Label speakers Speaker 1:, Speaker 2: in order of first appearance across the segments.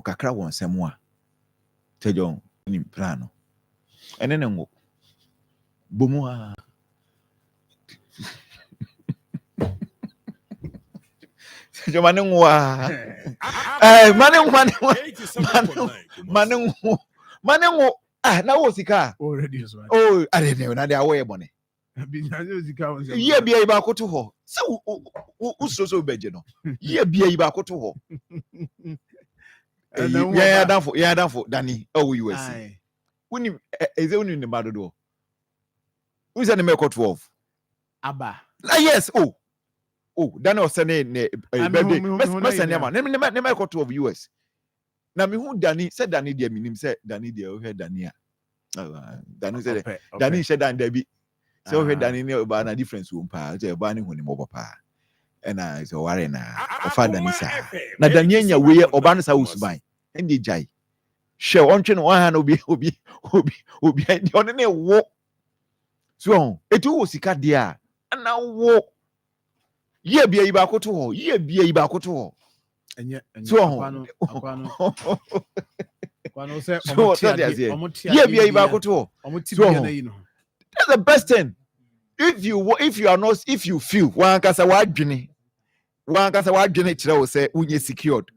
Speaker 1: kakra won semwa tejon ni plano ene ngo bomu tejon manengwa manengo na wo sika
Speaker 2: already is right.
Speaker 1: Oh, I don't know na dey away bone ye bia iba koto ho se usoso beje no ye bia iba koto ho yeah danfo Danny US uni eze uni ne badodo who say me 12
Speaker 2: aba
Speaker 1: yes Danny was saying birthday me send am ne me 12 US na me hu Danny say Danny dia minim say Danny dia o he Danny a Danny say Danny she dan da bi say o he Danny ne ba na difference wo pa say ba ne hu ne mo pa na so ware na o fa Danny sa na Danny anya we oba no sa usman ndi jai she ontwe no ha na obi ndi on ne wo so etu wo sika dia na wo ye bia yi ba koto ho
Speaker 2: enye
Speaker 1: so
Speaker 2: kwano say
Speaker 1: ye bia yi ba koto ho that's the best thing if you feel wan kasa wadwene kire wo say unye secured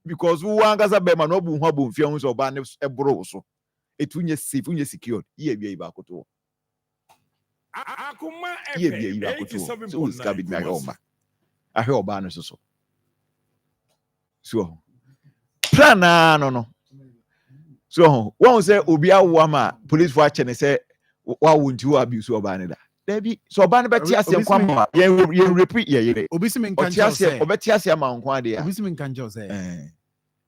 Speaker 1: because who wan kasa be ma no bu ho abomfia hu so ba ne ebro so etunye safe unye secured ye bia yi ba koto ho
Speaker 3: Akoma
Speaker 1: ye bia yi ba koto ho so who's ka big ma ahwe oba no so plan no so won say obi awo ma police for ache ne say wa wonti wo abuse oba ne da Debi so oba ne beti ase kwa ma ye repeat ye
Speaker 2: obi si men kan say
Speaker 1: obeti ase ma nko ade ya
Speaker 2: obi si men kan say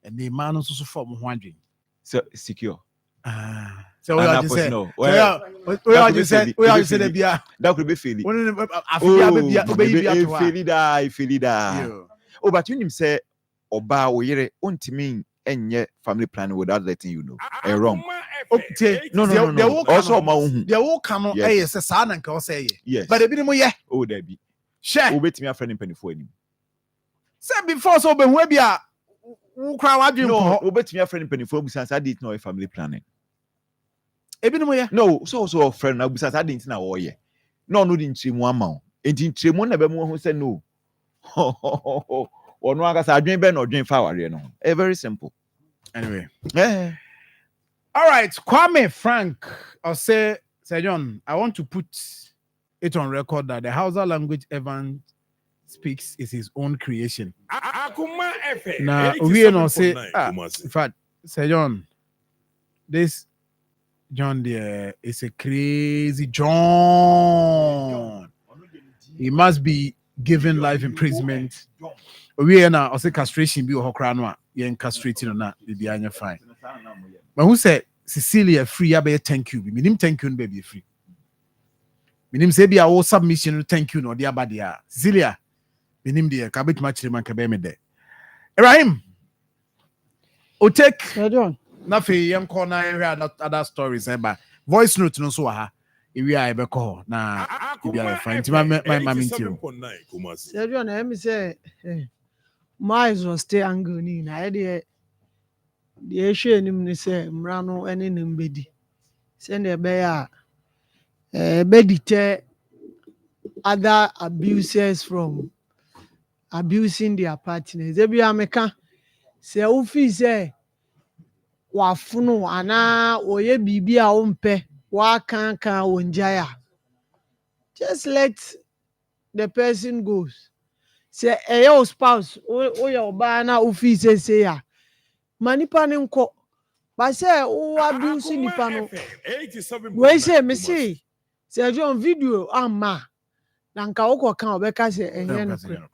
Speaker 2: and the man no so form ho adwen
Speaker 1: so secure
Speaker 2: so we are just say we are just say the bia
Speaker 1: that could be fairly
Speaker 2: afia bia obeyi bia to
Speaker 1: feel da but you nim say oba wo yere ontimi enye family planning without letting you know wrong
Speaker 2: okay
Speaker 1: no also ma hu
Speaker 2: they will come say sa na nka o say
Speaker 1: yes
Speaker 2: but ebi mo ye
Speaker 1: there be
Speaker 2: share
Speaker 1: obetimi afrɛ penifo anim
Speaker 2: say before so be hu bia wo kra wadwen
Speaker 1: no obetimi afrɛ penifo busansa date no family planning
Speaker 2: ebi mo ye
Speaker 1: no so friend na busansa date na wo ye no di ntremu ama o enti ntremu na be mo hu say no or no agasa adwen be no dwen fa ware no very simple
Speaker 2: anyway
Speaker 1: all
Speaker 2: right Kwame Frank I'll say Sir John I want to put it on record that the Hausa language Evan speaks is his own creation. Now we know say in fact Sir John this John there is a crazy John. He must be given life imprisonment. We now also castration be okra no yen castrating na be anya fine. But who said Cecilia free abe thank you. Minim thank you baby free. Minim say be our submission thank you no dia badia. Cecilia minim dia ka bit match man ka be me de. Ibrahim o take na fe yen call na hear other stories but voice note no so ha we are be call na be are fine. My intio.
Speaker 4: Sergio na me say my was stay angle ni na de ehwe enim ni say mra no ene ne mbedi say na be ya be deter other abusers from abusing their partners. They be ameka say u fi say wa funu ana oye bibi a umpe wa kan wonjaya. Just let the person goes. Say your spouse o your ba na u fi say ya manipa ne nko ba say o abuse nipa no we say me see say John video ama na nka wo kan obeka say enye no kre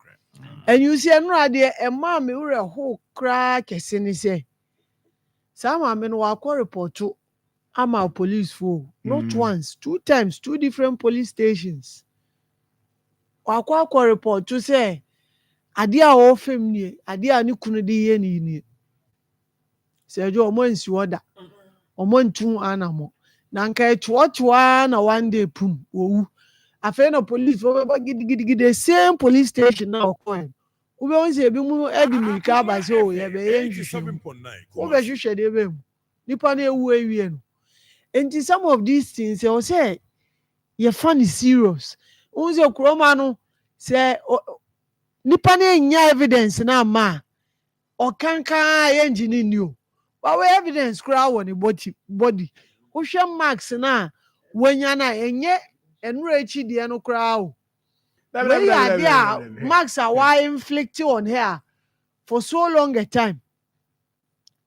Speaker 4: and you see no ade e ma me wure ho kra kese ni say sama me no akọ report ama police for not once 2 times 2 different police stations akọ report to say ade a wo fem ni ade a ne kunu de ye ni Sergio omo nsi oda omo ntu anamo na nka etuotua na one day pum owu afa na police for gidi the same police station na okon ube onse ebi mu edi mirika aba sɛ o yɛbɛyɛ nhwehwɛ wobɛhwehwɛ deɛ bɛ mu nipa no ewu ewie no nti some of these things ɛwɔ sɛ yɛfa ne serious wɔn sɛ kuroma no sɛ nipa no enya evidence na ama ɔkankan yɛ ngine ni o wawe evidence koraa wɔ ne body wohwɛ marks na wɔnya na enye enura ekyi deɛ no koraa o wey ade a marks a wa inflict on her for so long a time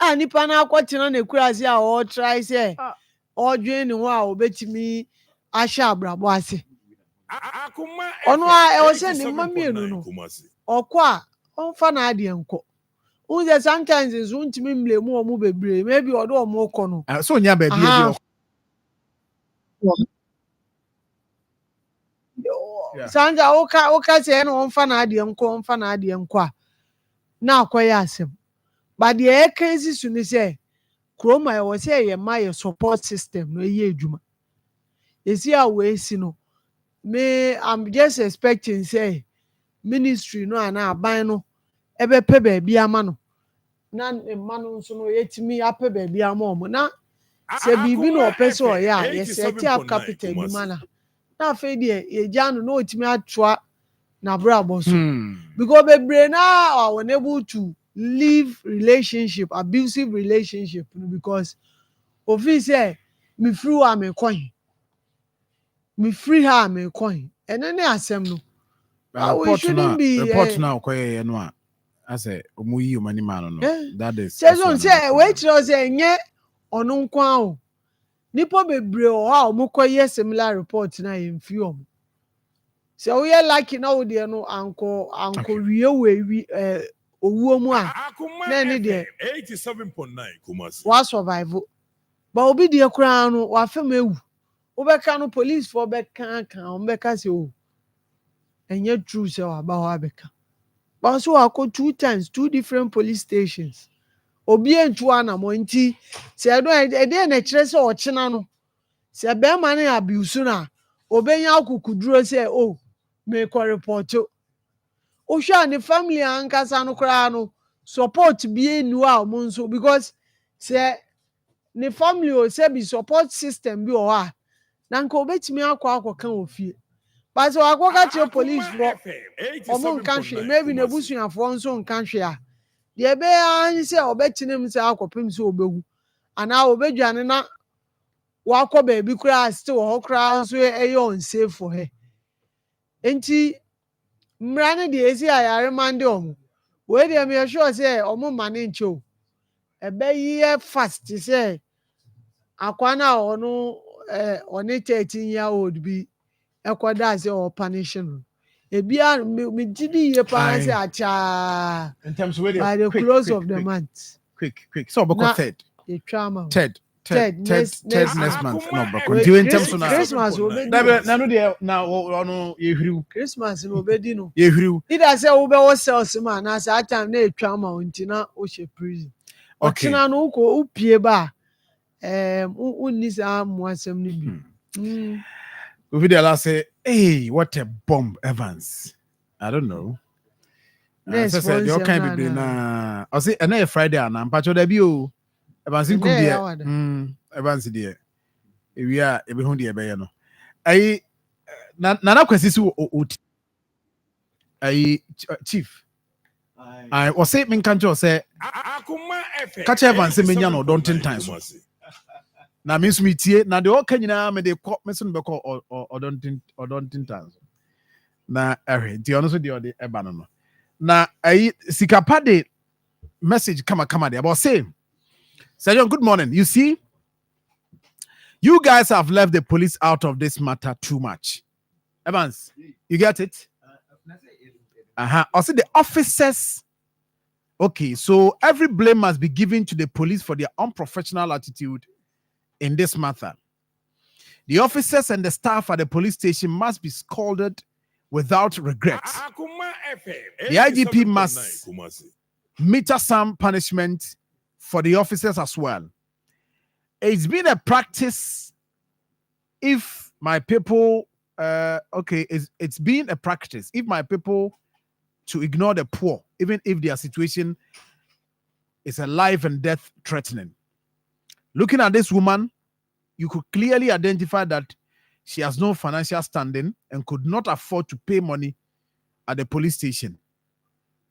Speaker 4: a nipa na akɔtena ne kura ase a ɔtry sɛ ɔdwen ne ho a obetumi ahyɛ abrabɔ ase ɔno a ɛwɔ sɛ ne mma mmienu no ɔkɔ a ɔmfa n'adeɛ nkɔ unze sometimes nso ntumi mle mu ɔmo bebree maybe ɔde ɔmo kɔ no
Speaker 2: so nya baabi ebi
Speaker 4: sanja woka sɛ na ɔmfa n'adeɛ nkɔ a na akɔyɛ asɛm but deɛ ɛka esi so ne sɛ kuroma ɛwɔ sɛ yɛ ma yɛ support system no ɛyɛ adwuma esi a wɔesi no I'm just expecting say ministry no ana aban no ɛbɛpɛ baabi ama no na mma no nso no yɛtumi apɛ baabi ama ɔmo na sɛ biribi na ɔpɛ sɛ ɔyɛ a yɛsɛte up capital bi ma na afei deɛ yɛgya no na ɔtumi atoa n'abrabɔ so because bebree na are unable to leave abusive relationship because ofi sɛ me free wa me kɔn me free ha me kɔn ɛne ne asɛm no
Speaker 2: report na ɔkɔyɛ no a asɛ ɔmo yi ɔmo anim ano no that is
Speaker 4: sɛ wɔakyerɛ sɛ nyɛ ɔno nko a o nipa bebree wɔ hɔ a ɔmo kɔyɛ similar report na yɛmfi ɔmo sɛ woyɛ lucky na wo deɛ no ankɔ wie wɔ owuo mu a na ɛne deɛ
Speaker 3: 87.9 Kumasi
Speaker 4: wa survive ba obi deɛ koraa no wafem ewu wobɛka no police for bɛka ɔmo bɛka sɛ o ɛnyɛ true sɛ waba hɔ abɛka but so wakɔ 2 times 2 different police stations obi entu anamo nti sɛ ɛde na kyerɛ sɛ ɔkyena no sɛ bɛrima no abuse na obenya akukuduro sɛ o me kɔ report ohwa ne family ankasa no koraa no support bi enu a ɔmo nso because sɛ ne family o sɛ bi support system bi wɔ hɔ a na nka obetumi akɔka ofie but sɛ wakɔka kyerɛ police fo ɔmo nka hwee maybe na busuafoɔ nso nka hwee a deɛ ɛbɛyɛ ne sɛ ɔbɛkyerɛ mu sɛ akɔpem sɛ ɔbɛwu anaa ɔbɛdwane na wakɔ baabi koraa still wɔ hɔ koraa nso ɛyɛ unsafe for her enti mmara no deɛ esi ayare mande ɔmo wei deɛ meyɛ sure sɛ ɔmo ma ne nkyɛ o ɛbɛyɛ fast sɛ akwa na ɔno ɔne 13-year-old bi ɛkɔda sɛ ɔpunish no ebia me gidi yie paa sɛ acha
Speaker 2: in terms of
Speaker 4: by the close of the month
Speaker 2: quick so oboko third next month no oboko do in terms of
Speaker 4: Christmas obedi
Speaker 2: na no de na ono yehwiriw
Speaker 4: Christmas no obedi no
Speaker 2: yehwiriw
Speaker 4: ida sɛ wo bɛ wo sales man na saa time na etwa ma unti na o hye prison ɔkyena no wo upie ba unni saa mo asɛm no bi
Speaker 2: video la say hey what a bomb Evans I don't know say you can be na I say na Friday na mpacho da bi o Evans ku bi Evans there we are e be hu there be ye no ai na kwasi si o ai chief I was say men kan jo say
Speaker 3: Akoma FM
Speaker 2: catch Evans menya no don't ten times na me nso metie na de ɔka nyinaa me de kɔ me so no bɛkɔ ɔdɔntin times na ɛhwɛ nti ɔno so de ɔde ɛba no na ayi sikapa de message kama de about say Sergeant, good morning. You see, you guys have left the police out of this matter too much. Evans, you get it? Also the officers. Okay, so every blame must be given to the police for their unprofessional attitude in this matter. The officers and the staff at the police station must be scolded without regret. The IGP must meter some punishment for the officers as well. It's been a practice if my people, it's been a practice if my people to ignore the poor, even if their situation is a life and death threatening. Looking at this woman, you could clearly identify that she has no financial standing and could not afford to pay money at the police station.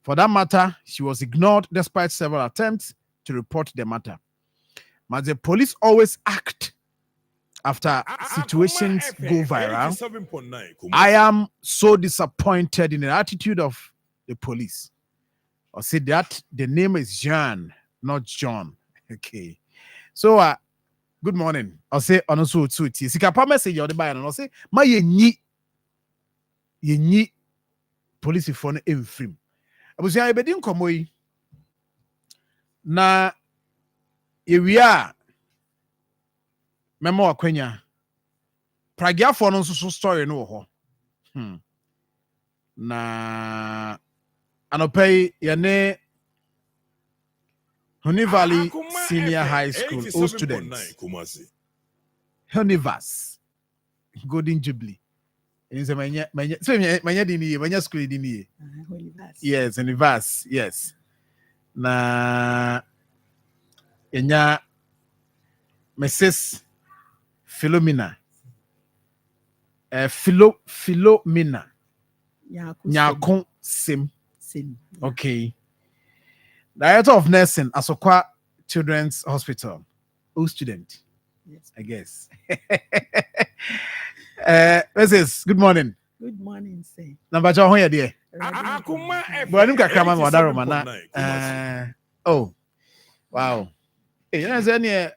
Speaker 2: For that matter, she was ignored despite several attempts to report the matter. But the police always act after situations go viral. I am so disappointed in the attitude of the police. Or say that the name is John, not John. Okay. So, good morning. I'll say on also to it. Sikapa message or the buyer and I'll say, my ye police phone in film. I was saying, I bedin komoy na ewia memo akwenya pragya for no so story no ho. Na anopay yane Honey Valley Senior High School, all students. Honeyvas, Golden Jubilee. It's a manya school dini. Yes, Honeyvas, yes. Na enya Mrs. Philomena. Philomena. Nyakon Sim. Okay. Director of Nursing, Asokwa Children's Hospital. All student.
Speaker 5: Yes.
Speaker 2: I guess. Mrs. Good morning.
Speaker 5: Good morning, say.
Speaker 2: Number John here, dear.
Speaker 3: Akoma FM.
Speaker 2: But I think I come on Wadaroma. Oh, wow. Hey, you know, any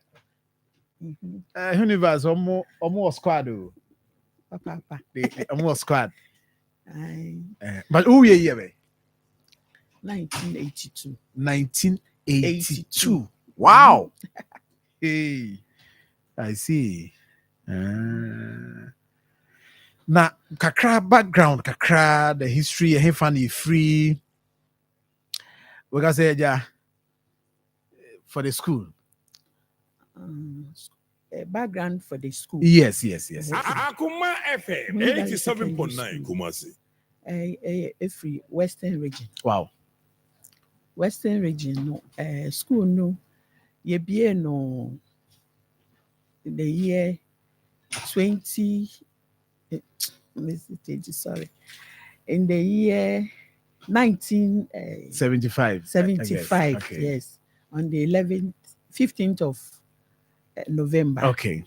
Speaker 2: universe almost squad.
Speaker 5: Papa.
Speaker 2: Almost squad.
Speaker 5: I
Speaker 2: But who are you?
Speaker 5: 1982.
Speaker 2: 1982. Wow. Hey, I see. Now, kakra background, kakra the history, hey funny free. We can say yeah for the school.
Speaker 5: Background for the school.
Speaker 2: Yes.
Speaker 3: Akoma FM 87.9 Kumasi.
Speaker 5: Free Western region.
Speaker 2: Wow.
Speaker 5: Western region no school no ye be no the year 20 sorry in the year
Speaker 2: 1975
Speaker 5: okay. Yes, on the 15th of November.
Speaker 2: Okay.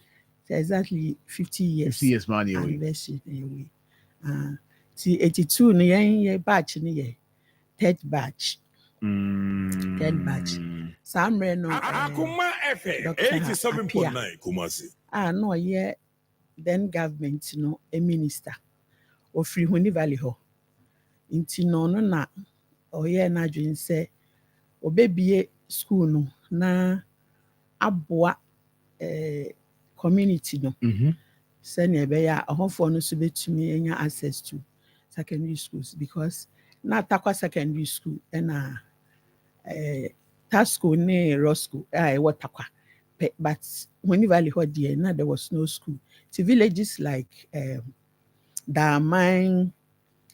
Speaker 5: So exactly 50 years.
Speaker 2: 50 years man
Speaker 5: anniversary anyway. See 82 no ye batch ni third batch. Third batch. Samre no
Speaker 3: Akoma FM 87.9 Kumasi.
Speaker 5: No ye then government no a minister of free Honey Valley ho. Inti no na oye na dwen say obebie school no na aboa community no. Say na be ya ahofo no so betumi enya access to secondary schools because na takwa secondary school na Tasco ne Roscoe, what takwa. But when you valley hot there, now there was no school. To villages like Damine,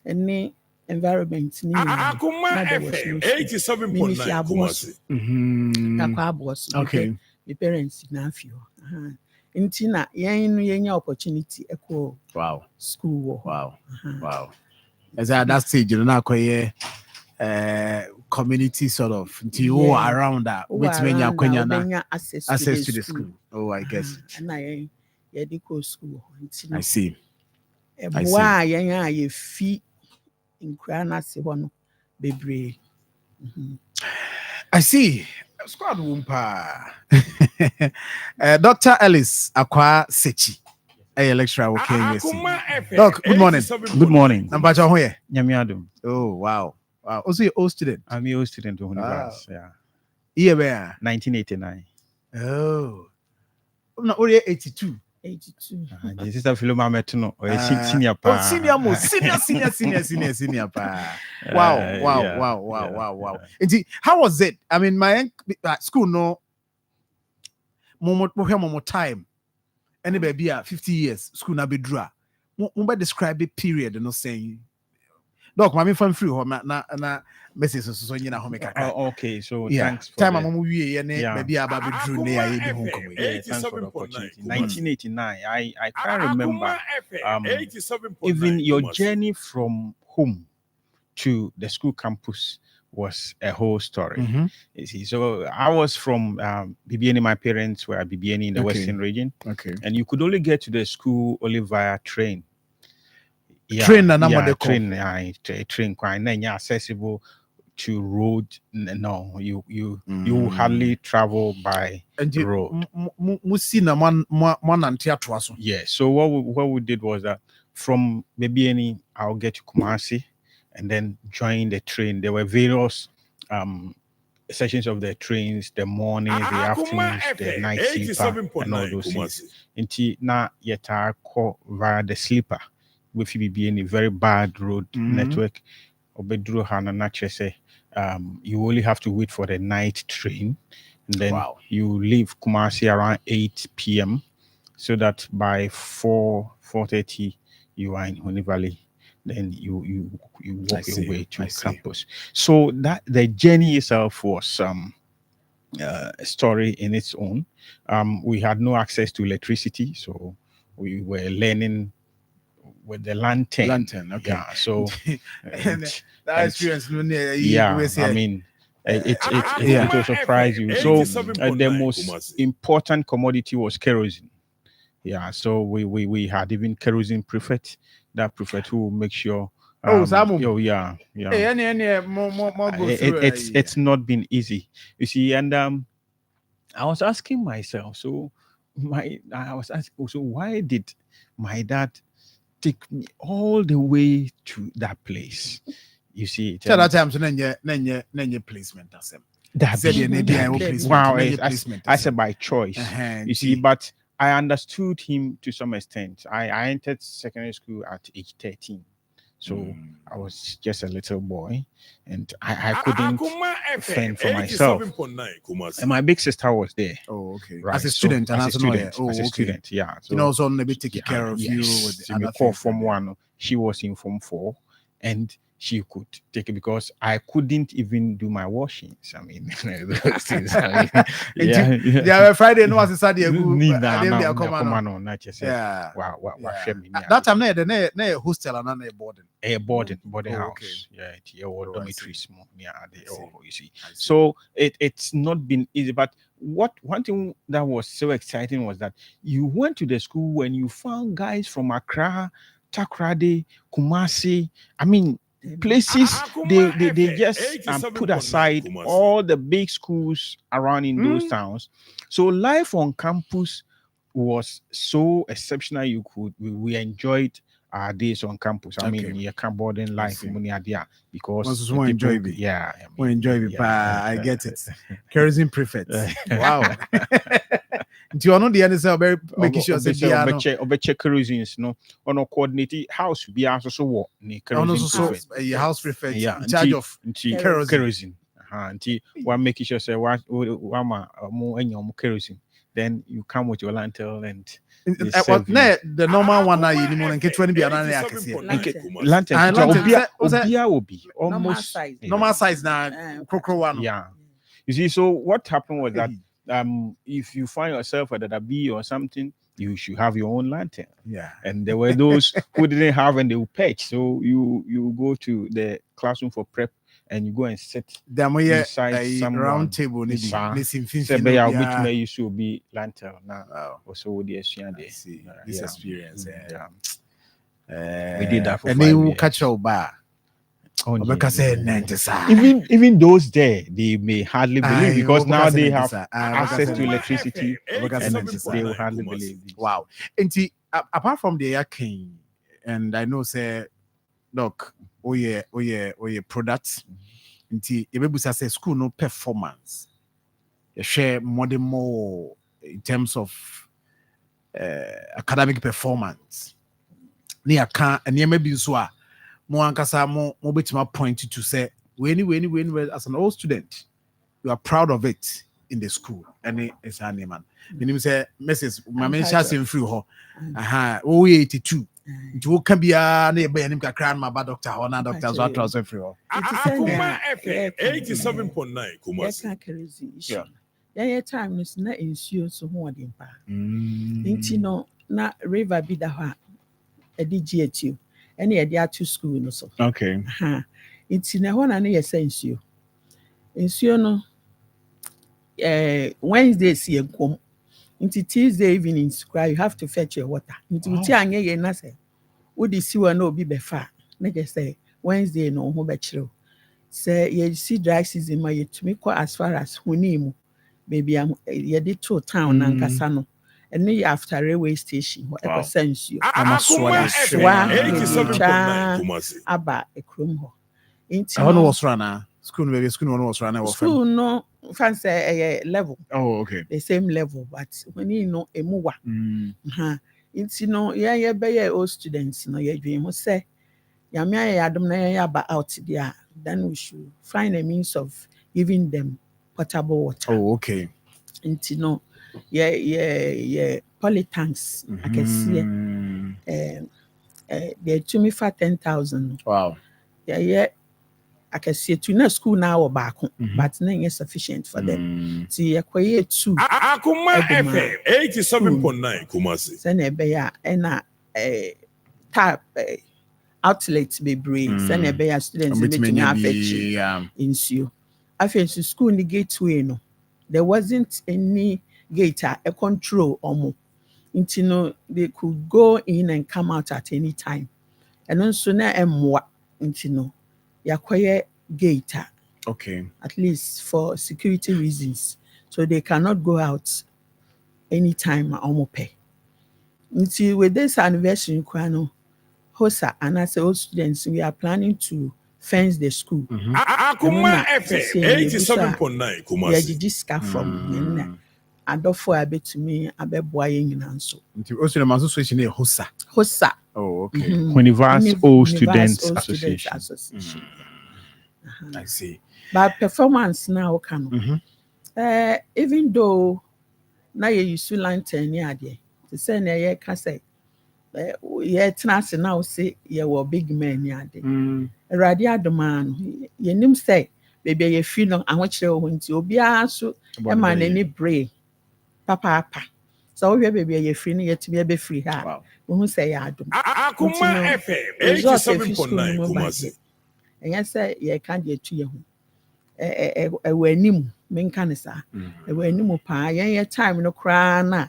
Speaker 5: any environment.
Speaker 3: Akoma FM 87.9 Kumasi.
Speaker 5: Takwa boss.
Speaker 2: Okay.
Speaker 5: The parents in Afio. Intina, yen opportunity echo.
Speaker 2: Wow.
Speaker 5: School.
Speaker 2: Wow. Wow. As at that stage, you know, community sort of around that which mean access to the school. Oh, I guess.
Speaker 5: And I go school.
Speaker 2: I see.
Speaker 5: Why you fee in Krana Sihono Bebre.
Speaker 2: I see. Squad Wumpa. Dr. Ellis Akwa Sechi. A lecturer okay. Doc, good morning.
Speaker 6: Good morning.
Speaker 2: Number John here.
Speaker 6: Nyamiadum.
Speaker 2: Oh, wow. Wow. Also, you're old student.
Speaker 6: I'm a old student of Honeyvas. Yeah.
Speaker 2: Year where?
Speaker 6: 1989.
Speaker 2: Oh. I'm not only 82.
Speaker 5: 82.
Speaker 6: The sister Philoma Metino or senior
Speaker 2: pa. Oh, senior pa. Wow. And how was it? I mean, my school no more time. Any baby 50 years school na be draw. Describe the period, you know, saying Doc, mami fan free ho na message so nyina ho me kakra.
Speaker 6: Okay, so
Speaker 2: Yeah.
Speaker 6: thanks for
Speaker 2: Time
Speaker 6: the,
Speaker 2: amamu wie ne
Speaker 6: Yeah.
Speaker 2: baby aba be drew ne aye bi ho komo.
Speaker 6: yeah, thanks for the opportunity.
Speaker 3: 87.9
Speaker 6: 1989, I can't remember
Speaker 3: FM 87.9
Speaker 6: even your
Speaker 3: Kumasi.
Speaker 6: journey from home to the school campus was a whole story.
Speaker 2: Mhm.
Speaker 6: You see, so I was from BBN. My parents were BBN in the
Speaker 2: Okay.
Speaker 6: Western region,
Speaker 2: Okay.
Speaker 6: and you could only get to the school only via train.
Speaker 2: Train na number they call.
Speaker 6: Train quite accessible to road. No, you hardly travel by road.
Speaker 2: Musi na man antia toaso.
Speaker 6: Yeah. So what we did was that from BBN, I'll get to Kumasi, and then join the train. There were various sections of the trains, the mornings, the afternoons, the night sleeper, and all those things. Until now, yet I call via the sleeper, with BBN, very bad road network. Obedru Hana Nature say, you only have to wait for the night train, and then you leave Kumasi around 8 p.m. so that by 4:30 you are in Honey Valley. Then you walk your way to campus. So that the journey itself was a story in its own. We had no access to electricity, so we were learning with the lantern.
Speaker 2: Okay.
Speaker 6: Yeah. So
Speaker 2: that experience,
Speaker 6: I mean, it will surprise you. So the most important commodity was kerosene. Yeah. So we had even kerosene prefect. That prefect who will make sure. Yeah.
Speaker 2: Hey, more go through.
Speaker 6: It's not been easy, you see. And I was asking myself, so why did my dad take me all the way to that place? You see,
Speaker 2: tell that time so nanye placement asem.
Speaker 6: Wow, I said by choice. You see, but I understood him to some extent. I entered secondary school at age 13. So I was just a little boy, and I couldn't fend for myself. And my big sister was there.
Speaker 2: Oh, okay.
Speaker 6: Right.
Speaker 2: As a student,
Speaker 6: so, as a student, yeah. So,
Speaker 2: you know, also maybe taking care of you with the other
Speaker 6: things. Form 1, she was in Form 4, and she could take it because I couldn't even do my washings. I mean, those things.
Speaker 2: Yeah, Friday no was Saturday.
Speaker 6: Akoma, not just
Speaker 2: yeah.
Speaker 6: Wow.
Speaker 2: That time na hostel and na boarding.
Speaker 6: A boarding house.
Speaker 2: Okay.
Speaker 6: Yeah, it's dormitory small. Yeah, you see. So it's not been easy, but one thing that was so exciting was that you went to the school and you found guys from Accra, Takoradi, Kumasi. I mean, places they just put aside all the big schools around in those towns. So life on campus was so exceptional. We enjoyed our days on campus. I mean, you can't boarding life because
Speaker 2: we enjoy it.
Speaker 6: Yeah,
Speaker 2: we enjoy it. I get it. Kerosene prefect. Wow. Do you know the answer? Making sure
Speaker 6: that check kerosene, no, on a coordinated house be also so
Speaker 2: a house prefect in charge of kerosene.
Speaker 6: One making sure say what more kerosene. Then you come with your lantern and
Speaker 2: the normal one now you and get 20 be another
Speaker 6: lantern will be almost
Speaker 2: normal size now one.
Speaker 6: Yeah. You see, so what happened was that if you find yourself at a B or something, you should have your own lantern.
Speaker 2: Yeah.
Speaker 6: And there were those who didn't have and they will patch. So you go to the classroom for prep and you go and sit beside some
Speaker 2: round table.
Speaker 6: Which may you should be lantern now. Also with the
Speaker 2: this experience.
Speaker 6: We did that for 5 years.
Speaker 2: And they will catch your bar.
Speaker 6: Even those there, they may hardly believe because now they have access to electricity and they will hardly believe this.
Speaker 2: Wow. And apart from the king, and I know say look, products nti ebebusa say school no performance. You share more in terms of academic performance. Ni aka and maybe so mo ankasa mo betima point to say when as an old student you are proud of it in the school and it's an man meaning say message my men shall free ho 82 You can be a neighbor and my doctor or not doctors or trousers free.
Speaker 3: Akoma FM 87.9 Kumasi.
Speaker 5: Yeah, time is not in so more than pa. No, na river be the a DGATU. Any idea to school no so.
Speaker 6: Okay.
Speaker 5: It's in a one and a sense you. No, Wednesday see a come. Into Tuesday evening, you have to fetch your water. Into Tianga Yenase. Would you see one no be far? Make say Wednesday no home bachelor. Say you see dry season my to me quite as far as Hunimu. Maybe I'm did to town and Casano. And me after railway station, whatever sense you.
Speaker 3: Akoma FM 87.9 Kumasi.
Speaker 5: About a crum.
Speaker 2: I don't know what's runner. School was runner.
Speaker 5: School no fancy a level.
Speaker 2: Oh, okay.
Speaker 5: The same level, but when you know a mowa. It's yeah, by old students, your dream was say, Yamia Adam Naya out there. Then we should find a means of giving them potable water.
Speaker 2: Oh, okay.
Speaker 5: It's polytanks. I can see they're to me for 10,000.
Speaker 2: Wow.
Speaker 5: Yeah. I can see it to school now or back, but nothing is sufficient for them. See, I create two.
Speaker 3: Akoma FM 87.9 Kumasi.
Speaker 5: Send a bear and a tap outlets be brave. Send a bear students meeting ensue. I feel to school in the gateway. No, there wasn't any gate a control or more. Into they could go in and come out at any time. And also now and more into Yakoye gate.
Speaker 2: Okay.
Speaker 5: At least for security reasons. So they cannot go out anytime or pay. Until with this anniversary, Hosa and as all students, we are planning to fence the school.
Speaker 3: Akoma FM 87.9 Kumasi.
Speaker 5: Yeah, just from Adofo abe to me abe boy and so.
Speaker 2: Until also the association Hosa. Oh, okay.
Speaker 6: Universe All Students Association.
Speaker 2: I see.
Speaker 5: But performance now can. Even though now you use lantern yard, to say na ye can say, trans now say you were big men yard. Radio demand, your name say, baby, you feel on what you want to be also a man any brave. Papa. So we baby you free yet to be free her. Who say I do.
Speaker 3: Akoma FM 87.9 Kumasi.
Speaker 5: And yes, you can't get to you. A wenim, men canisa. A wenim pa, your time no cry na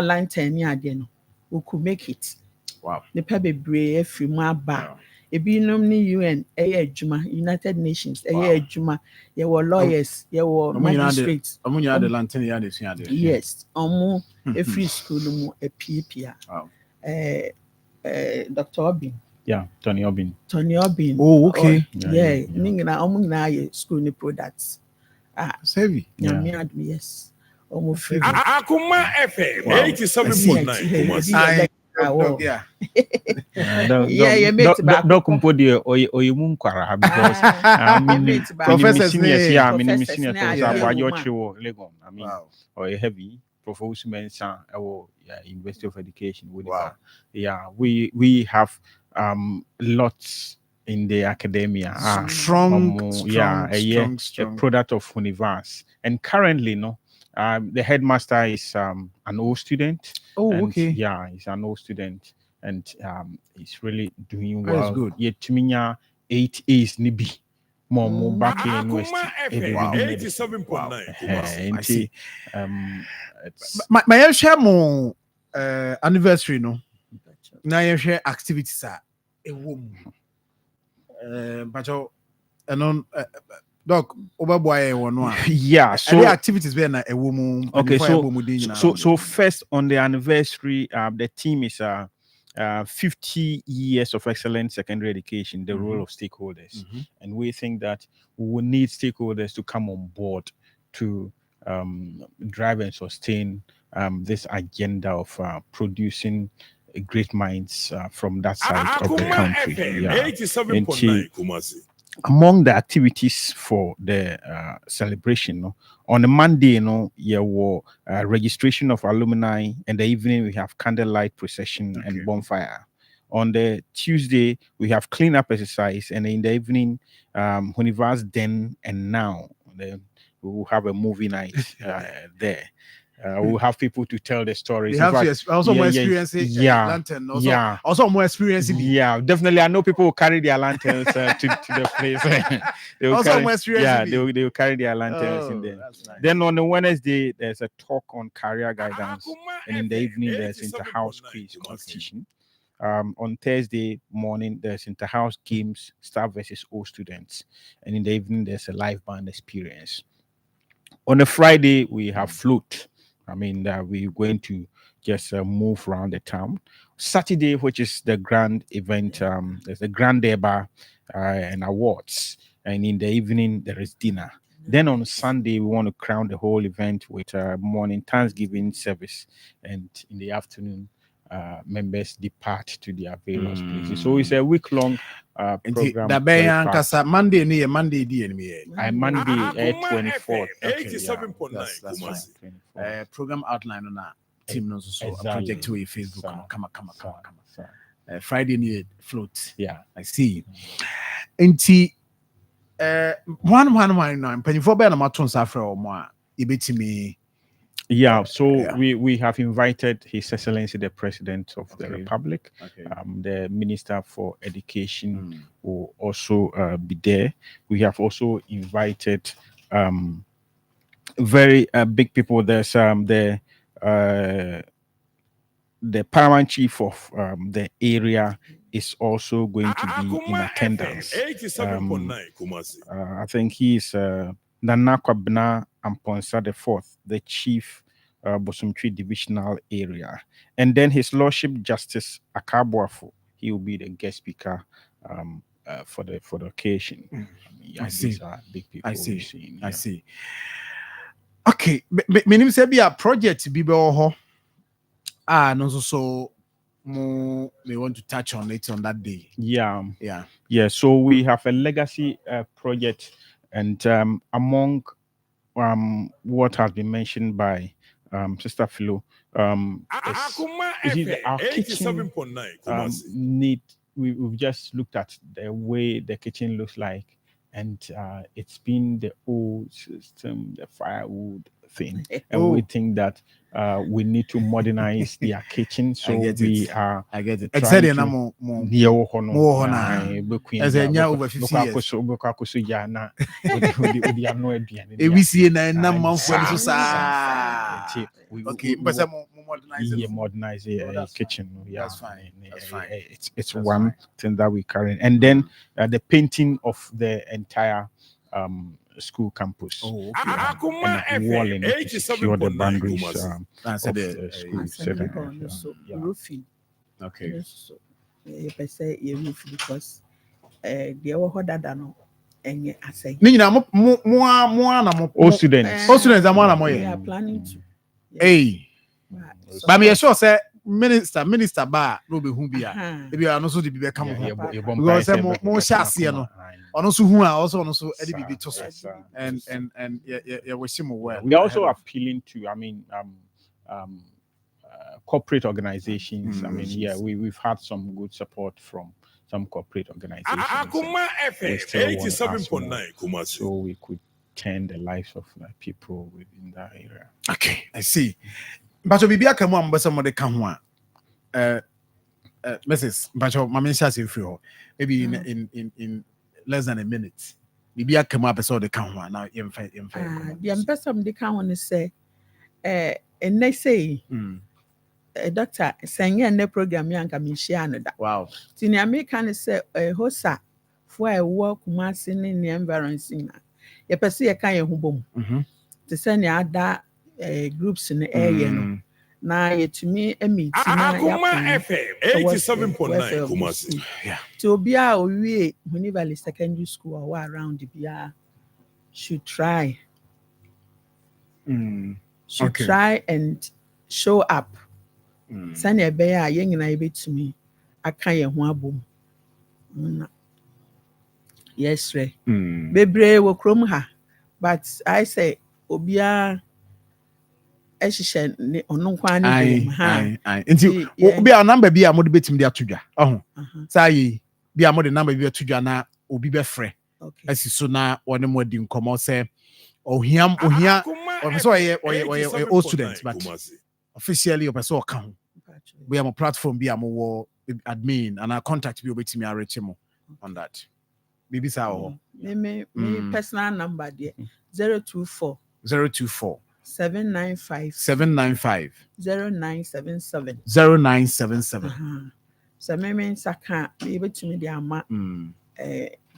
Speaker 5: lantern yard, who could make it.
Speaker 2: Wow.
Speaker 5: The pebble brave free my bar. A binum ni UN, a Juma, United Nations, a Juma, you were lawyers, you were magistrates.
Speaker 2: Among the lantern yard.
Speaker 5: Yes, or a free school, a PPA.
Speaker 2: Wow.
Speaker 5: Dr. Obin.
Speaker 6: Yeah, Tony Obin.
Speaker 2: Oh, okay.
Speaker 5: Yeah, Ningna school products.
Speaker 2: Heavy.
Speaker 5: Yeah, yes. Almost free.
Speaker 3: Akoma FM 87.9 Kumasi.
Speaker 2: Yeah.
Speaker 6: Don't compare the Oyumun Quara because I mean, professors, yeah, I mean, or a heavy professor, University of Education.
Speaker 2: Wow.
Speaker 6: Yeah, we have lots in the academia.
Speaker 2: Strong,
Speaker 6: a product of Universe. And currently, the headmaster is an old student.
Speaker 2: Oh,
Speaker 6: and,
Speaker 2: okay.
Speaker 6: Yeah, he's an old student, and he's really doing well.
Speaker 2: That's good.
Speaker 6: Yet, 8 A's nibi. More back in West.
Speaker 3: Akoma FM 87.9.
Speaker 2: I see. My share more anniversary, no. Now you share activities are a woman. But and on Doc, overboy one.
Speaker 6: Yeah, so
Speaker 2: the activities were a woman.
Speaker 6: Okay, so first on the anniversary, the theme is 50 years of excellent secondary education, the role of stakeholders, and we think that we will need stakeholders to come on board to drive and sustain this agenda of producing great minds from that side of the country.
Speaker 3: FM 87.9 Kumasi.
Speaker 6: Among the activities for the celebration, on a Monday, there were registration of alumni, and the evening we have candlelight procession and bonfire. On the Tuesday, we have cleanup exercise, and in the evening, Universe then and now. Then we will have a movie night there. We'll have people to tell the stories.
Speaker 2: They have to also more experience lantern. Also more experience.
Speaker 6: Yeah, definitely. I know people will carry their lanterns to the place. They will
Speaker 2: also
Speaker 6: carry,
Speaker 2: more experience.
Speaker 6: Yeah, they will carry their lanterns in there.
Speaker 2: Nice.
Speaker 6: Then on the Wednesday, there's a talk on career guidance, and in the evening there's inter-house quiz competition. On Thursday morning, there's inter-house games, staff versus all students, and in the evening there's a live band experience. On a Friday, we have float. We're going to just move around the town. Saturday, which is the grand event, there's a grand deba and awards. And in the evening, there is dinner. Then on Sunday, we want to crown the whole event with a morning Thanksgiving service. And in the afternoon, members depart to their various places. So it's a week-long program.
Speaker 2: Monday, Monday,
Speaker 6: Monday, 24th.
Speaker 3: 87.9.
Speaker 2: Program outline on that team knows so project to a Facebook. Come. Friday near float.
Speaker 6: Yeah,
Speaker 2: I see. Enti one penny for better maton safra or more. Me.
Speaker 6: Yeah, so we have invited His Excellency the President of the Republic. The Minister for Education will also be there. We have also invited very big people. There's the paramount chief of the area is also going to be in attendance.
Speaker 3: 87.9
Speaker 6: I think he's Nana Kwabena Amponsa the Fourth, the chief Bosumtwi divisional area, and then His Lordship Justice Akabuafo. He will be the guest speaker for the occasion.
Speaker 2: I see.
Speaker 6: These are big people.
Speaker 2: I see. Okay, my name is a project Bibo. No, so more they want to touch on it on that day.
Speaker 6: Yeah. So we have a legacy project, and among what has been mentioned by Sister Philo, our kitchen need. We've just looked at the way the kitchen looks like, and it's been the old system, the firewood thing, and we think that we need to modernize their kitchen. So I get it.
Speaker 2: Exactly. More as a young over 50 years. We see in a number of okay, but
Speaker 6: modernize the kitchen. That's fine. It's one thing that we carry, and then the painting of the entire school campus. And walling to secure the boundaries of the school.
Speaker 5: Roofing.
Speaker 2: Okay.
Speaker 5: Because the other no.
Speaker 6: All students.
Speaker 5: We are planning to.
Speaker 2: Hey, but me sure say minister ba no be hu bia e bia no so de bia come because mo shase no ono so hu also ono so e de bibi to so and yeah we see well.
Speaker 6: We are also appealing to corporate organizations. We've had some good support from some corporate organizations.
Speaker 3: Akoma FM 87.9
Speaker 6: so we could change the lives of people within that area.
Speaker 2: Okay, I see. But bibia kamu ambasa mo de ka ho Mrs. Bacho mama shall say free maybe in less than a minute. Bibia kamu abasa de ka ho now yemfa
Speaker 5: the ambassador de ka ho say and they say doctor sanya na program yanka me share no da.
Speaker 2: Wow.
Speaker 5: Tini American say hosa for a work mass in the environment na. Ye pese ye kan ye ho bom. To send ya ada groups in the area no. Na yetumi meet na
Speaker 3: Akoma FM 87.9 Kumasi.
Speaker 2: Yeah.
Speaker 5: To obia owie Huni Valley Secondary School or around the bia should try. Should try and show up. Sani ebe ya ye nyina ebetumi aka ye ho abom. Yes, re. Bebre wo krom ha. But I say obia ehihye ne ono kwa ne
Speaker 2: ai nti obi a number bi a mo de betim de atodwa say bi a mo de number bi atodwa na obi be frɛ asi so na one mo di nkomo say ohia oye all students but officially o person ka ho we am a platform bi am wo admin and our contact bi obetimi arreach mo on that bibi sa ho
Speaker 5: me personal number there 024 795 0977 so me saka me betimi de ama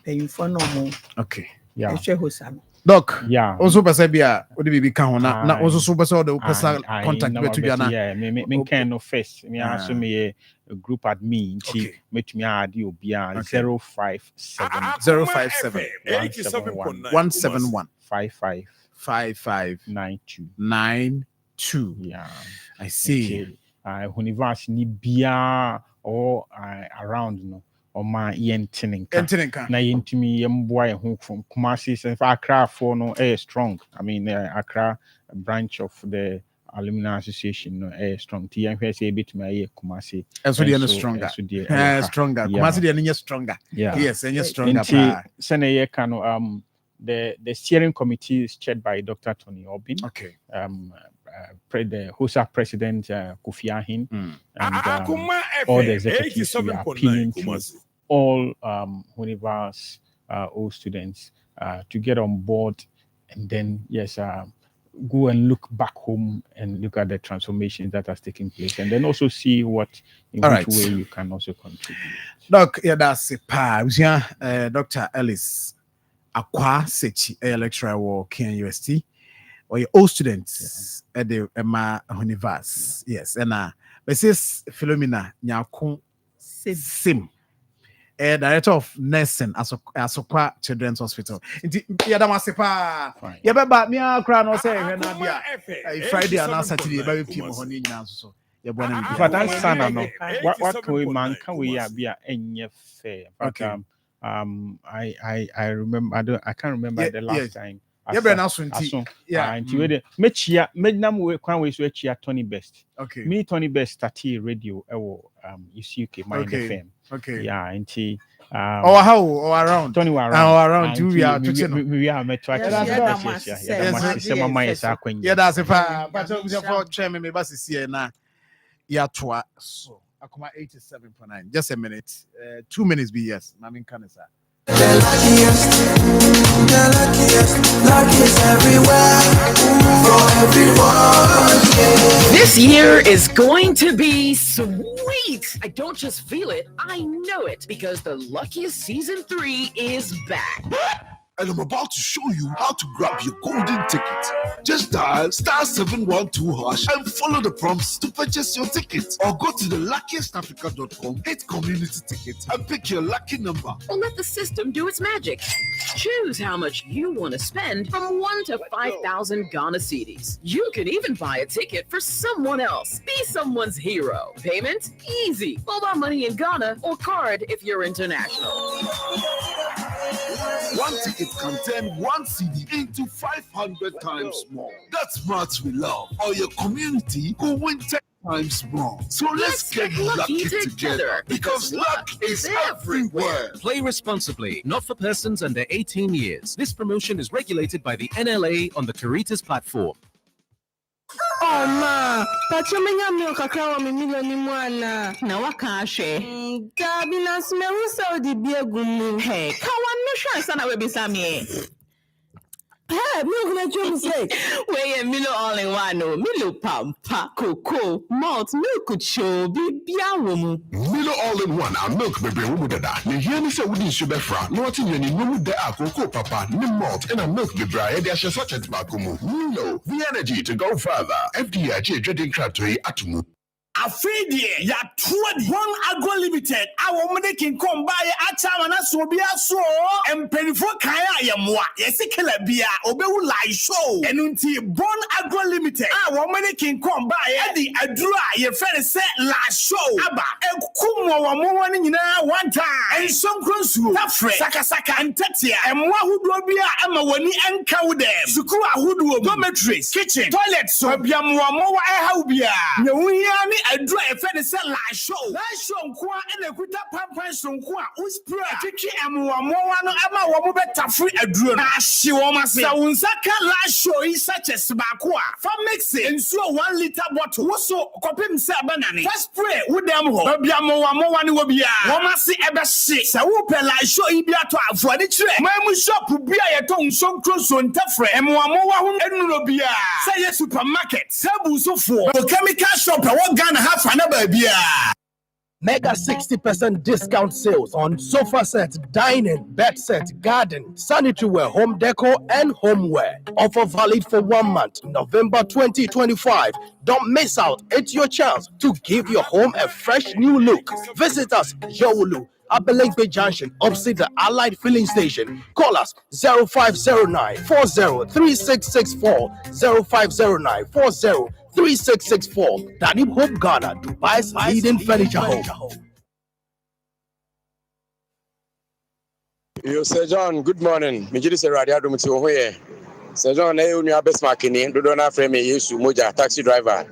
Speaker 5: payifo no mo
Speaker 2: okay
Speaker 5: ehwe hosa no
Speaker 2: doc also person bia odi bibi ka ho na also so person the personal contact be to na
Speaker 6: me can no first me aso me a group admin ti metumi ade obi a 057
Speaker 2: 171 5592 I see
Speaker 6: universe ni bia or around no Oma yentinenka na yentimi yemboa ye ho Kumasi se fa Accra for no strong. I mean Accra branch of the Alumni Association no strong. Ti yen hwe say betumi aye Kumasi.
Speaker 2: So dey stronger. Stronger. Kumasi dey no stronger. Yes, and stronger.
Speaker 6: Se na ye ka no the steering committee is chaired by Dr. Tony Obin.
Speaker 2: Okay.
Speaker 6: The HOSA president Kofi Ahin and all the executives we are appealing to all Universe all students to get on board and then go and look back home and look at the transformations that has taken place and then also see what in which way you can also contribute.
Speaker 2: Doc, that's a Dr. Ellis Akwa Sechi, a lecturer at Kenya University. Or your old students at the Universe. Yes, and Mrs. Philomena Nyakun Sim, director of nursing as Asokwa Children's Hospital. Yadamasepa, Yababa, Mia Crown or say, Friday and Saturday, very people on the so.
Speaker 6: But that's sana no. What we man can we be any fair? But I remember I can't remember the last time. Mechia mednam we kwan we so achia Tony Best.
Speaker 2: Okay.
Speaker 6: Me Tony Best started radio UK Mind FM.
Speaker 2: Okay.
Speaker 6: Yeah, nti
Speaker 2: or how or around
Speaker 6: Tony around.
Speaker 2: Around we are
Speaker 6: metwa.
Speaker 2: Yeah, that's a but for chairman me basi here na ya toa so Akoma 87.9 just a minute 2 minutes be yes na min kan sa
Speaker 7: the luckiest everywhere, for everyone. Yeah.
Speaker 8: This year is going to be sweet. I don't just feel it, I know it, because the luckiest season 3 is back.
Speaker 9: And I'm about to show you how to grab your golden ticket. Just dial *712# and follow the prompts to purchase your ticket. Or go to theluckiestafrica.com, hit community tickets, and pick your lucky number.
Speaker 8: Or let the system do its magic. Choose how much you want to spend from 1 to 5,000 Ghana cedis. You can even buy a ticket for someone else. Be someone's hero. Payment? Easy. Mobile money in Ghana or card if you're international.
Speaker 9: One ticket can turn 1 CD into 500 times more. That's smart we love. Or your community will win 10 times more. So let's get lucky together because luck is everywhere.
Speaker 10: Play responsibly, not for persons under 18 years. This promotion is regulated by the NLA on the Caritas platform.
Speaker 11: Oh ma, pachomenya milk akawa milioni mwana. Na wakashe. Gabi na smehu saudi biegumu. Hey, kawa no sana webisami. Hey, milk na jomu say. Weye Milo all in one no. Milo pampa, cocoa, malt, milk show, bibia womu.
Speaker 12: Milo all in one, our milk baby womu dada. Ni here ni se wudi subefra. No ati nyeni womu de a cocoa papa, ni malt, and a milk baby. Edi ashe sachet bakumu. Milo, the energy to go further. FDIG Dreading Crab to Atumu.
Speaker 13: Afidi ya tuadi one agro limited our money can come by a time and so be a so and penifo kaya yamwa yesikela bia obewu lai show and unti bon agro limited our money can come by the adra ye fere say la show aba ekumo wa mo wani nyina one time and some kronsu tafre sakasaka and tatia and mwa hudo bia ama wani enka dem sukuru ahudo dormitories kitchen toilet so bia mo wa ha bia nyewuya adro efe de se la show nko ene kuta pampan so nko a uspray tiki emwa mo no ama wo mo betafri adro na hye wo mase sa unsaka la show is such a sbako a fa mix ensuo 1 liter bottle wo so kopim se abanane first spray wo dem ho bia mo wa ne wo bia wo mase ebe hye sa wo pe la show yi bia to afo ade kire mamu shop bia ye to nso kroso ntafre emwa mo wa ho enuro bia say ye supermarket sabu so for chemical shop wo Ghana half another beer.
Speaker 14: Mega 60% discount sales on sofa sets, dining, bed sets, garden, sanitary ware, home decor, and homeware. Offer valid for 1 month, November 2025. Don't miss out. It's your chance to give your home a fresh new look. Visit us, Yowulu, Abelengbe Junction, opposite the Allied Filling Station. Call us 0509 40 3664 0509 40 3664. Danib Hope Ghana, Dubai's leading furniture home.
Speaker 15: Yo, Sir John, good morning. Mijiri se radio do mti wo here. Sir John, na unu abes makini do na frame Yesu moja taxi driver.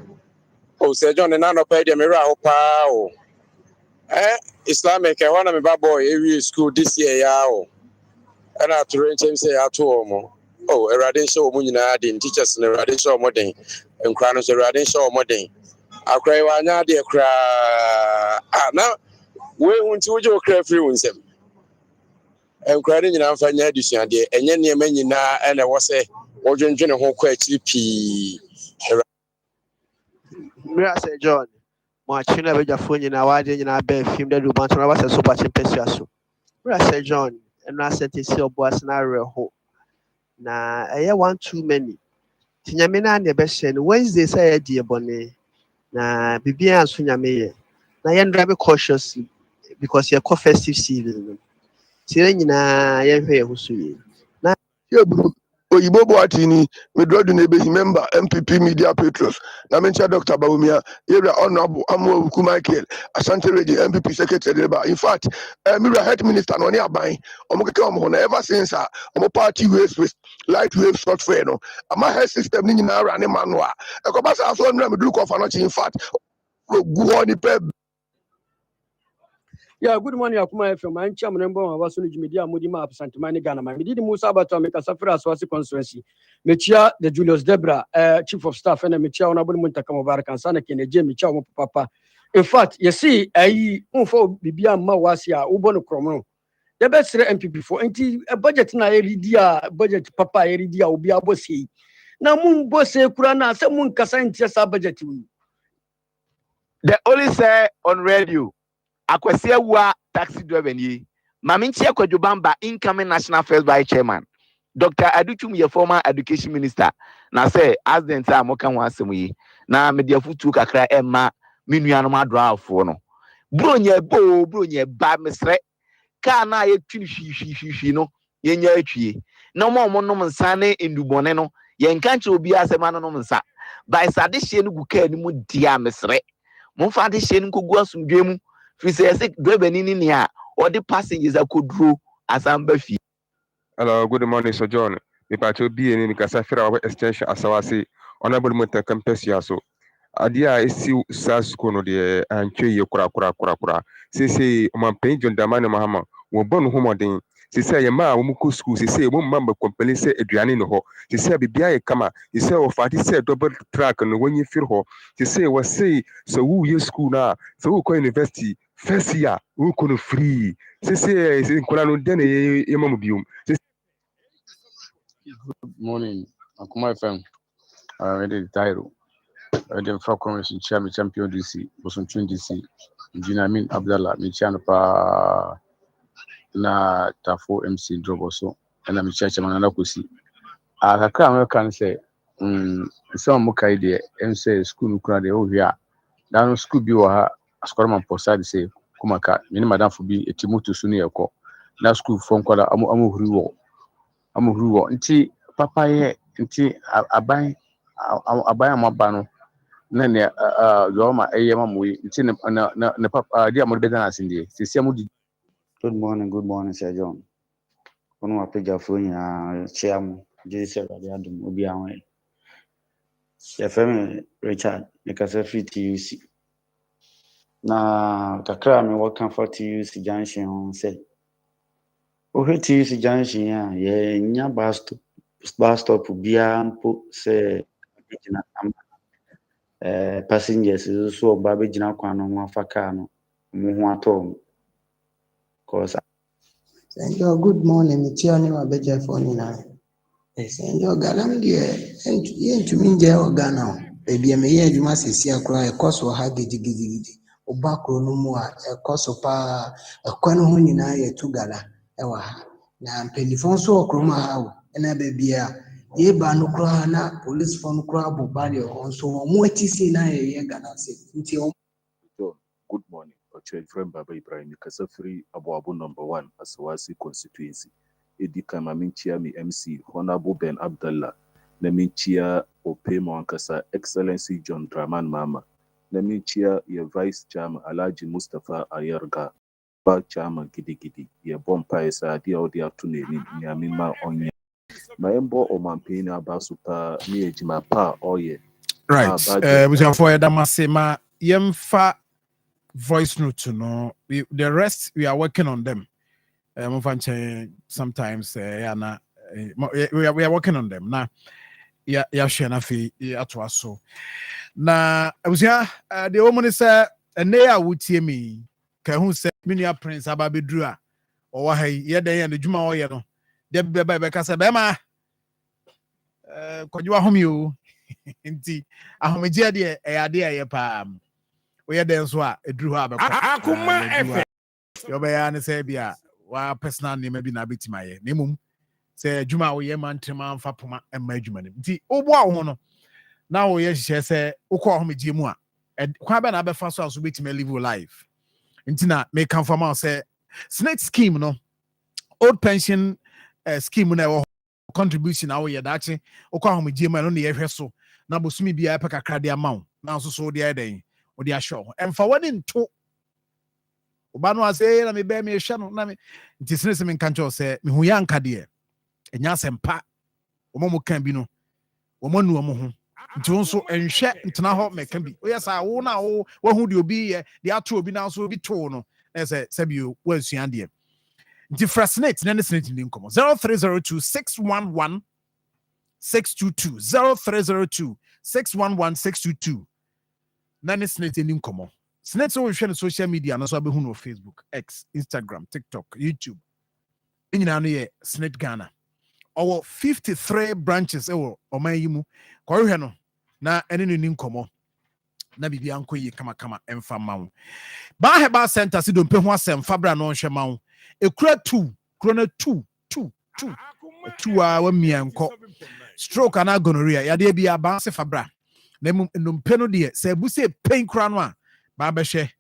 Speaker 15: Oh, Sir John, na no pay dem ra ho pa o. Islamic one of my boy every school this year ya o. And I to range say ya to omo. Oh, erade show mu nyina den teachers na erade show mo den. Nkra no so erade show mo den. Akrai wa nya de kra. Na we hunti wo je okra free wunsem. Nkra de nyina mfa nya adusua de enye ne ma nyina ene wo se wo dwendwene ho kwa akiri pi.
Speaker 16: Mira Sir John. Mwachina beja fonyi na wadi nyina be film de du bantu na wasa super chimpesi aso. Mira Sir John, eno asente si obo asna reho. Na eye one too many. Tinyame na ne be hye no Wednesday say di ebone. Na bibia anso nyame ye. Na ye drive cautiously because ye call festive season. Tire nyina ye hwe ye husu ye. Na
Speaker 17: ye bro oyibo boatini me drodu na be member MPP Media Patrons na mencha Dr. Bawumia area honorable Amo Michael Asante Ready MPP secretary in fact Mira head minister no ne aban omokeke omo na ever since omo party waves with light wave short fair no ama health system ni nyina ra ne manual e ko ba sa so na me do ko fa no in fact go on the
Speaker 18: Yeah, good morning, Akoma FM. I'm Chairman of Wasuni Media Mudima Santimani Ghana. My Didi Musa Bato make a Safra Swasi constituency. Mechia the Julius Debra, Chief of Staff, and Mechia on Abu Muntakamo and Sanakin, Jamie Chow Papa. In fact, you see, I unfo Bibia Mawasia, Ubono Cromo. The best MPP for a budget na area, budget Papa area, Ubia Bossi. Now, Moon Bosse Kurana, some Moon Casantia budget.
Speaker 19: They only say on radio. Akwasia wa taxi driver ni maminchi akwadubamba incoming national first vice chairman Dr. Aduchum ye former education minister na say as the entire mo kan wasem yi na media futu kakra emma menuano ma draafo no bronye ba mesre ka na ye twini hwi no ye nya atwie na mo nom nsa ne ndubone no ye nkanche obi asema no nom nsa by sadehye no guka ni mu dia mesre mo fa de hye no kogu asumdwe mu driver ni or the passengers are could draw as ambafi.
Speaker 20: Hello, good morning, Sir John. Me pato bi eni kasafira wa extension asawasi honorable Mota campus yaso. Adia esi sas kono de antwe ye kura. Sese o man pen John Damani Mahama wo bonu homoden. Sese ye ma wo muko school sese wo mamba company se aduane no ho. Sese bibia ye kama sese o fati se double track no wonyi fir ho. Sese wo say so wo ye school na so wo ko university first year wo kono free. Sese nkola no den ye mamu bium.
Speaker 21: Good morning, Akoma FM. I did Tairo. I did for Convention Chairman Champion DC, Boson Twin DC, Jinamin Abdallah, Michiano Pa na Tafo MC Droboso, and I'm Chairman Anakusi. I can say, some Mukai de MC school crowd over here. Down school bi wɔ ha asɔre man posa de say kumaka me ne madam fo bi etimoto so ne yɛkɔ na school fo nkwala amohuri wɔ nti papa yɛ nti aban amaba no na ne yoma ɛyɛ mamoyi nti ne papa dia mo bɛda na asindie sisi amudi.
Speaker 1: Good morning, Sir John. One of the Jaffonia, Chiam, Jesus, Radiadum, Ubiawe. Your family, Richard, because of free TUC. Now, the crime, what comfort TUC Junction said. Oh, TUC Junction, yeah, nya bus stop, Biampo, say, passengers, so Babijina Quano, Fakano, Muatom. Cause
Speaker 22: Senjo, good morning. It's your name, Abeja phone now. Senjo, Galam, dear, and yen to me, dear Organo. Baby, I may hear you must see a cry, a cost or haggy diggy. Obacro no more, a cost of a quano in I to Gala. Ewa. Now, Pennyphone so chroma how, and a baby. Ye banu crana, police phone crab, body or so, what is in I Gana say.
Speaker 23: Good morning. Ocho friend Baba Ibrahim Kasafri Abu number 1 Asawasi constituency. Edi kama minchia mi MC Honorable Ben Abdallah. Na minchia Opemo Ankasa Excellency John Draman Mama. Na minchia ye Vice Chairman Alaji Mustafa Ayarga. Ba Chairman Gidi Gidi. Ye bompa esa dia odia tuneni ni amima onye. Maembo omampini abasupa mi ejima pa oye.
Speaker 2: Right. We have for Damasema Yemfa voice note no. The rest we are working on them. Sometimes we are working on them. Now share fi atwa so. Na abusia the woman say eneya wutie mi ka hu say minia prince ababedru a owa ha ye den ya adwuma o ye no. De be ka say be ma kwadwo ahomi o. Nti ahomeje de ade aye pa. We den so a edru ha abekọ Akoma FM yo be ya ne say bia wa personal name bi na betimaye na mum say adwuma wo ye mantema mfa poma emma adwuma nim nti obo a wo no na wo ye hye say ukọ ahomeje mu a kwa be na abefa so aso betima live life nti na make confirm am say snake scheme no old pension scheme na wo contribution na wo ye dache ukọ ahomeje mu no na ye hwe so na bosumi bia pe kakra de amount na so de aden o de asho emfa wani nto oba no ase na me be me hwe no na me nti senese me nkancho se me hu yanka de enya sempa omo kan bi no omo nu omo ho nti nso enhwe ntena ho me kan bi o yesa wo na wo hu de obi ye de ato obi na so obi to no na se bi o wansuan de nti frasnate na ne senate ndi nkomo 0302 611 622 0302 611 622 na ne senate ndi nkomo. Senate so we share social media na so abehu no Facebook, X, Instagram, TikTok, YouTube. Enyina no ye Senate Ghana. Our 53 branches ewo oman yi mu. Kwa hwe no na ene no ni nkomo. Na bibia nkoyi kama emfa mawo. Ba heba center si do mpe ho asem fabra no hwe mawo. Ekura 2, krona 2 a wa mianko. Stroke ana gonorrhea ya de bia ba se fabra. Na no mpe no de se buse pain kra no a ba behwe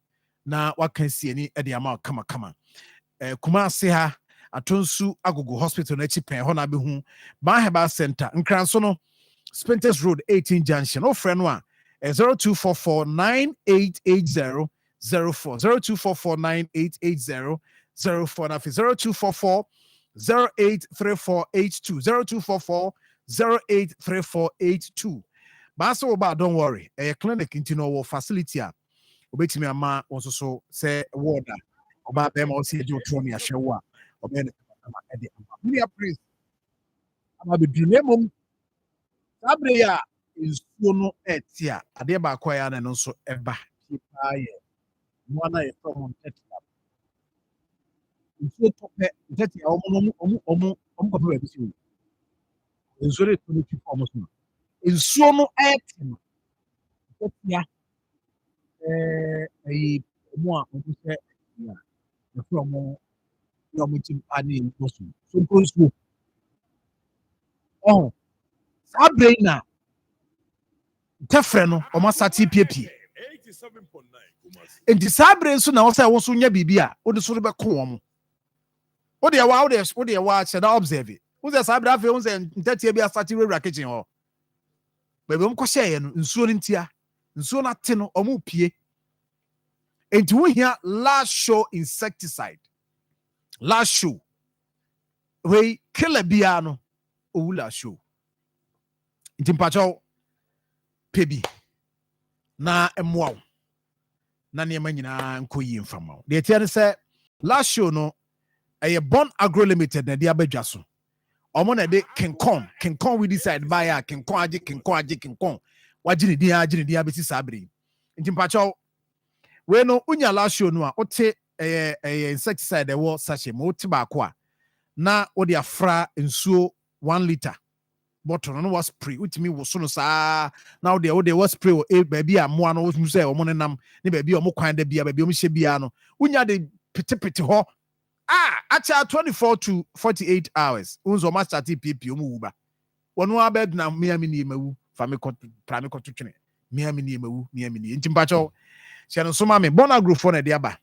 Speaker 2: na waka sieni e de ama kama kuma se ha atonsu agogo hospital na chipen ho na behu ba heba center nkranso no Spintex Road 18 Junction o frɛ no a 0244988004 0244988004 na 0244083482 0244083482 ba so ba don't worry clinic intino wo facility a obetimi ama wonso say warder oba be ma o si eje otro ne ahwewo a obe ne ama ede ama media prince ama be dunemom sabre ya nsuo no etia ade ba kwa ya no nso eba pa ye mo na ye from tetia nsuo to pe tetia omo ko pe bi si nsuo re to ni ti omo so nsuo no etia tetia mo say yeah from no mutim ani nkosu so nkosu sabre na tefre no o masati piepie Enti sabre nso na wo say wo so nya bibia wo de so be ko wo mo wo de wa say na observe wo say sabre afi wo say ntatie bia start we kitchen ho bebe mo ko share no nsuo no ntia nsuo na te no omo pie enti wo hia last show insecticide last show we killer bia no owula show enti mpacho pebi na emwa na niema nyina nko yi mfama de tie ne say last show no a Bon Agro Limited na dia badwa so omo na de King Kong we decide buy a King Kong wagini dia beti sabre nti mpacho we no unya last show no a ote insecticide e wo sachet mo ti ba ko a na wo de afra nsuo 1 liter bottle no was spray utimi wo so no saa na wo de was spray wo baby a mo no wo say omo ne nam ne baby omo kwan da bia baby omo hye bia no unya de pete ho acha 24 to 48 hours unzo ma start pp omo wuba wono abed na miami ni mawu fa me ko twene miami ni mawu miami ni nti mpacho sia no so ma me Bon Agro for na de aba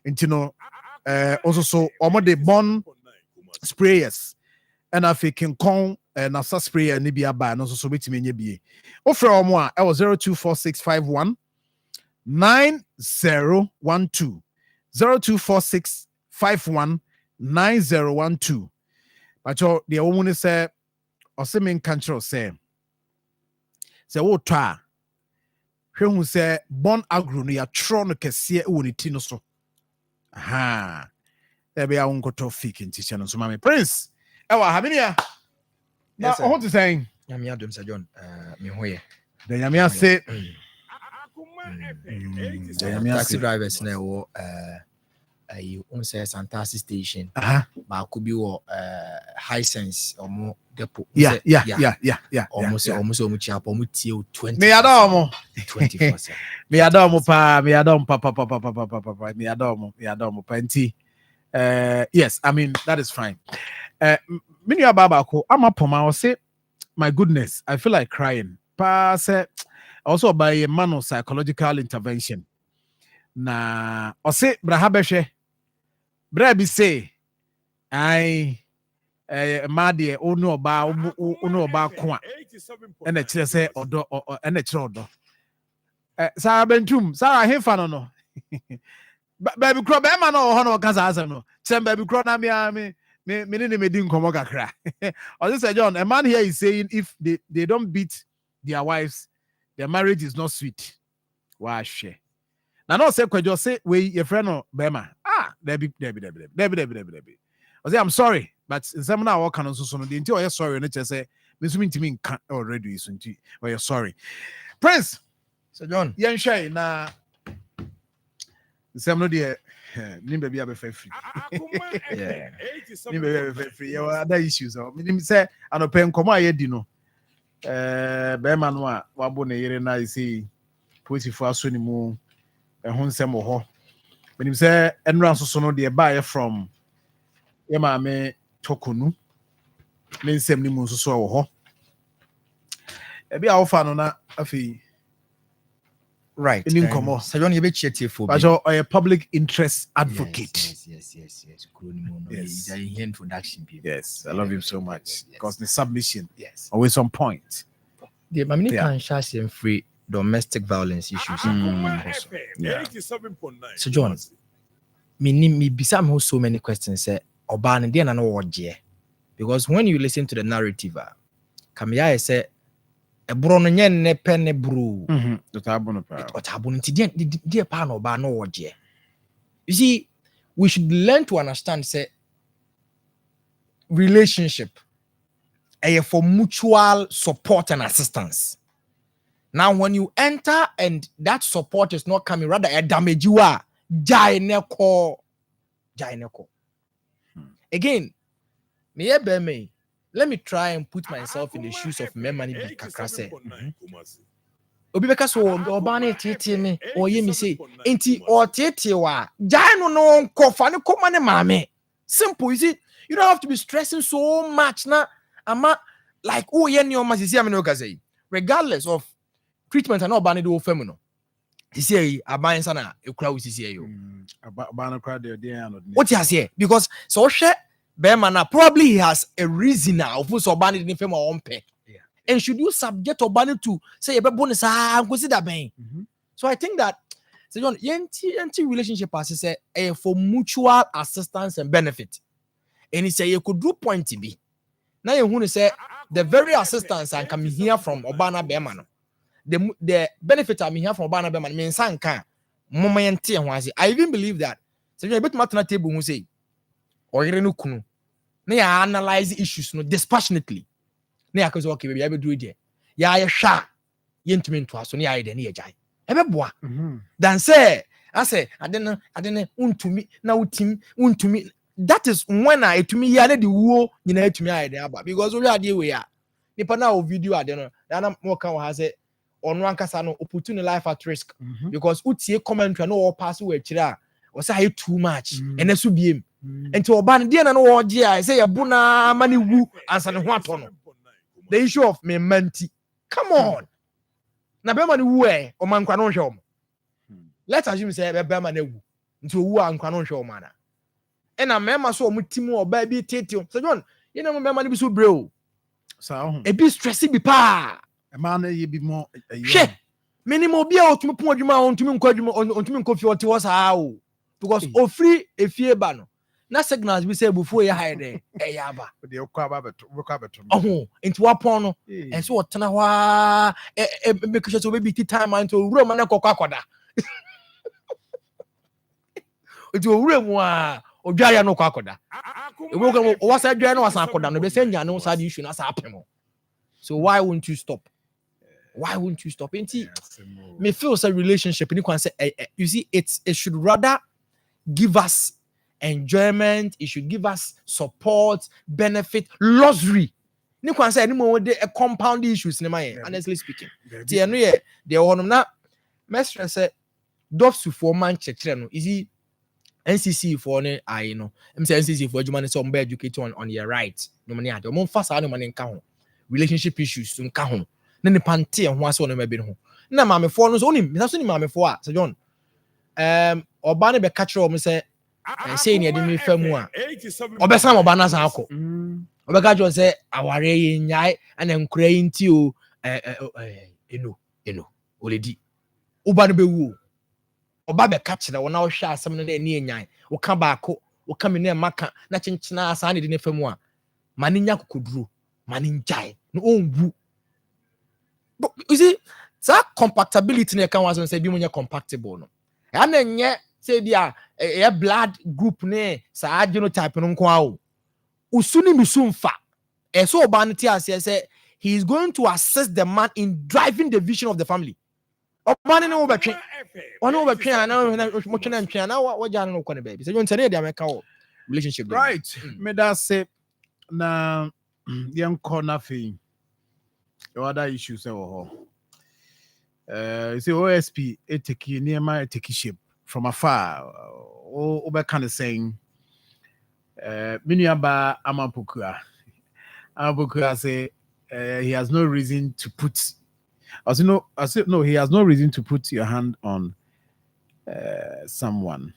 Speaker 2: nti no also omo de Bon sprayers and afi King Kong na sa sprayer ni bia ba no so betimi nya bie ofre omo a e was 024651 9012 024651 9012 pacho de wo mu say osemen control say wo twa hwehu say Bon Agro no ya tro no kese e woni ti no so aha e be a wonkoto fake nti che no so ma me Prince e wa haminia na o to say
Speaker 3: nyame adom Sir John me hoye
Speaker 2: de nyame ase
Speaker 3: taxi drivers na wo you say Santasi station ba could be high sense omo depot
Speaker 2: yeah
Speaker 3: almost chia omo tie 20
Speaker 2: me adom
Speaker 3: 24/7
Speaker 2: me adom pa me adom pa nti yes I mean that is fine mini ababa ko amapoma o say my goodness I feel like crying pa say also by a man of psychological intervention na o say braha behwe bra bi say ai made onu oba ko a ena kire say odo ena kire odo sa bentum sa hefa no baby kro be ma no ho no kasa asa no sem baby kro na me ni me di nkomo kakra or this John a man here is saying if they don't beat their wives their marriage is not sweet wa share na no say kwadwo say we your friend no bema debi I say I'm sorry but some na work can so no the until you sorry no say me so ntimi nka already so nti we are sorry Prince
Speaker 3: Sir John
Speaker 2: yen hwɛ na some no dey nim baby abefa free yeah nim baby abefa free you other issues so nim say anope nkomo ayedi no bema no a wabo ne yere na say positive aso ni mu ehun sem ho menim say enran so no dey buy from ye ma me tokonu ne nsem ni mu nso so wo ho e bia wo fa no na afi
Speaker 3: right
Speaker 2: in komo
Speaker 3: Sir John you be cheated for
Speaker 2: but you are a public interest advocate
Speaker 3: yes introduction
Speaker 2: yes I love him so much because the submission
Speaker 3: yes
Speaker 2: always on point
Speaker 3: the mamini can share some free domestic violence issues
Speaker 2: yeah
Speaker 3: so John me bisa me so many questions say oba ne dey na no woje because when you listen to the narrative kamia say ebro no nye ne pene bro
Speaker 2: otabono
Speaker 3: nti dey pa no oba no woje you see we should learn to understand say relationship for mutual support and assistance. Now when you enter and that support is not coming, rather a damage you are jaineko. Again, me let me try and put myself in the shoes of Memani Kakrase. Obi beka so obane tete me oye mi say enti o tete wa jaino no nkofa ne koma ne mame. Simple, is it? You don't have to be stressing so much na ama like oh ye ni o masisi am no say regardless of treatment and obane do feminine. say aban sana ekura wo sisi yo
Speaker 2: aban crowd there
Speaker 3: what you say because so share Bema na probably he has a reason now of so ban in fame or pay. And should you subject Obani to say a bonus consider ben? So I think that so John yenti relationship as say for mutual assistance and benefit. And he say you could do point to be. Now you want to say the very assistance I come here from Obana Bema. The benefit I'm here from Obana Bema means sanka moment. I even believe that. So you bet matter table who say or you no kunu. Na ya analyze issues no dispassionately. Na ya kazo okay baby I be do it. Ya sha yentumi nto aso na ya de na ya jai. Ebe boa. Dan say I say adene untumi na utim untumi. That is when I etumi ya na the wo nyina etumi aye de aba because we ade we ya. Nipa na o video ade no na mo kan wa say onu ankasa no opportunity life at risk because utie commentary no o pass we akira o say too much ene so biem. Enti oba ne de na no oje a say yebuna mani wu ansa ne ho ato no the issue of me manti come on na be mani wu o man kwa no hwe o let's assume say be man wu nti owu an kwa no hwe o mana e na mema so o mutimu oba bi tete so John you know me mani bi so bro
Speaker 2: so
Speaker 3: e bi stress bi pa
Speaker 2: e man ye bi mo
Speaker 3: she minimum bi a otumi pon adwuma ontumi nkɔ adwuma ontumi nkɔ fi ɔte wɔ saa o because ofri efie ba no na signals bi say before you hide there yaba
Speaker 2: de okwa beto
Speaker 3: oh into wapon no and so otena hwa make sure so baby time into room na kokwa koda into room a odware no kwa koda e wo kan o wasa dware no wasa koda no be say nya no sad issue na sa apem so why won't you stop me feels a relationship you can say you see it should rather give us enjoyment, it should give us support, benefit, luxury. You can say anymore a compound issues in my honestly speaking. The one na mestre say doves for man check no easy NCC for ne I know. I'm saying NCC for you so be educate on your right. No money at mo fast no money nka ho. Relationship issues nka ho. Na ne pante ho aso no mabe ho. Na maame for no so ni so ni maame for a Sir John oba ne be catch o say say ni edimi famu a obesa mo bana san akọ obeka jo say aware ye nyai ana nkura yi nti o eno oledi uba no be wu oba be catch na wona wo hwa asem no na eni nyai wo ka ba akọ wo ka me na maka na chenchena asa na de ne famu a mani nya kokoduro mani njai no onwu you see that compatibility na kan was say bi mo nya compatible no ana nye say dia a blood group ne sa genotype no nko awo usuni misumfa so obanti ase say he is going to assist the man in driving the vision of the family obani no betwe ono betwe ana mo twena ntwe na wo jana no kone baby so you ntene dia meka wo relationship
Speaker 2: right me da say na yen corner thing the other issues say ho say OSP eteki niema eteki shape from afar Oba kind of saying Miniaba Amapukua say he has no reason to put he has no reason to put your hand on someone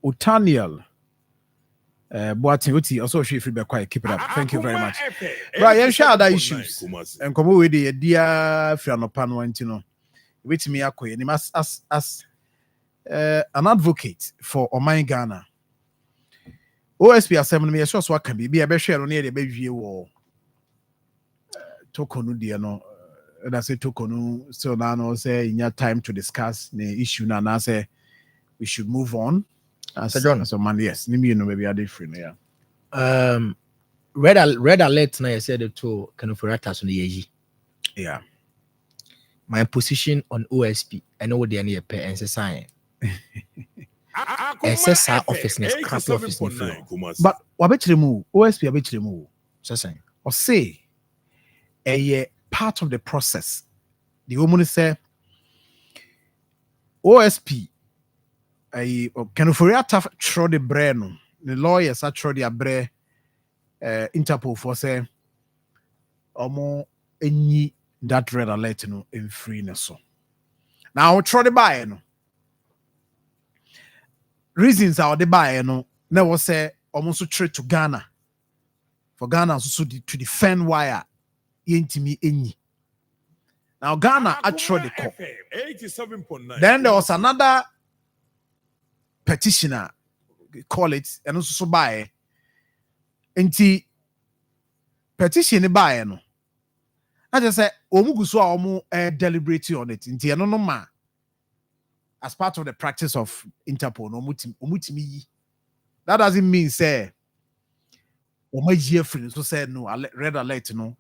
Speaker 2: Otaniel Boatin also should be quite keep it up. Thank you very much. Right, and share other issues and come with the dear Fianopan want to know which me as an advocate for Oman Ghana. OSP assembly me sure so can be a share near the baby war. Tokonu dear no and I say Tokonu so now say in your time to discuss the issue now say we should move on. So man, yes, maybe are different, yeah.
Speaker 3: Red alert now I said it to kind of ratas on the AG.
Speaker 2: Yeah.
Speaker 3: My position on OSP, I know what they are near pay and say SSR office next crap office.
Speaker 2: But wabechiremu OSP abechiremu.
Speaker 3: So saying
Speaker 2: or say a part of the process. The woman say OSP I can Foriata throw the brain. The lawyers are throw their brain Interpol for say more any that red alert no in freeness so Now try the buy no. Reasons are the buy no. Never say almost trade to Ghana. For Ghana also to defend wire yentimi enyi. Now Ghana actually the call.
Speaker 4: 87.9.
Speaker 2: Then there was another petitioner, call it, and also so buy. Nti petition buy no. I just say omugu so omu deliberating on it. Nti no ma as part of the practice of Interpol no omutimi. That doesn't mean say omagie free so say no red alert no.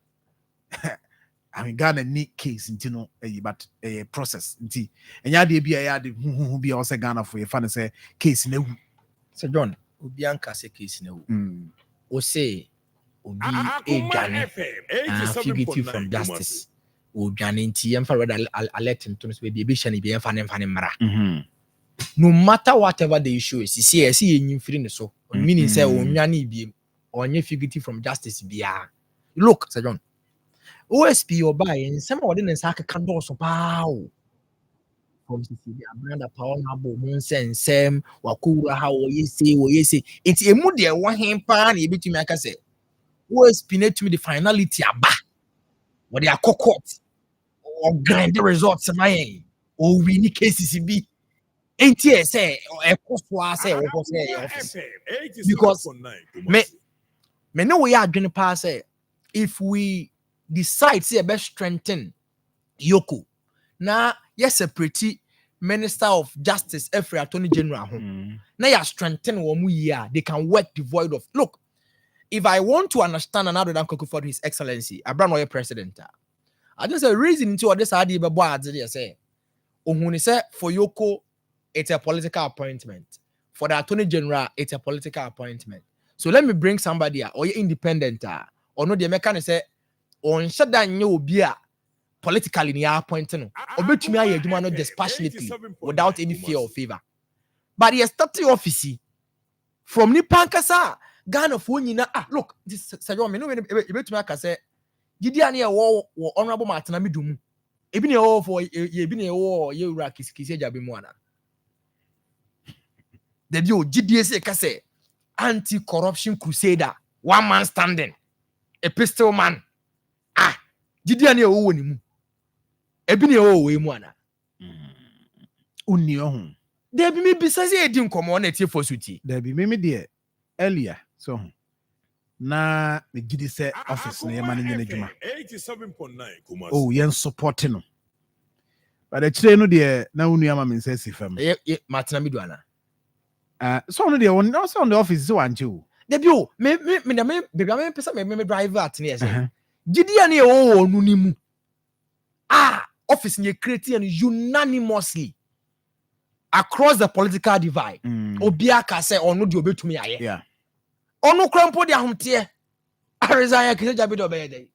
Speaker 2: I mean Ghana need case nti no but a process nti enya de bia ya de hu bia o say Ghana for you fan say case na hu.
Speaker 3: Sir John, obi anka say case na hu. O say obi edwane fugitive from justice. O dwane nti yemfa red alert nto no so be hye ne be yemfa ne mra. No matter whatever the issue is, see enyim free ne so. Meaning say onwane bi onye fugitive from justice bia. Look, Sir John, OSP or buy and some of them say can so pow from CCB brother power na bo mun sensem wakura ha wo yesi it's a mu de wo hen pa na ebetumi aka say OSP na to the finality aba what they are court or grind the results na yen or win cases bi enti say e koso say wo say office because me no we adwene pa say if we decide say be strengthen Yoko na yes separate Minister of Justice every Attorney General na ya strengthen womu year they can work devoid of. Look, if I want to understand another than for His Excellency Abraham Oye President, I just a reason into this idea be boy say ohun say for Yoko it's a political appointment, for the Attorney General it's a political appointment. So let me bring somebody or independent or no the mechanic say on shut down you be politically near appointing obetumi aye adwuma no dispassionately without any fear or favor. But he started office from nipa nkasa Ghana fo nyina look this Sajo me no ebetumi aka say gidi ane e wo honorable Martin Amidumu ebi ne wo for ebi ne wo ye wura kisikisi ajabe mu ana the dio gidi say ka say anti-corruption crusader, one man standing, a pistol man. Gidi ane e wo ni mu ebi ne wo we mu ana
Speaker 2: Unni ohun.
Speaker 3: There be me besides e din komo na tie for suti.
Speaker 2: There be me there earlier so na me gidi say office na yema ne nyina djuma.
Speaker 4: 87.9
Speaker 2: Oh yen support no. But the chire no there na unu ama me say sifam.
Speaker 3: Martin Amidu ana.
Speaker 2: So no there on also on the office so anche o.
Speaker 3: There be o me pesa me driver at na say. Gidi ane e wo onu ni mu. Office near creating unanimously across the political divide. Obiaka say or no di obetumi aye.
Speaker 2: Yeah.
Speaker 3: Onu krampo di ahomte. Arizaya kise jabi do be dey.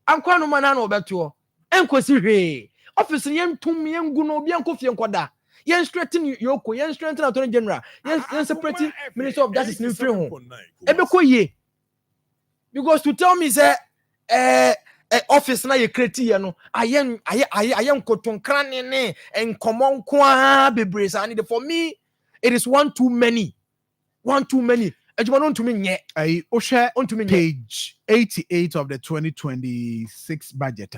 Speaker 3: Ankwa no mana no obeto. Enkosi hwe. Office yen tum yen gu no obi ankofie nkoda. Yen straighten Yoko, yen straighten Attorney General, yen separate Minister of Justice ni free ho. Ebe ko ye. Because to tell me say office na ye create ye no ayen kotonkran ne enkomon kwa bebre sa need for me it is one too many ejuma no ntumi nye
Speaker 2: ai o share page 88 of the 2026 budget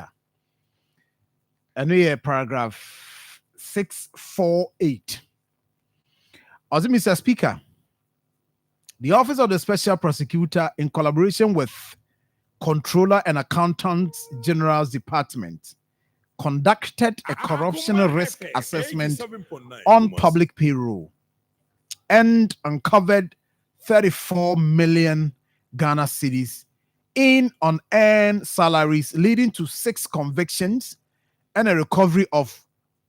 Speaker 2: and we paragraph 648 as Mr. Speaker, the Office of the Special Prosecutor in collaboration with Controller and Accountant General's Department conducted a corruption risk assessment on public payroll and uncovered 34 million Ghana cedis in unearned salaries, leading to 6 convictions and a recovery of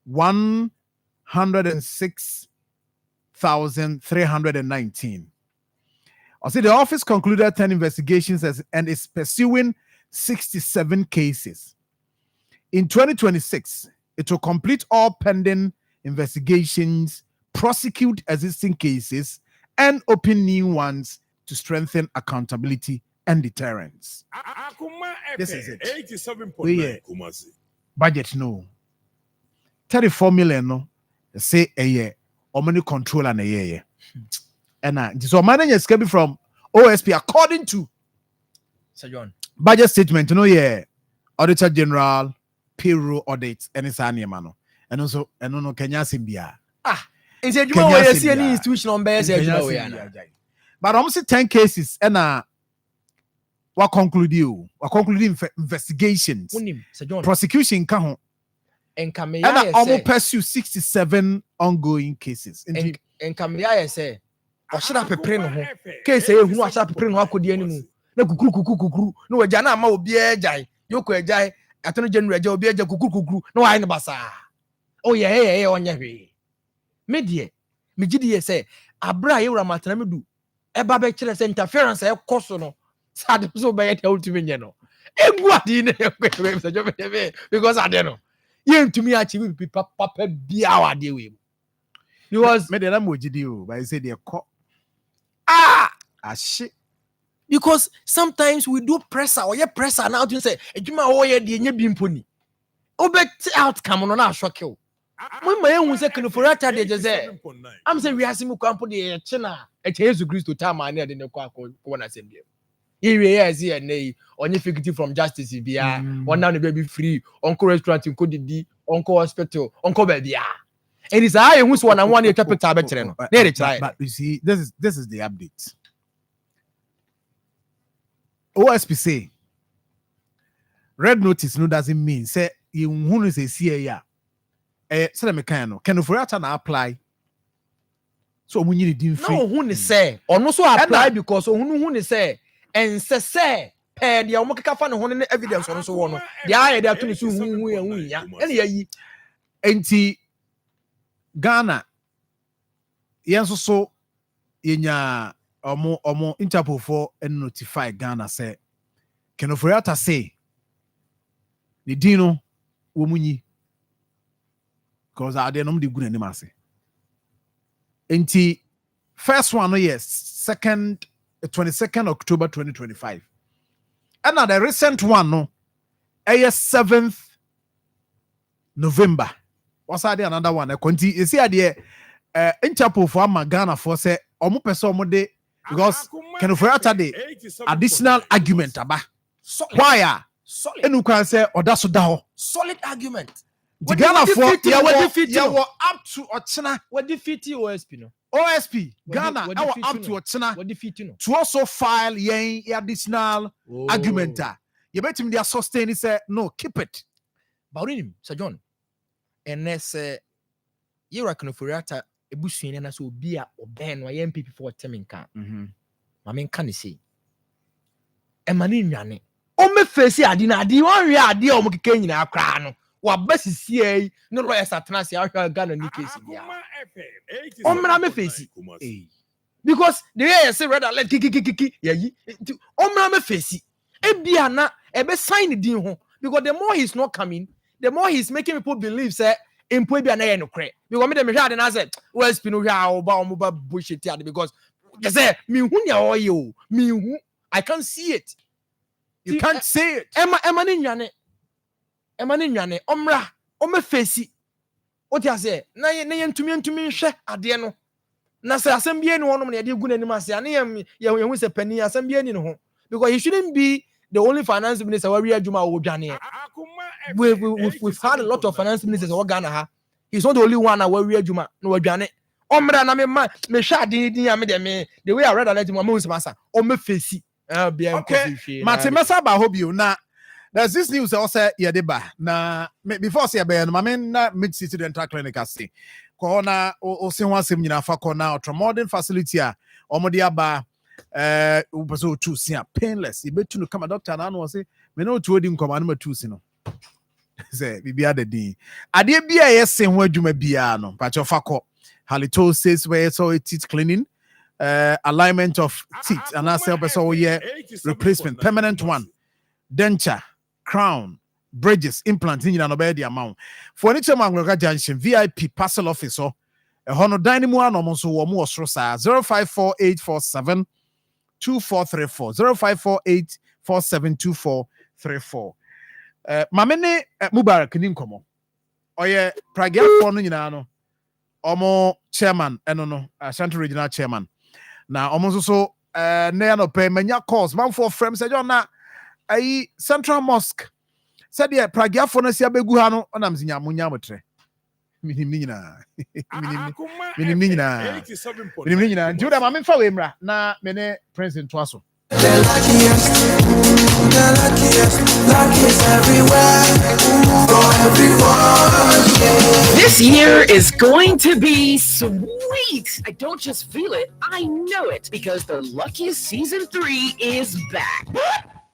Speaker 2: 106,319. I say the office concluded 10 investigations and is pursuing 67 cases. In 2026, it will complete all pending investigations, prosecute existing cases, and open new ones to strengthen accountability and deterrence. This is it.
Speaker 4: 87.9
Speaker 2: Budget no. 34 million no say a year or money control and a year. And so managing escape from OSP according to
Speaker 3: Sir John
Speaker 2: budget statement, Auditor General, payroll audit, and it's an mano. And also, and no Kenya Simbia.
Speaker 3: It's a Juma way see any institution on base.
Speaker 2: But almost 10 cases and what conclude investigations, prosecution can and almost pursue 67 ongoing cases.
Speaker 3: And Camilla say, or should I prepare no case? Who I shall prepare no could any no kuku no jana ma obi ejai yoko ejai attorney general ejai obi ejai kuku no I no basa. Oh yeah onya hwe me die me gidi say abra ye wura matana me du eba be kire say interference e koso no sad so be yet ultimate nye no egu adi ne because ade no ye ntumi achieve bi papa bia wade we because
Speaker 2: me dey na mo gidi o but say dey ko shit.
Speaker 3: Because sometimes we do pressure or yeah pressure now to say ejuma oh yeah dey nye bi mponi obet outcome no na shock you when my own say can for that dey just say I'm say we asimu kwampo dey china e Jesus Christ time and dey ne kwa na send dem ye yes here na onye figiti from justice bia one now be free onko restaurant nko didi onko hospital onko ba bia and it's how you so one one capital be kire no na dey try.
Speaker 2: But you see this is the update. OSP say red notice no doesn't mean say you who say see ya say me kan no can for na apply so we need the free
Speaker 3: no who ni say ono so apply because who ni say and say per dia o mokeka fa ne ho ne evidence ono so wo no dia aye dia to ni so hu ya ene yayi
Speaker 2: enti Ghana yenso so yenya omo Interpol for and notify Ghana say Kenoforiata say the dino womunyi because I didn't know the good anymore. Enti first one yes 22nd October 2025 and now the recent one no 7th November what's that another one you see idea Interpol for Ghana for say omo person omo de because Kenoforiata de additional argument aba why enu kan say oda so da ho
Speaker 3: solid argument.
Speaker 2: The Ghana for you up to Ochina.
Speaker 3: What defeat OSP no?
Speaker 2: OSP Ghana up to Ochina.
Speaker 3: What defeat no?
Speaker 2: To also file yen additional argument. You bet him they are sustaining say no keep it.
Speaker 3: Baurim Sir John. And say you reckon for Rata ebusuin na so obi a oben wa MPP for teminka. Ma men kan say. E mani nwane. O me face adi na adi won we adi o mo keke nyina akra no. Wa basisi ai no lawyer satana si ahwa Ghana ni case bia omra me face because the way say red alert kiki yayi omra me face e bia na e be sign the din ho because the more he's not coming the more he's making people believe say empo bia na ye no kre because me dem hwa de na say OSP no hwa oba omoba bullshit ade because they say me hu nya oyo me hu I can't see it.
Speaker 2: You can't see it.
Speaker 3: Emma ni nwane Emani nwane omra ome fesi oti ase na ye ntumi hwe ade no na se asembie ni wonom na ye gu nanim ase ane ye hu se pani asembie ni ho because he shouldn't be the only finance minister where we adwuma wo dwane we've had a lot of finance ministers in Ghana ha he's not the only one where we adwuma no wadwane omra na me hwe ade din ya me de me the way I read alert mo hu se masa ome fesi
Speaker 2: okay matemesa ba hobio na there's this news also yedeba na before say be no mamen na mid city dental clinic ase ko na o se ho asem nyina fa ko na ultramodern facility a omode aba person to see painless e betu no kama doctor na no say me no to odi nkoma na matu si no say bibia da din ade bia yese ho adwuma bia no pa cho fa ko halitosis where so teeth cleaning alignment of teeth and I say person here replacement permanent one denture crown, bridges, implants, in an obey the amount. For any time Angola Junction, VIP parcel officer, a honor dining one almost or more 054847 2434 054847 2434. Mamene Mubarak Ninkomo. Oye Pragia for no nyina no. Omo chairman no Ashanti regional chairman. Na omo so na no pay manya calls man for frame say John na ayi Central Mosque. Said the Pragia for no sia begu ha no onam zinya munya motre. Minim ni nyina. Minim ni nyina. Minim ni nyina. Nti o da ma me fa we mra na me ne Prince Ntwaso.
Speaker 8: This year is going to be sweet. I don't just feel it, I know it, because the luckiest season 3 is back.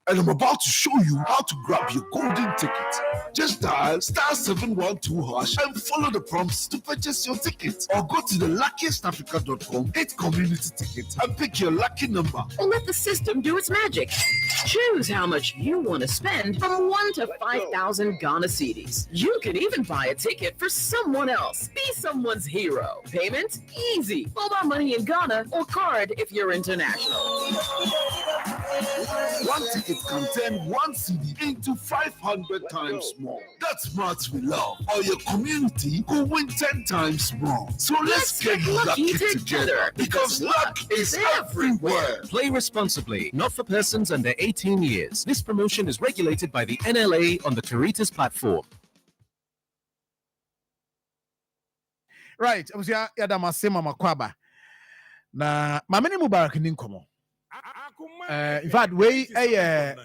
Speaker 9: And I'm about to show you how to grab your golden ticket. Just dial *712# and follow the prompts to purchase your ticket. Or go to theluckiestafrica.com, hit community tickets, and pick your lucky number.
Speaker 8: Or let the system do its magic. Choose how much you want to spend from 1 to 5,000 Ghana cedis. You can even buy a ticket for someone else. Be someone's hero. Payment? Easy. Mobile money in Ghana or card if you're international.
Speaker 9: One ticket can turn 1 CD into 500 times more. That's much we love. Or your community will win 10 times more. So let's get lucky together, because luck is everywhere.
Speaker 10: Play responsibly, not for persons under 18 years. This promotion is regulated by the NLA on the Caritas platform.
Speaker 2: Right, obusia yada masema makwaba. Na mamene Mubarak ni nkomo. In fact, I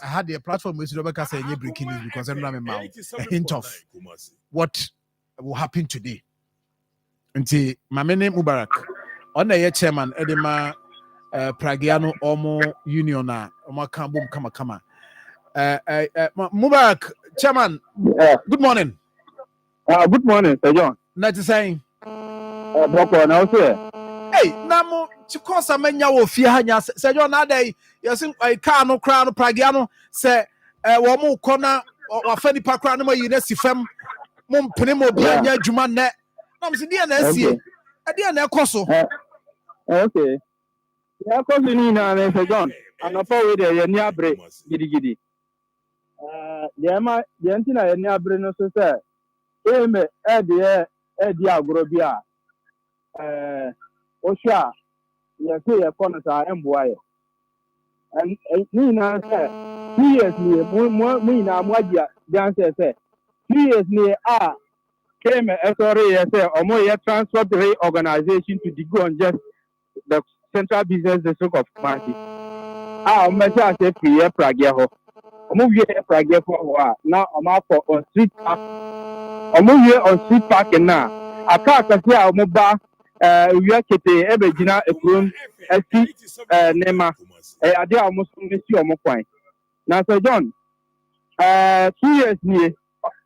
Speaker 2: had a platform which Rebecca said breaking news because I don't have a hint of what will happen today. Until Mamene Mubarak, on the chairman, Edema Pragiano Omo Union, Omo Kambum Kama. Mubarak, chairman, good morning.
Speaker 5: Good morning, Sir John.
Speaker 2: Not to say, hey, Namo. Because I mean, you fear hanya. Say John, na day. You think I can't crown Pragiano. Say, wamu kona wafeni pa crown mo yine sifem. Mum penimo bianya juma ne. Nam si dia na sie. Dia na ekoso.
Speaker 5: Okay. Ya koso ni na Sir John. Anapa we de ye ni abre gidi. Yema yenti na ye ni abre no so say. Eme edi agro bia. Osha. Yes, we are going to employ. And me now say 2 years near me now Mwadia dancer say 2 years near came sorry say or more transport organization to go on just the central business district of Kumasi. Message say free Pragia ho. Move here Pragia for now for on street park. Move here on street parking now. I can't say Omoba we are kete ebegina ekron esi nema ade a almost mesi omo kwan na Sir John 2 years nie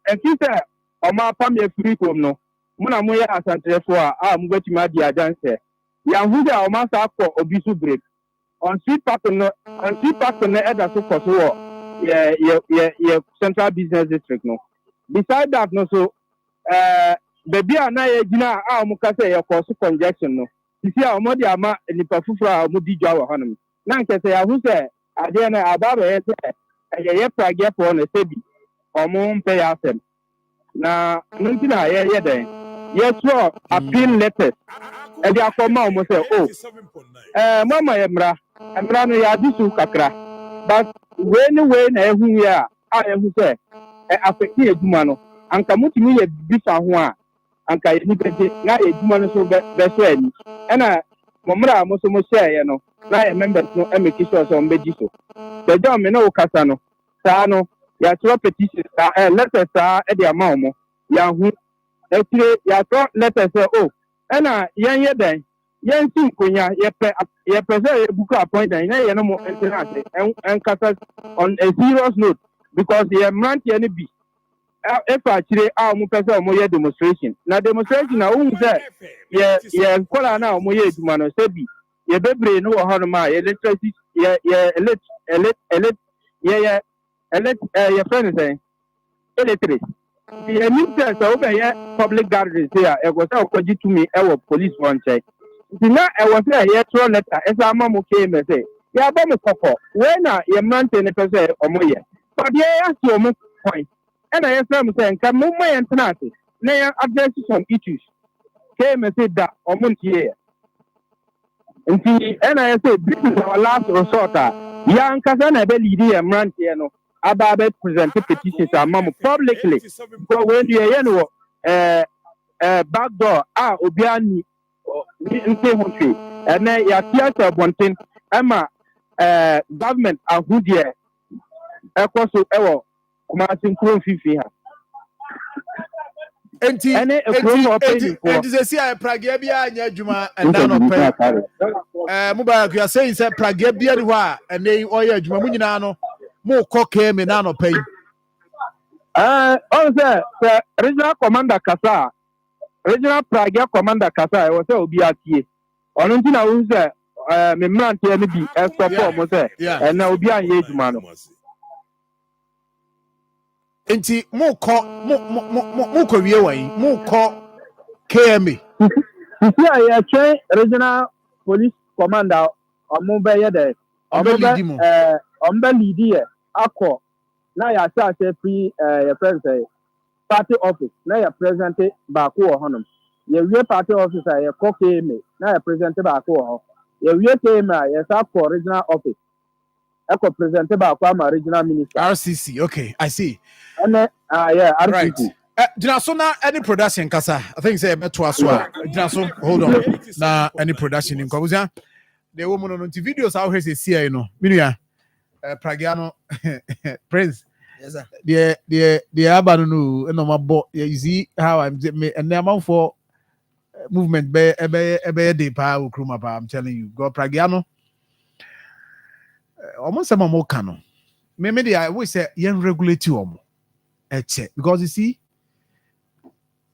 Speaker 5: and she said oma pam ye free home no muna mo ya asantrefo a mo gbetima adi ajanse ya hu da oma sa akọ obi so break on street park no eda so koso wo ye central business district no beside that no so baby na ye gina mu ka say ye cause congestion no sisi a mo di ama nipa fufuru a mo di dwa wa hanum na nke say ya hu say ade na ababa ye say ye Pragia for no sebi omo mpe ya asem na nti na ye den ye so appeal letters e di Akoma mo say mama ye mra no ya disu kakra but we na ehu ya ehu say affect eduma no anka mutimi ye bifa ho a anka ni pete na eduma no so be so ani na momra mo so mo share no na members no e make sure so mbeji so the job me no kasa no sa no ya throw petition letters e dey amount mo ya hu e tire ya throw letters na yen den yen tin konya ye pe say book appointment na ye no mo internet en kasa on a serious note because ye man tie ni bi if actually mo pese mo ye demonstration na demonstration na won say ye kola na mo ye eduma no se bi ye bebre no wo hono ma ye electricity ye friend say electric ye minister so be ye public guardian say e go say okoji to me e wo police one check na e wo say ye throw letter e say ama mo ke me say ya ba mo kokko we na ye man te ne pese o mo ye but ye ask o mo point And I am saying, come move my antennas. Nay, address some issues. Came and said that, or Montier. And I say, this is our last resort. Young Kazana Belly and Rantiano. About presented petitions are mom publicly. So when you know, backdoor, Obiani, and then your theater one thing, Emma, government, and who dear, Echo so ever, Martin Crow Fifi.
Speaker 2: Enti say Prague bia nya adwuma enda no pay. Mubarak you are saying say Prague bia ni ho a ene oya adwuma mu nyina no mo kọ keme na no pay.
Speaker 5: Also regional commander Kasa, regional Prague commander Kasa, was obi atie. Onu nti na wo say me mrante ene bi support mo say na obi anye adwuma no.
Speaker 2: Enti mo ko wie wan mo ko KMA
Speaker 5: see ya train regional police commander omo be ye there ombe lead here akọ na ya say free your friend say party office na ya present ba ko ho honum ye wie party officer ye ko KMA na ya present ba ko ho ye wie KMA ye sa ko regional office eko present ba ko ama regional minister
Speaker 2: RCC. Okay, I see.
Speaker 5: And yeah, RCC.
Speaker 2: Right. Dinaso na any production kasa. I think say beto aso a. Dinaso hold on. Na any production in Kwabuzia. The woman on the videos how he say you know. Minua Pragiano Prince.
Speaker 3: Yes sir.
Speaker 2: The abanu no no mabo. You see how I'm and the amount for movement be dey pa ukruma pa. I'm telling you. Go Pragiano. Almost some more canon. Maybe I always say yen regulate you because you see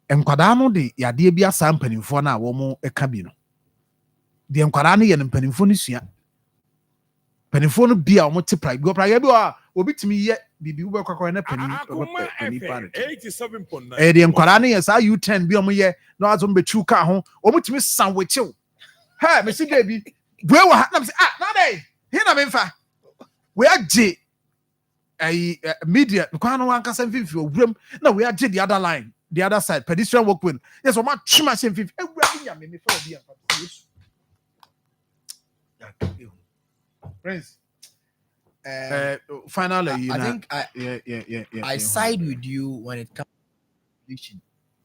Speaker 2: enkwada no de yade bia sa mpanimfo na wo mo eka bi no de enkwada no ye mpanimfo no sua mpanimfo no bia wo te pride go pride bia obi timi ye bibi wo bekwa na panim pa
Speaker 4: 87.9
Speaker 2: de enkwada no ye sa U10 bia mo ye no azo mbechu ka ho o mutimi sanwechew ha me si baby bwe wa na me say na dey he na me mfa we agye media kwano wanka sem fifi owuram na we agye the other line the other side pedestrian walkway yes o ma twima sem fifi ewura nya me fa obi amfa Prince finally
Speaker 3: I think I side with you when it comes to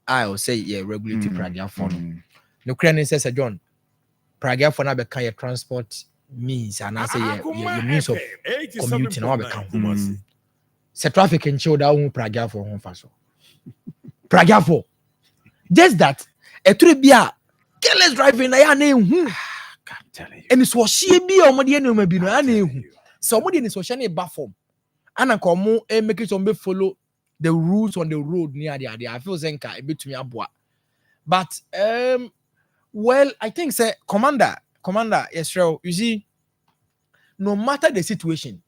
Speaker 3: I'll say regulatory Prague for no Ukraine says John Prague for na be kan transport means and I say your means of commuting now become se traffic in show that one Prague for home faso Prague for just that a tribia careless driving na ya na ehu and it's what she be o mode enu ma bi no na ehu so mode ni so she na ba form ana ko mo make it some be follow the rules on the road near the I feel zenka e betumi aboa but well I think say commander yes sir you see no matter the situation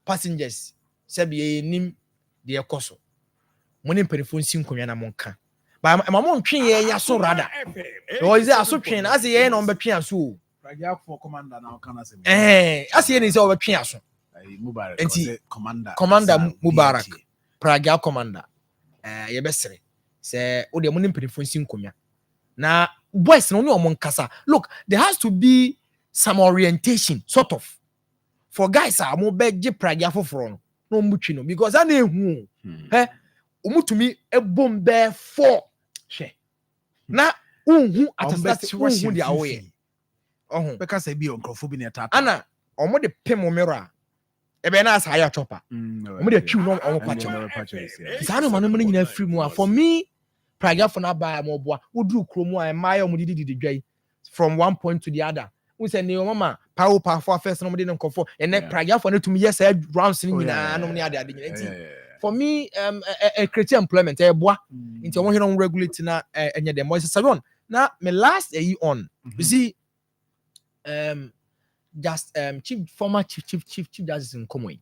Speaker 3: passengers say be nim the ekoso money telephone sim konwa na monka ba mama ntwe ye ya so rada o is aso twen as ye na on betwe aso
Speaker 2: for commander na kana se
Speaker 3: as ye ni say o betwe aso
Speaker 2: Mubarak
Speaker 3: commander Mubarak Prague commander ye besere say o de money telephone sim konwa na boys no omon kasa look there has to be some orientation sort of for guys are mo beje Prague afoforo no mutwi no because ana ehu omutumi ebom be 4 hwe na unhu atasase unhu dia oye
Speaker 2: beka say bi onkrofo bi na tata
Speaker 3: ana omo de pem mirror ebe na asa ya chopper omo de twi no omo kwache sana manu manu nyina free mu for me Prague for na ba mo boa oduru kromu a mai omo didi dwai from one point to the other we say ne mama power for first no de nkofo and Prague for na tumi yes rounds ni nyina no ne ade nyina for me a create employment boa into one here on regulate na enye dem voice salon na me last on you see just former chief justice in Komoy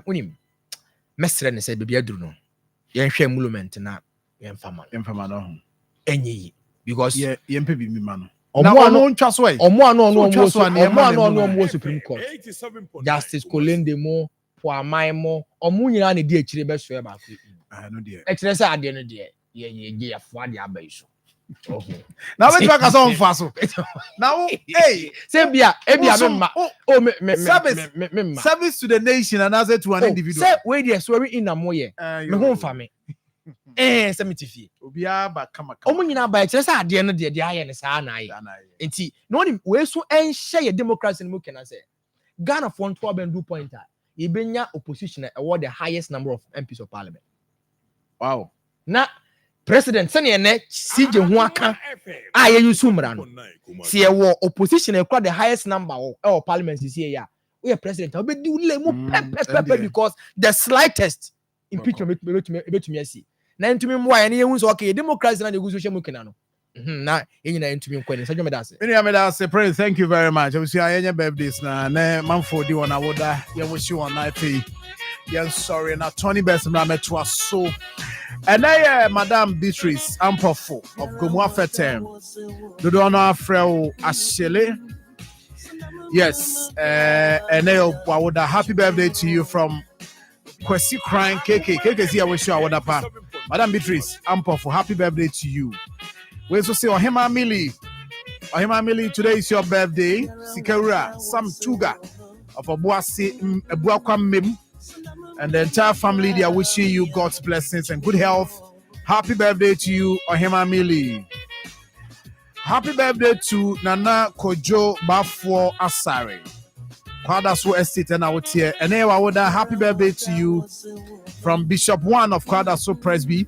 Speaker 3: unim mesre ne say bebia duru no yen hwe emolument na yen fama no enye because
Speaker 2: yen pe bi mi ma no
Speaker 3: omo ntwa so omo Supreme Court Justice Colin Demo po amaimo omunyina ne di akire be so e ba ko
Speaker 2: no dear
Speaker 3: e kire say ade no de ye afo ade abai so
Speaker 2: now we back as on faso now hey
Speaker 3: say bia memma
Speaker 2: service to the nation and as to an individual
Speaker 3: say we dey so we in amoye me ho mfa me say me tifie
Speaker 2: obia ba kama
Speaker 3: omunyina ba kire say ade no de aye ne saa na aye enti no ni we so enhye ye democracy no mu kenan say Ghana for 12 pointer ibenya opposition award the highest number of MPs of parliament.
Speaker 2: Wow.
Speaker 3: Na president sene ne CJ ho aka aye yusu mra no. Se e wo opposition e the highest number of parliament this year ya. We president obedi ule mu pep because the slightest impeachment betumi asi. Na ntumi mwa ya ne yehu so okay democracy na negusu hye mu kena no. Na enyina ntumi nkwane sajo medase
Speaker 2: medase pray thank you very much we see anya birthdays na Marfo di wona woda ye wo shi wona afi ye sorry na Tony best na meto so and Madam Beatrice Ampofo of Gomwa Fetem dodo no afrel ashele yes and woda happy birthday to you from Kwesi Crying KK see I wish you woda pa Madam Beatrice Ampofo happy birthday to you. We also say Ohima Mili, today is your birthday. Sikera, Sam Tuga of Abuakwa Mim, and the entire family, they are wishing you God's blessings and good health. Happy birthday to you, Ohima Mili. Happy birthday to Nana Kojo Bafo Asare. Kwadaso Estate and out here. And happy birthday to you from Bishop 1 of Kwadaso Presby,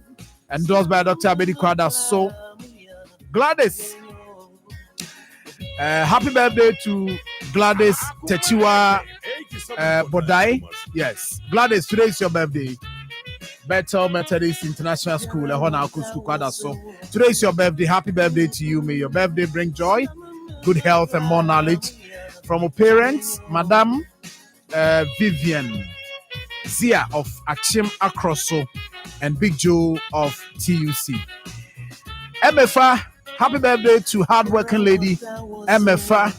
Speaker 2: endorsed by Dr. Abedi Kwadaso. Gladys, happy birthday to Gladys Techiwa Bodai. Yes, Gladys, today is your birthday. Bethel Methodist International School, today is your birthday. Happy birthday to you. May your birthday bring joy, good health, and more knowledge from your parents, Madam Vivian Zia of Achim Akroso and Big Joe of TUC. MFA. Happy birthday to hardworking lady MFA,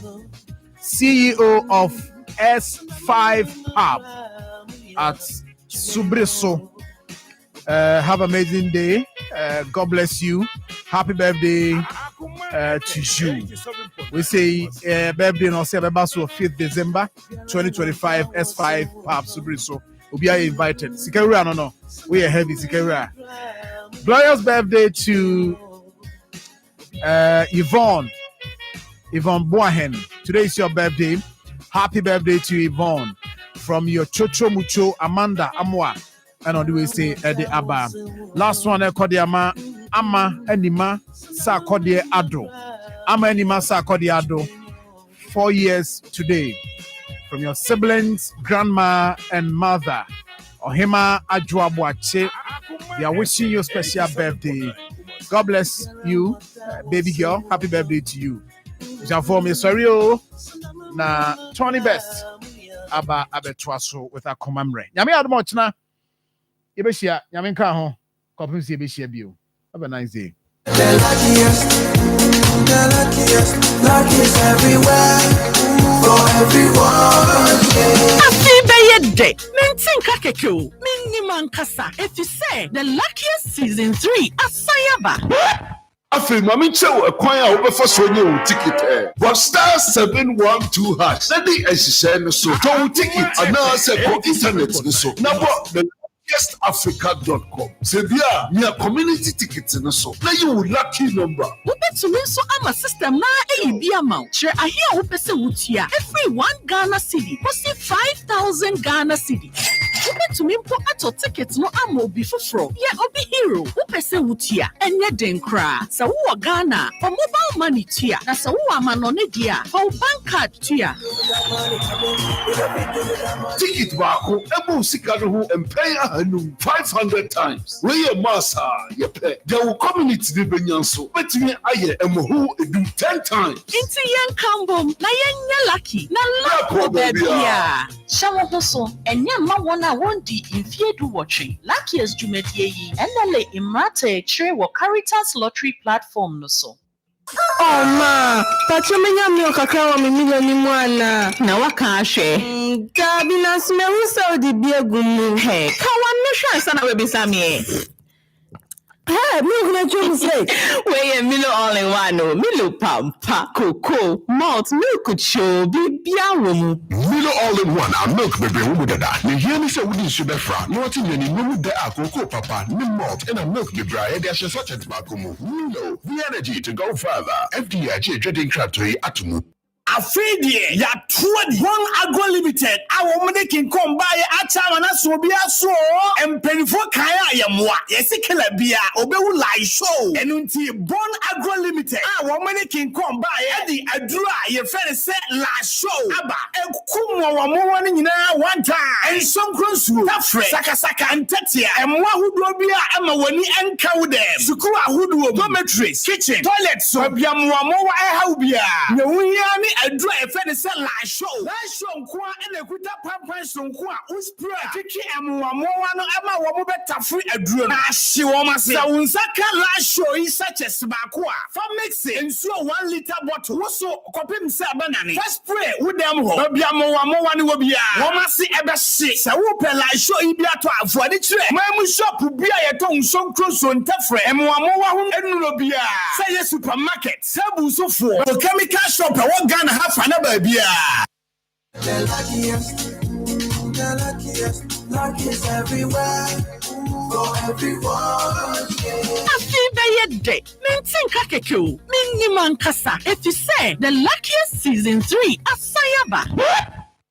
Speaker 2: CEO of S5 Pub at Subriso. Have an amazing day. God bless you. Happy birthday to you. We say birthday on 5th December 2025, S5 Pub Subriso. We'll be invited. Sikera, no. We are heavy. Sikera. Glorious birthday to Yvonne Boahen. Today is your birthday. Happy birthday to Yvonne from your Chocho Mucho Amanda Amwa. And on the way say Eddie Abba. Last one Kodiama Ama Enima Sa Kodie Ado. Ama Enima Sa Kodie Ado. 4 years today. From your siblings, grandma and mother. Ohima Ajwabuache. They are wishing you a special birthday. God bless you, baby girl. Happy birthday to you. Javome sorry na Tony Best aba abetwaso with Akoma mre. Nyame adom ochna. Yebehia, nyame nka ho. Kopim si yebehia bio. Have a nice day.
Speaker 6: The luckiest everywhere for everyone.
Speaker 8: Day. Maintain kakeko. Minimum kasa. If you say the luckiest season 3 Asayaba.
Speaker 9: Afei mami chew a kwanya obefa so nye wo ticket but star 712 hash na di ehihye no so to ticket ana se ko internet no so na bo the luckiestafrica.com sebia nia community ticket no so na you lucky number
Speaker 8: Wobetumi so ama system na eyi amount share ahia wo pese wutia every 1 Ghana cedi posi 5,000 Ghana cedi wobetumi mpo ato ticket no ama obi foforo ye obi hero wo pese wutia enye den kra sa wo Ghana for mobile money tia na sa wo amano ne dia for bank card tia
Speaker 9: ticket ba ko ebo sika no ho empay 500 times. We are massa, yepe. There community de benyanso. Betimi aye emohu edu 10 times.
Speaker 8: Inti yen kambom na yen lucky na luck baby ya. Shawo hoso enye ma wona wondi infiedu watching. Luckiest jumedie yi. Enele imrate chere wo Caritas lottery platform no so.
Speaker 7: Oh ma, pachomenya mio kakao mimilioni mwana.
Speaker 8: Na wakashe.
Speaker 7: Gabi na smeusa udibie gumu.
Speaker 8: Hey, kawa sana webisami.
Speaker 7: Hey, milk na chum say.
Speaker 8: Weye Milo all in one. Milo pampa, cocoa, malt, milk cho, bibia womu.
Speaker 9: Milo all in one, our milk baby woman dada. The yemi say wudi subefra. No tin yeni no de cocoa papa, no malt, and a milk baby. They are such a tobacco. Milo, the energy to go further. FDI trading crabtree atumu.
Speaker 13: Afidie ya tuadi One Agro Limited awo mede kin kom baye achama na so bia so empenifo kaya ya moa yesikela bia obewu lai show enunti One Agro Limited awo mede kin kom baye di adura ye fere se la show aba ekumo wa mo ni nyina one time ensonkronsu tafre sakasaka antatia emwa hudo bia ama wani enka wode sukuru ahudo dormitories kitchen toilet so bia mo wa eha bia ne wuhia ni adura efe ne se la show nko ene kuta pampan so nko a uspray kiki emwamwa no ama wo mo betafri adura na hye wo mase sa unsaka la show yi such as bako a fa mix ensuo 1 liter bottle wo so kopim se abanane first spray wo dem ho bia mo ne wo bia wo mase ebe hye sa wo pe la show yi bia to afode kire mamu shop bia ye to nsonkro so ntafre emwamwa ho enuro bia say ye supermarket sabu so for chemical shop wo Ghana half an baby.
Speaker 6: Luckiest everywhere for everyone.
Speaker 8: Day. Mintinka kekyo. Miniman kasa. If you say the luckiest season 3 asayaba.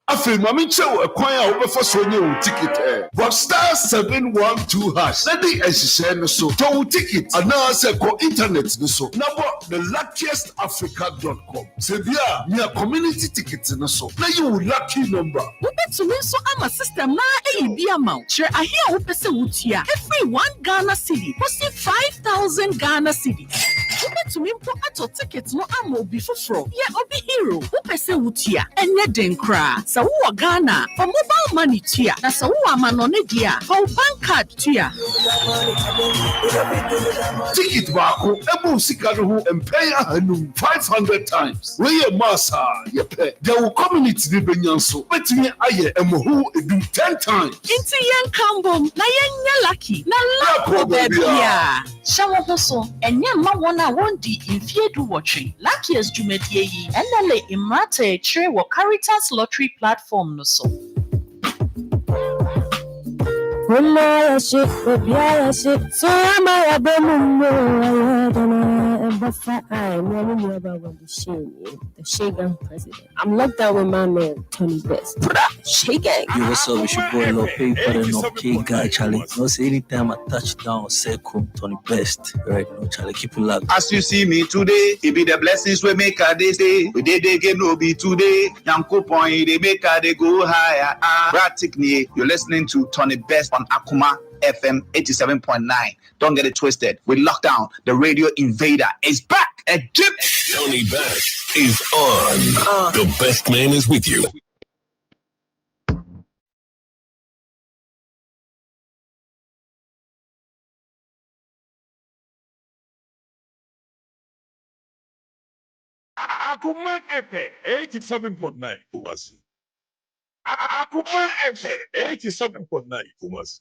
Speaker 9: Afei mami chew a kwanya obefa so nye o ticket but star 712 hash let the ehihye no so to ticket ana se ko internet no so na bo the luckiestafrica.com se bia near community ticket no so na you lucky number
Speaker 8: wobetumi so ama system na eyibi amount share ahia wo pese wutia every 1 Ghana cedi posi 5000 Ghana cedis wobetumi mpo ato ticket no ama obi foforo ye obi hero wo pese wutia enye den kra sa wo Ghana for mobile money tia na sa wo amanone dia for bank card tia
Speaker 9: ticket baako ebu sika no ho empaya hanum 500 times we ye massa ye pe there will community ni benyanso betimi aye emohu edu 10 times
Speaker 8: inti yen kambom na yen lucky na lapo bebia shawo hoso enye ma wona wondi infiedu watching luckiest jumedie yi enele imate chire wo Caritas lottery platform no so
Speaker 7: Wala shit, baby, shit. So am I a bemu? But I know about the Shagan president. I'm locked down with my man Tony Best. Shagan.
Speaker 11: Yo, what's up? It's your boy Lil Paper and no K guy, Charlie. No, say anytime I touch down, say cool, Tony Best. Right, no, Charlie, keep it locked.
Speaker 12: As you see me today, it be the blessings we make a day stay. We did again, no be today. Yanko point, they make a they go higher. Practically, you're listening to Tony Best on Akoma FM 87.9. Don't get it twisted. We locked down. The radio invader is back. Egypt.
Speaker 24: Tony Best is on. The best man is with you.
Speaker 4: Akoma FM 87.9 Kumasi. Akoma FM 87.9 Kumasi.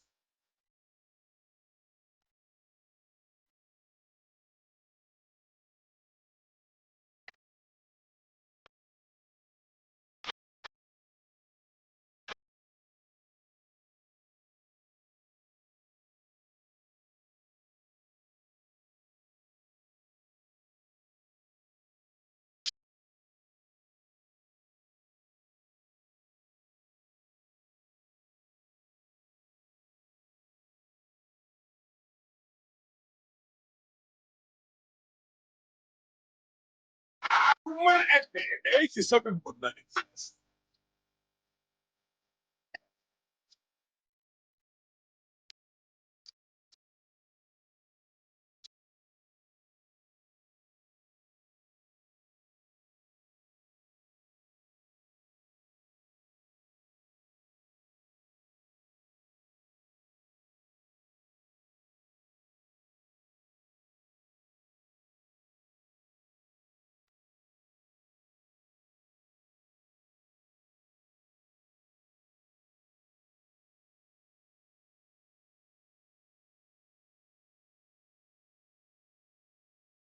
Speaker 4: Akoma FM 87.9 Kumasi.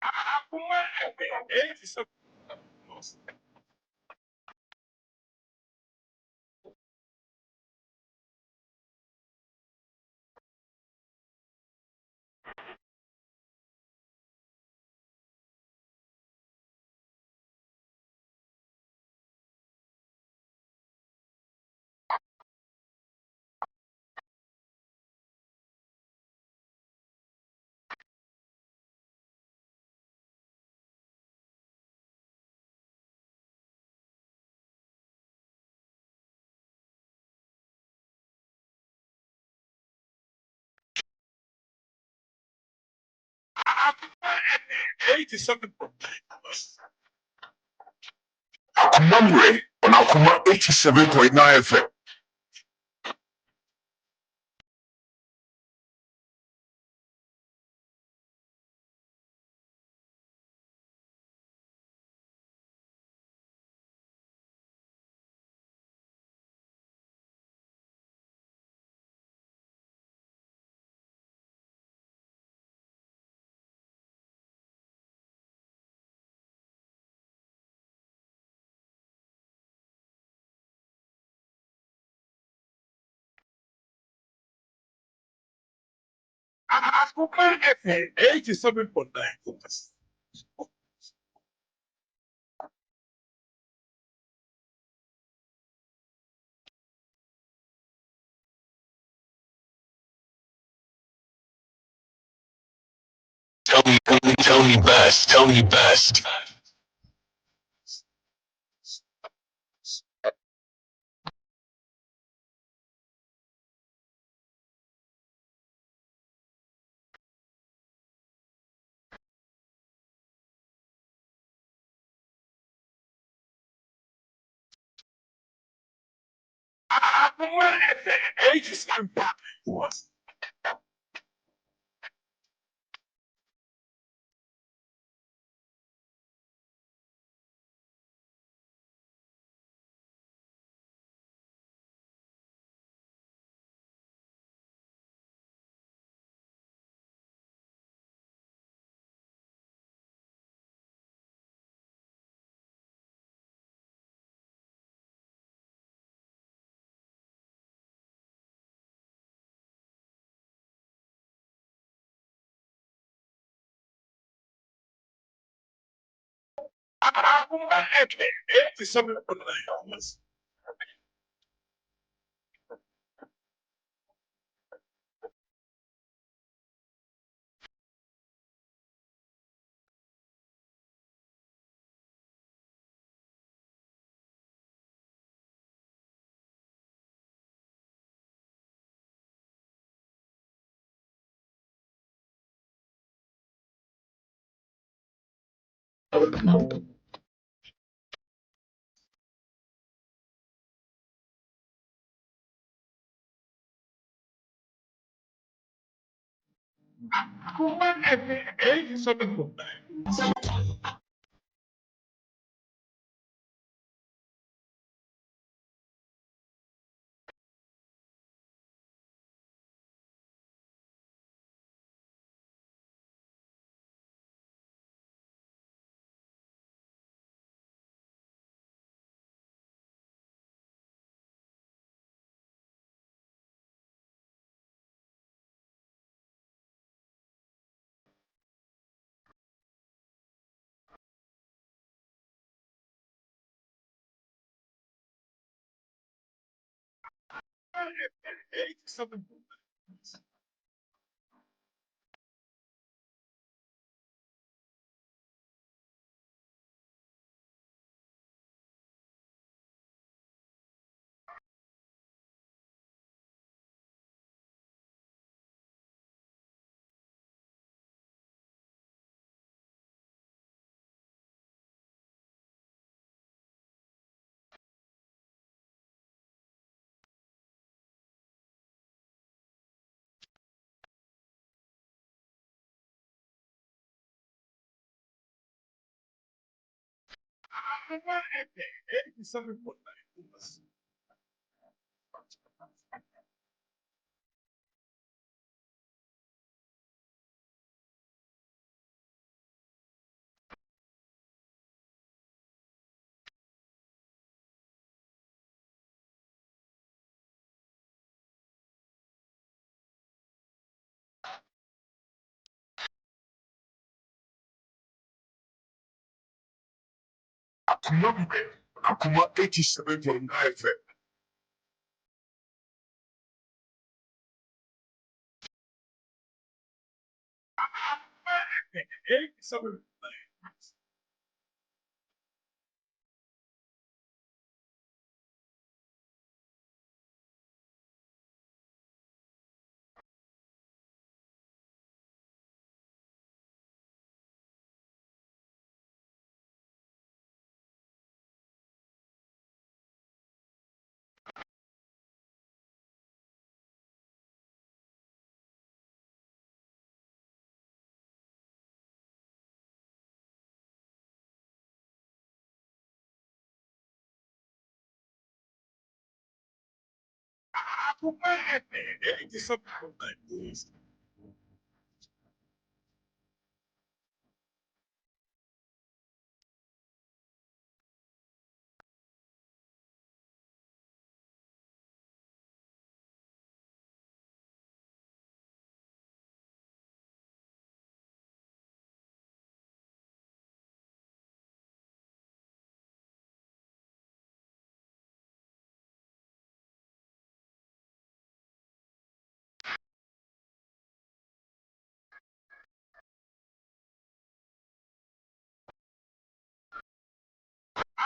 Speaker 4: Akoma FM 87. Akoma FM 87.9.
Speaker 24: Akuma on Akuma 87.9 FM.
Speaker 4: Akoma FM 87.9.
Speaker 24: Tell me best. Tell me best.
Speaker 4: Akoma FM 87.9. Akoma FM 87.9. Akoma FM 87.9. Akoma FM 87.9. Akoma 87.9 FM. Akoma 87.9. Akoma 87.9.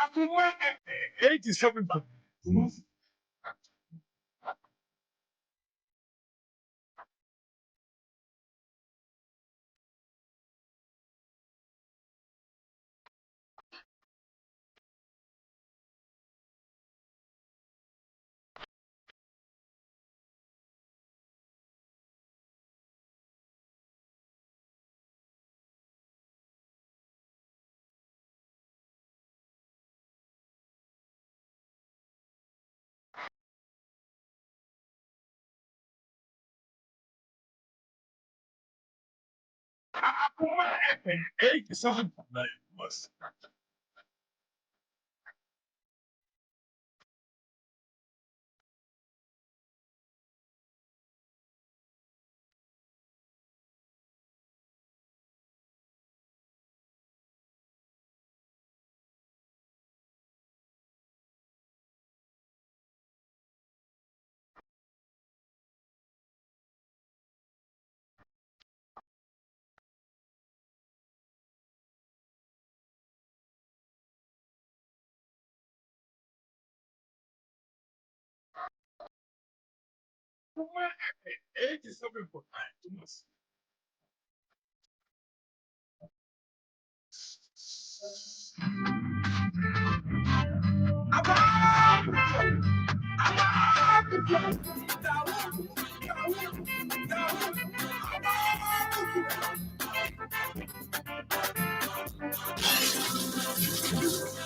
Speaker 4: Akoma 87.9. Akoma 87.9.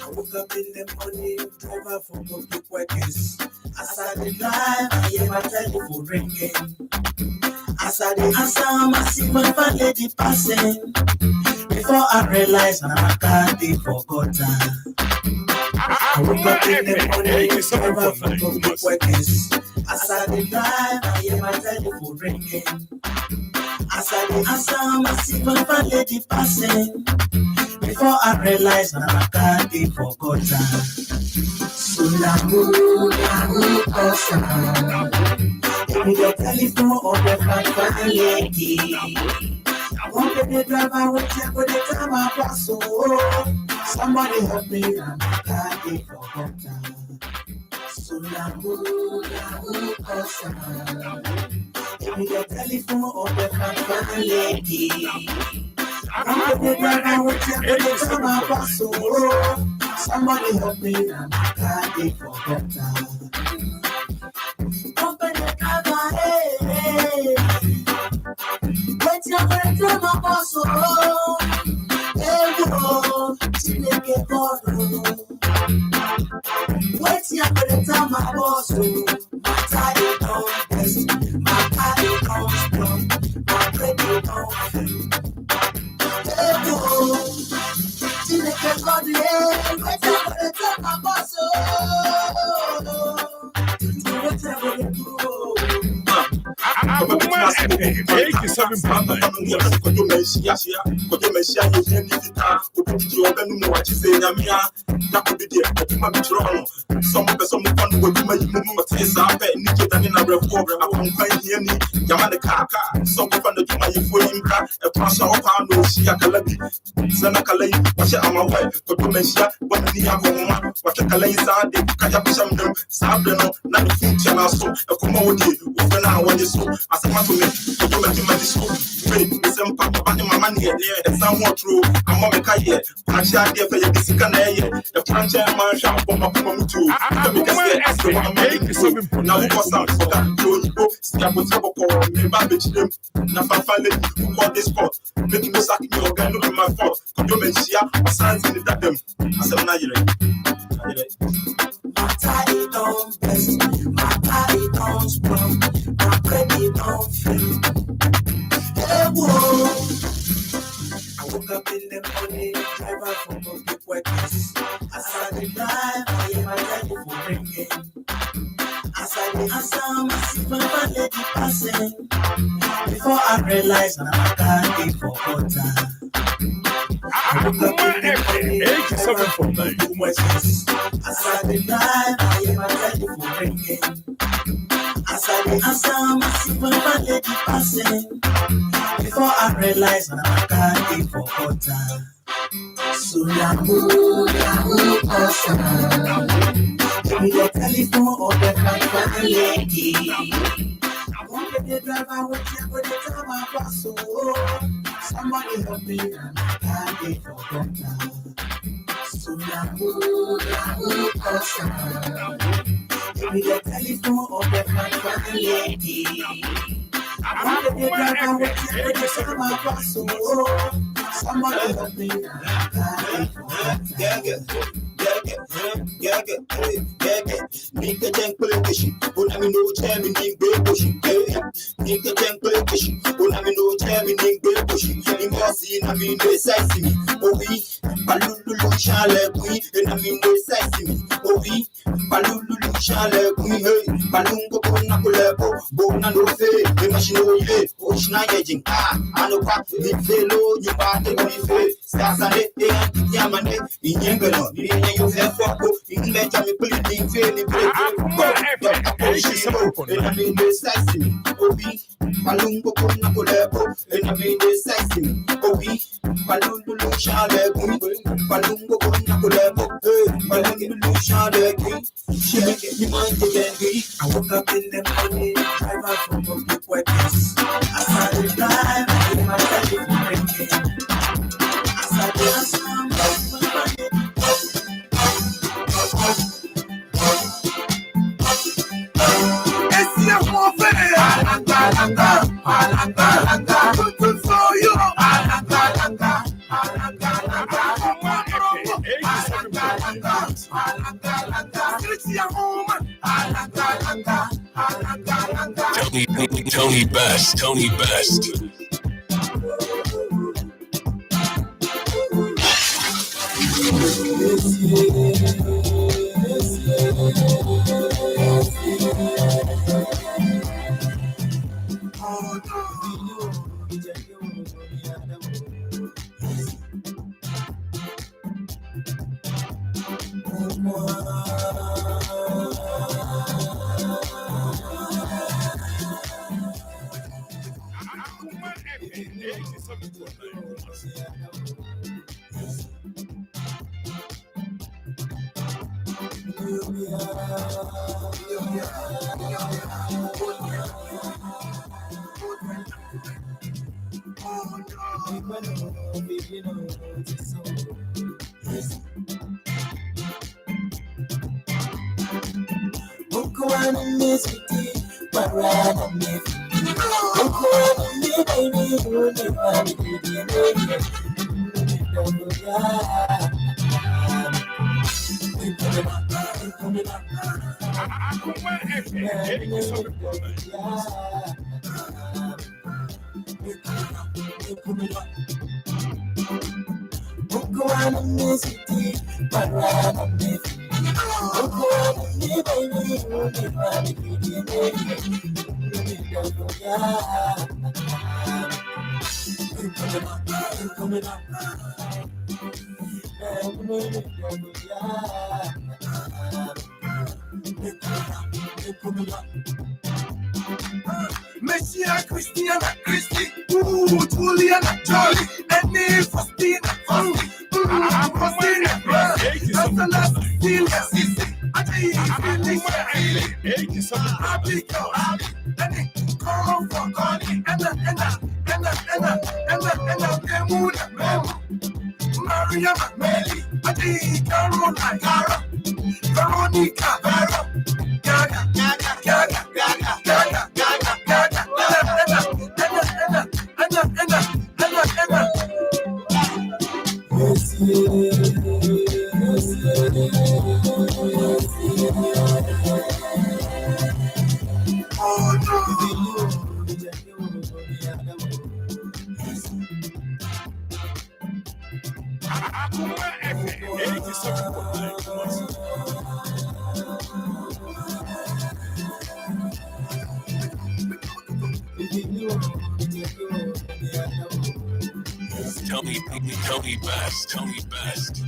Speaker 6: I woke up in the morning, drove out from public workers. As I dey drive, I hear my telephone ringing. As I dey answer, I see my fat lady passing. Before I realize, now my car dey forgotten. I woke up in the morning, drove out from public workers. As I dey drive, I hear my telephone ringing. As I dey answer, I see my fat lady passing. Before I realize, now my car dey forgotten. So now who person? Give me the telephone or the fat lady. I want the driver will check with the time I pass. Somebody help me, now my car dey forgotten. So now who person? Give me the telephone or the fat lady. I want the driver will check with the time I pass. Somebody help me, now my car dey forgotten. Open the driver, hey. Wait your friend to my boss, hey, oh, she make it go. Wait your friend to my boss, my tire don't best, my car don't strong, my baby don't feel. Hey, oh. She make it go, hey. Wait your friend to my boss,
Speaker 4: Akoma 87.9.
Speaker 6: I woke up in the morning, drive out from public workers. As I drive, I hear my telephone ringing. As I answer, my silver lady passing. Before I realize I'm a guy for water. I woke up in the morning, drive out from public workers. As I drive, I hear my telephone ringing. As I answer, my silver lady passing. Before I realize I'm a guy for water. So Yahoo, awesome. Give me the telephone or the phone lady. I want the driver with you with the time I pass. So somebody help me, I'm a guy for water. So Yahoo, awesome. Give me the telephone or the phone lady. I want the driver with you with the time I pass. So somebody help me, I'm a guy for water. Nika Jankulish, Unami no chairman in Babushi, Nika Jankulish, Unami no chairman in Babushi, Nimasi, Nami no Sassimi, Ovi, Palulu Shale, we, and I mean no Sassimi, Ovi, Palulu Shale, we, Palungo Nakulabo, Bonano Fe, the machine, Ocean Aging, I know what the fellow, you party on the face, Sassane, Yamane, in Yangano, in your hair for. In Benjamin, pleading, feeling brave. I mean, the Sassy, Obi, Palungo, Napolipo, and I mean, the Sassy, Obi, Palungo, Shale, Palungo, Napolipo, Palungo, Shale, she make me mind again. I woke up in the morning, drive out from public workers. As I drive, I hear my telephone ringing. As I dance, good for you.
Speaker 24: Tony Best.
Speaker 6: Messia Christiana Christy, Juliana Jolly, and Faustina, Faustina, Rosana, Celia, Sissy, Abigail, Call for Connie, Anna, Maria, Melly, Adi, Caroline, Cara, Veronica, Vera, Gaga,
Speaker 4: Akoma FM 87.9. Tell me best.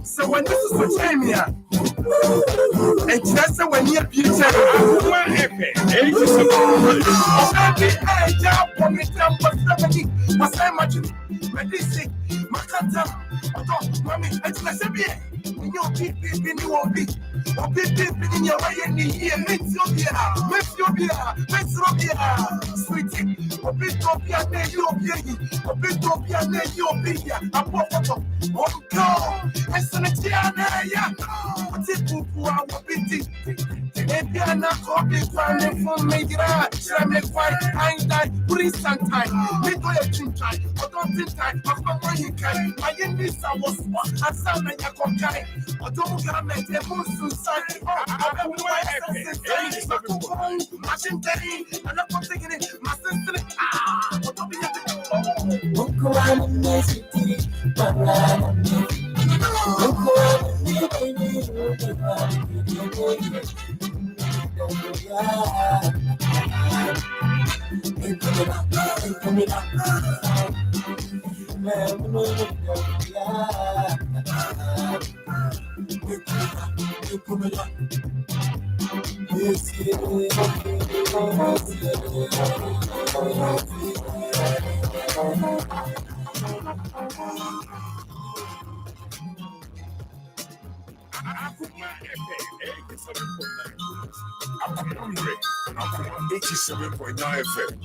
Speaker 6: So when this is for Jamia, and just when you're beautiful,
Speaker 4: Akoma FM 87.9 FM.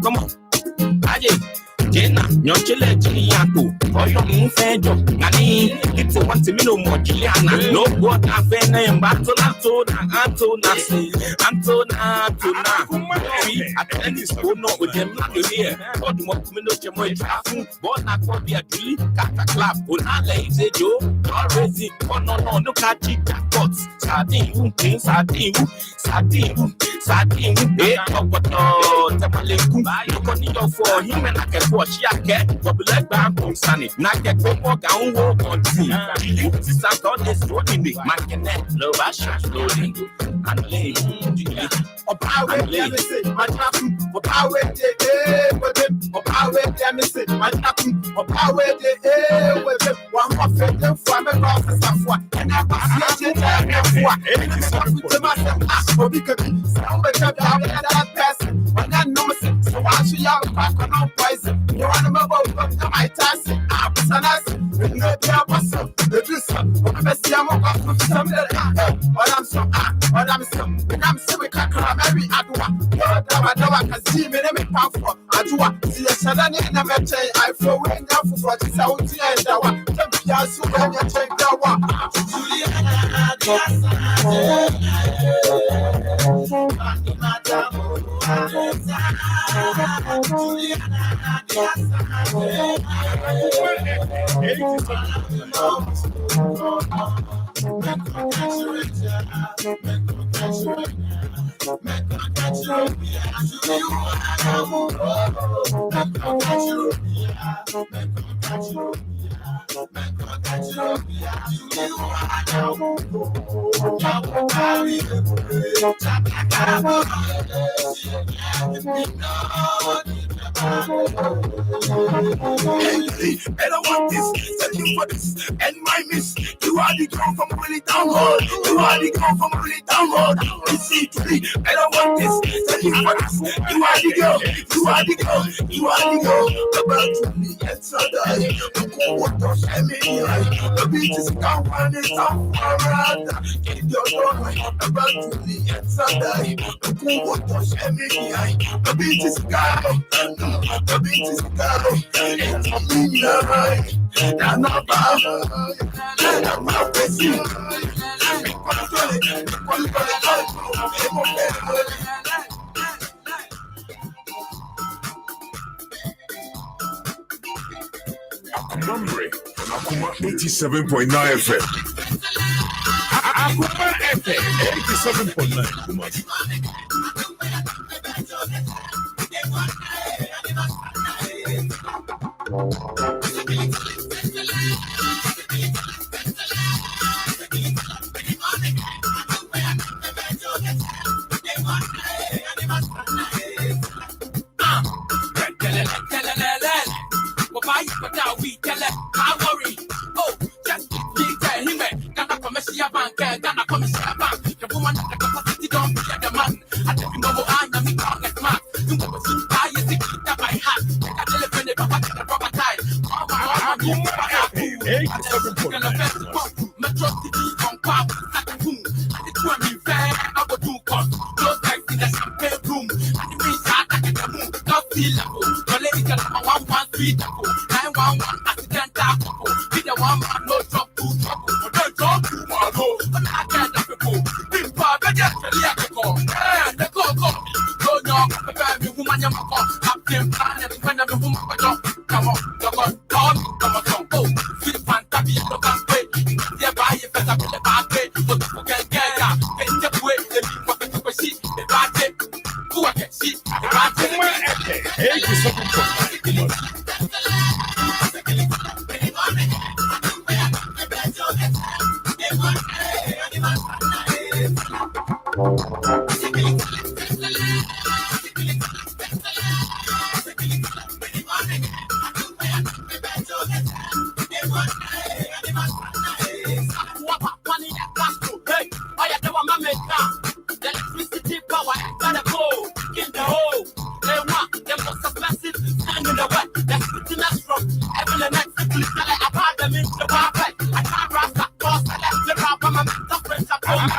Speaker 14: Come on. Aye. Jenna, Yonchile Chiliaku, Oyo Fejo, Nani, it's a one to me no more Juliana, no what I fend and Antona, at the end is good, not with them, not here. What do want to know Jamoy Trafu, but not for the Julie, Kata Clap, Unale, Joe, already, no catchy jackpots, Sardine, Tamaleku, look on your for him and I can watch Yake, but black bamboo sunny, Naka Copo, down walk on tea. Santo is rolling the Macanet, love I shot loading, and lay, or power, my tapu, or power, with him, or power, damage, my tapu, or power, with him, one of them from a process of one, and I was that person, when I know so why should y'all back on no poison? You want to move over to my task? I'm son, we know the apostle, the juicer, what I'm saying, some what I'm so, what I'm so, when I'm so, we can't cram every Adua. I can see me, let me pump for Adua. See a sudden in a match, I feel way down for what is out here and that one. Don't be a super and you check that one. I don't want this, thank you for this, and my miss, you are the girl from Willie Down Road, you are the girl from Willie Down Road, you see to me, I don't want this, thank you for this, you are the girl, you are the girl, you are the girl, about to me, and so die, the cool water, I mean, the beach is down, and it's off, in your door, about to me, and so die, the cool water, I mean, the beach is down, the beach is down, it's
Speaker 4: Number Akoma 87.9 FM. Akoma FM 87.9.
Speaker 6: Electricity power, gotta go in the hole. They want the most expensive thing in the wet. That's putting us from heaven and earth. Simply tell it about them in the carpet. I can't rest that course. I left the rap on my mental friends. I'm going to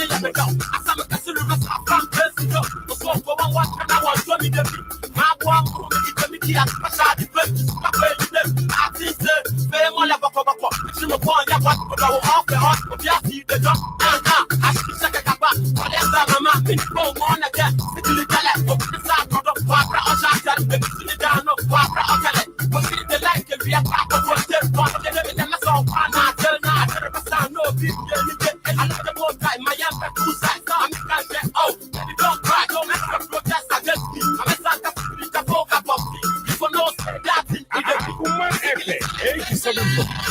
Speaker 6: let me go. I saw my cousin rivers up from Mexico. The smoke for one watch and I want to meet them. My one who made it to me, I shot the place. I pay them. I think the fame all about Coca. It's in the point. I want to go off the hospital. Just see the job. I should check a capa. Whatever, mama. Go on again. Still tell it. Go to the side of the Wabra or Shaka. The Missy down of Wabra or Kelly. But see the light can be a pack of what's there. But the living in the song. I tell now. I know people. I love the whole time. My young man who's like, I'm going to oh, baby, don't cry. Don't make a protest against me. I'm a Santa Spirit of Boca Buffy. You for no say that in
Speaker 4: Akoma FM 87.9.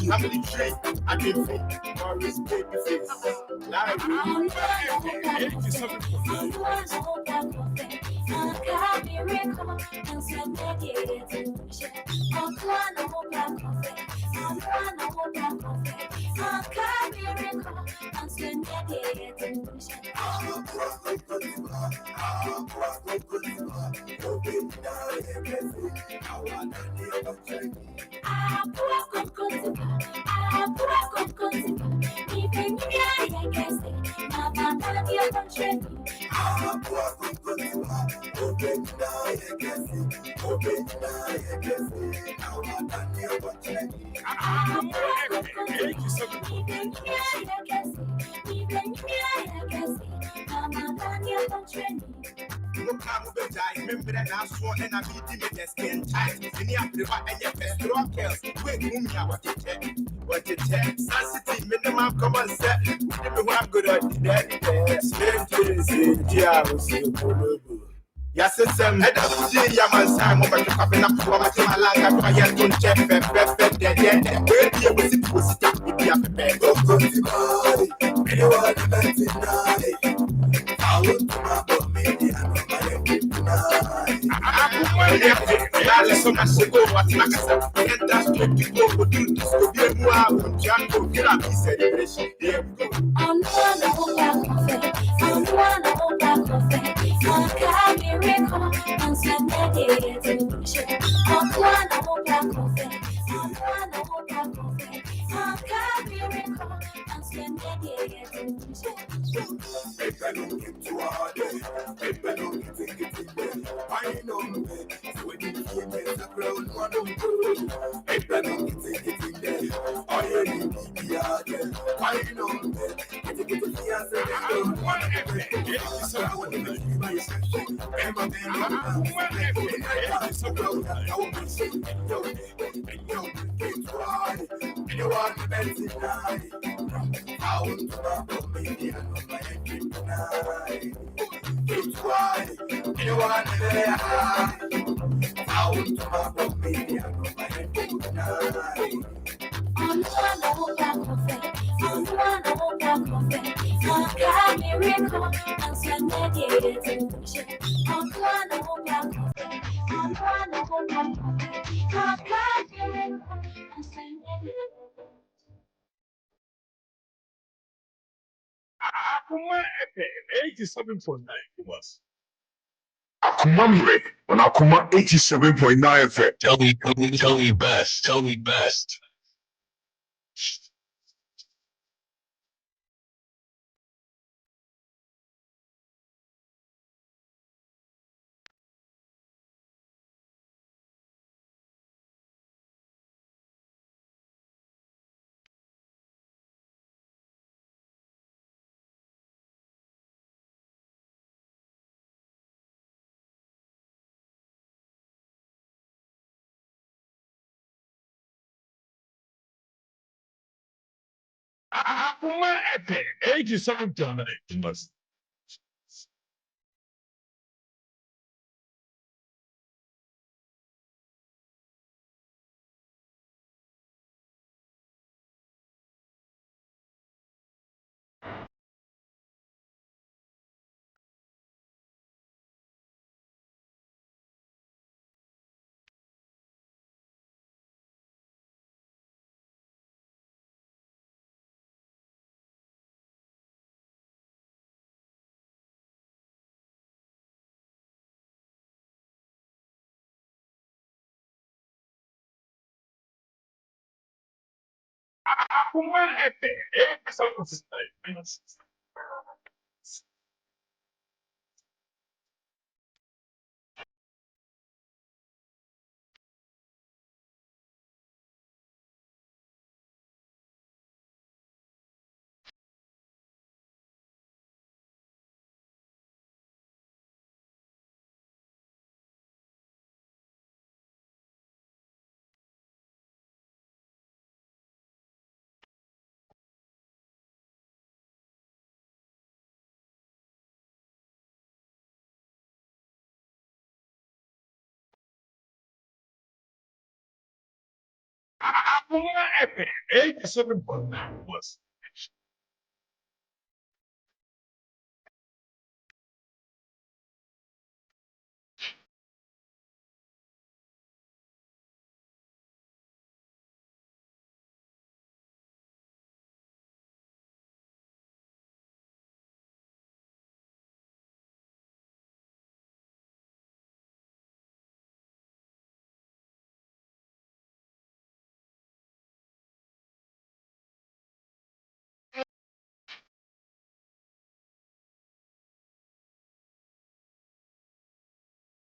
Speaker 14: Family tree, I did fit. Morris baby face. Live. Look how we die. Remember that I swore and I beat him in the skin tight. And you have to buy a best rock else. Wait, move me out what you take. What you take. Sassity, minimum common set. We didn't want good at the daddy. Slim to the city, yes, it's a head of the Yaman Sam over the cabin up to my land. I get to check the dead. Where you was it was it with the bed. Go to the body. Anyone that's in the I want to my body.
Speaker 4: Akoma FM 87.9 was. Akoma Music on Akoma 87.9 FM. Tell me best. Tell me best. Akoma FM 87.9 was. Akoma FM 87.9 was. Akuma FM 87.9 was.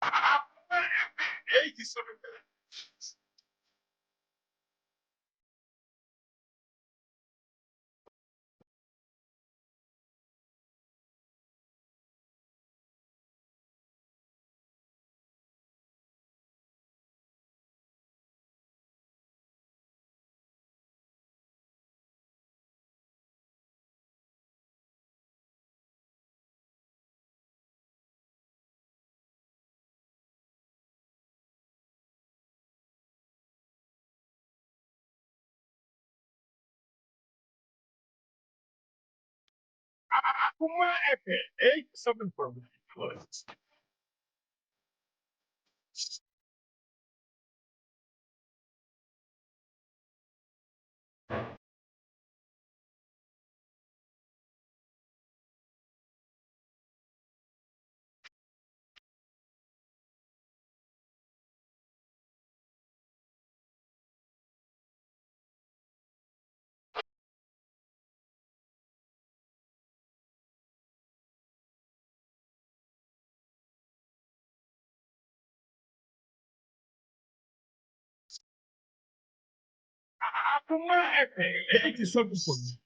Speaker 4: Akuma FM 87.9. Akuma FM 87.9 was. Akuma FM 87.9.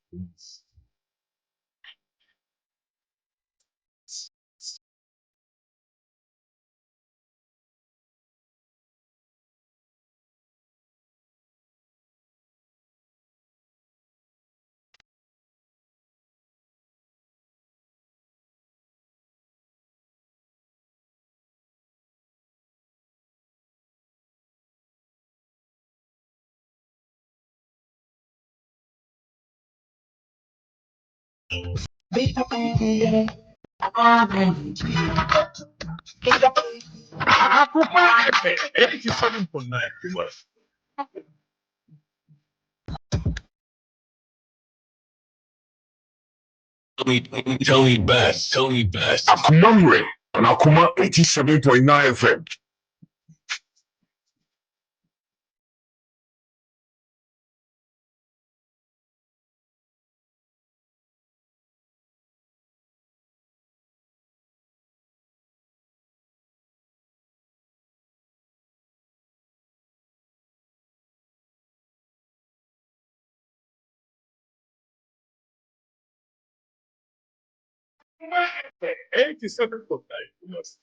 Speaker 4: Akuma FM 87.9 was.
Speaker 24: Tony Best. Tony Best.
Speaker 4: Akuma on Akuma 87.9 FM. Akuma FM 87.9 was.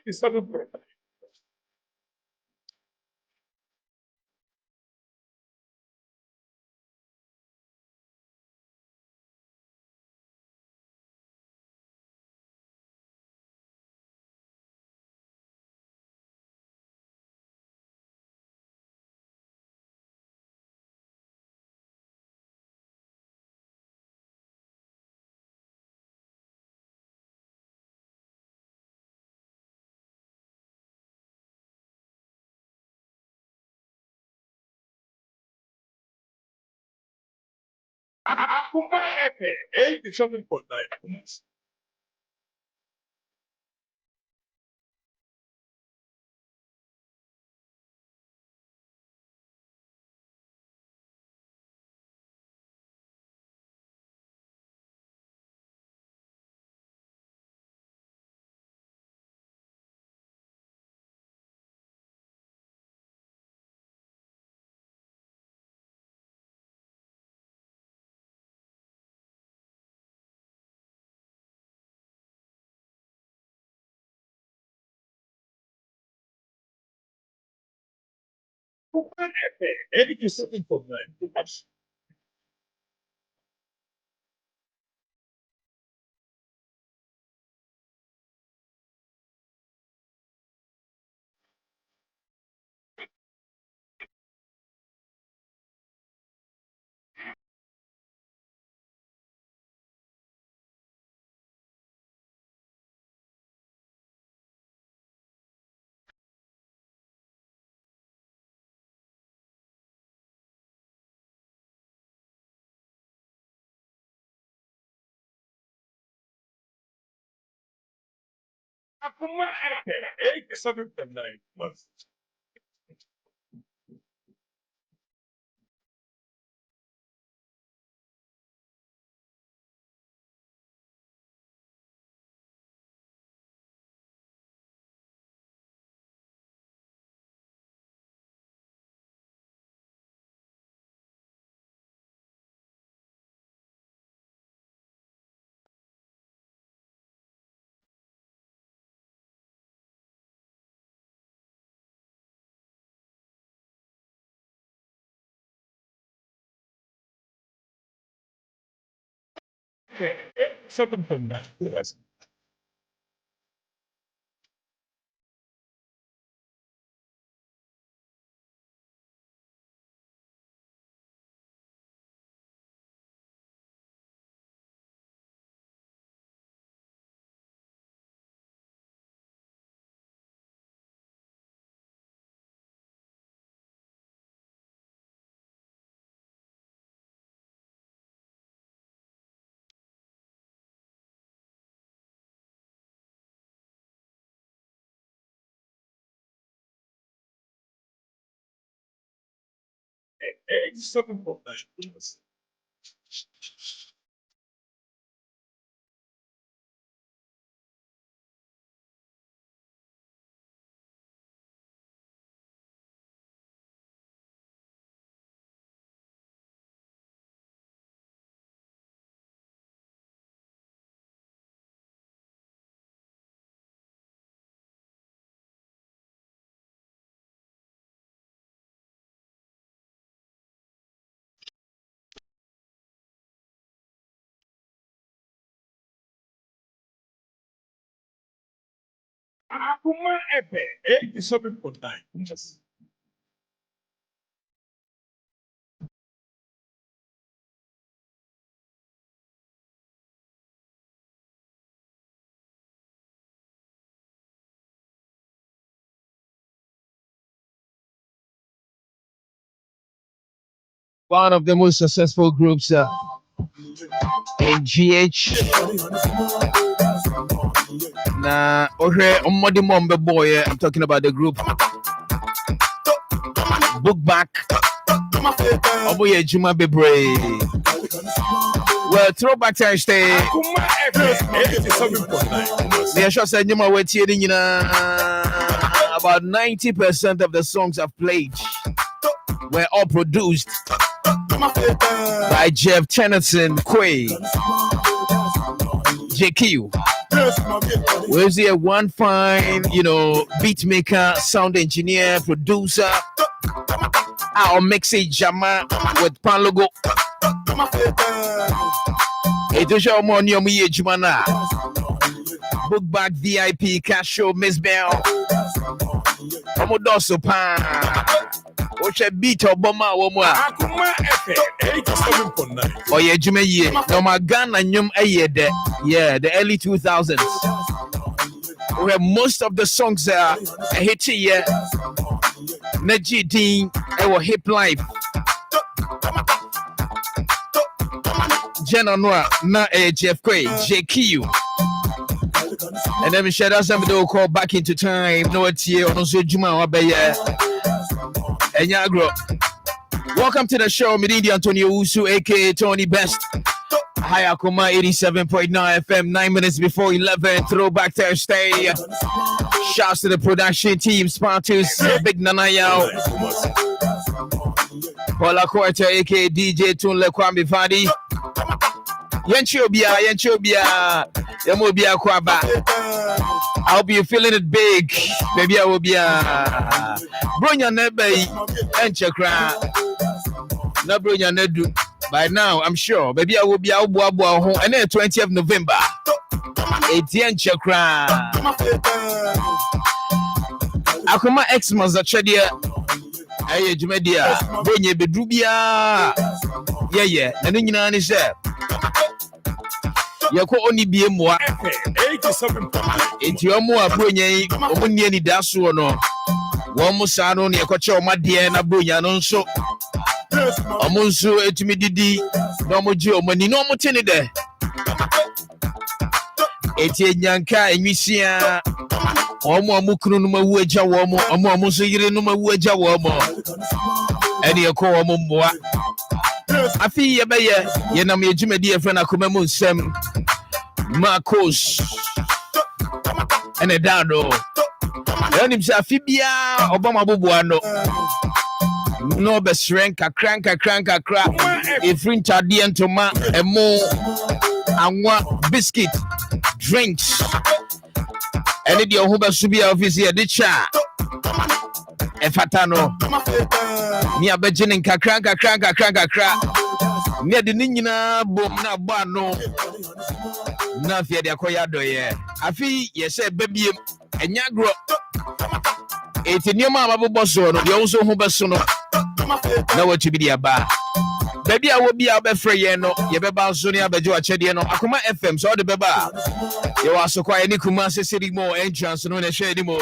Speaker 4: It's not Akuma FM 87.9.
Speaker 15: Akoma FM 87.9. Okay, 7.9. Yes. It's 7.9. Yes. Akoma FM 87.9. Yes.
Speaker 3: One of the most successful groups in GH. Na boy, I'm talking about the group Book Back. Juma Bebre. Well, throwback Thursday. They sure said you about 90% of the songs I've played were all produced by Jeff Tennyson, Quay, JQ. Where's here one fine, beat maker, sound engineer, producer. I'll mix it Jama with Pan Logo. It is your money on me, Jumana. Book Back VIP, Cash Show, Miss Bell. Omodoso Pan. Watch a beat of Boma Womwa.
Speaker 15: Akoma FM 87.9.
Speaker 3: Oh, yeah, Jume, no, my gun and yum a year there. Yeah, the early 2000s. Where most of the songs are a hit here. Neji Dean, our hip life. Jenna Noir, na Jeff Quay, JQ. And then we share that somebody will call back into time. No, it's here on Juma Wabaya. And Yagro. Welcome to the show, Mirindi Antonio Usu, aka Tony Best. Hi, Akoma 87.9 FM, 9 minutes before 11. Throwback Thursday. Shouts to the production team, sponsors, Big Nanayao. Paula Quarter, aka DJ Tunle Kwame Fadi. Yenchobia, Yamobia Kwaba. I hope you're feeling it big. Maybe I will be bring your nebby and check around. No bring your nedu. By now, I'm sure. Maybe I will be out home and then 20th November. 18 check around. Akoma Xmas the Chedia. Hey, Jumedia. Bring your bedrubia. Yeah. And then you know, is there. You could only be a more. It's your more brilliant. Only any dash or no. One more son on your coach or my dear and a brilliant so. Amonso etimididi no mo ji omani no mo tene de eti nyanka enwisia omo amukunu no mawu agya wo mo omo amonso yire no mawu agya wo mo eni ekọ wo mo mboa afi ye beye ye nam ye jumedi e frena Akoma mu nsem Marcos ene dado eni msa afi bia obama boboa no no be shrenka cranka if rinta dientoma emo anwa biscuit drinks any the who be subia office here the cha e fatano ni abeginin cranka ni de nyina bom na ba no na fie de akoya do ye afi ye say babiem enyagro eti nioma ababo so no de onso ho beso no na watu bi dia ba baby a wo bi a be frɛ ye no ye beba so ne abaje wa kyɛde no Akoma FM so de beba ye wa so kwa ni kuma sesiri mo entrance no na hwɛ ni mo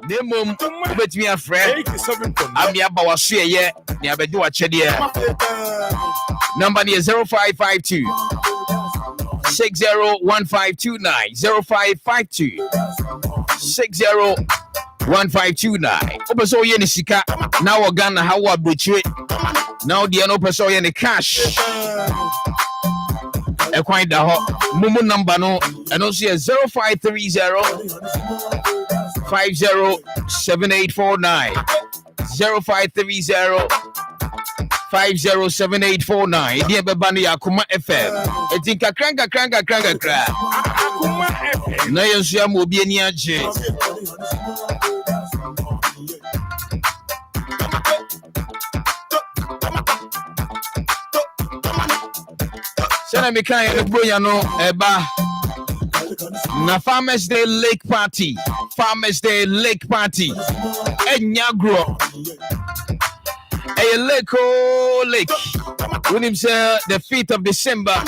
Speaker 3: nemom betimi afrɛ ami aba wa so ye ne abaje wa kyɛde number is 0552 601529 0552 601529. Opeso ye ni sika na wo Ghana ha wo abrochire now the no person ye ni cash e kwan da ho mumu number no and also 0530 507849 0530 507849 die beba no Akoma FM etinka kranka Akoma FM na yensu ya mo bi ani age Sena mi kan ye bro ya no eba na Farmers Day Lake Party Enyagro lake when him say the 5th of December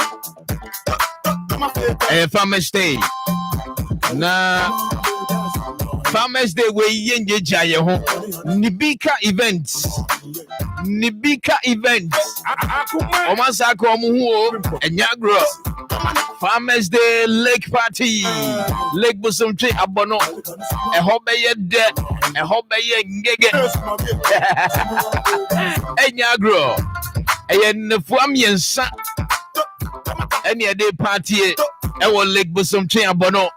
Speaker 3: Farmers Day na Farmers Day we yenje jaye ho Nibika events Omasa ko mu hu Enyagro Farmers Day Lake Party Lake Busumtri abono ehobeye de ehobeye ngege Enyagro eyenfu amiensa ene ade party ewo Lake Busumtri abono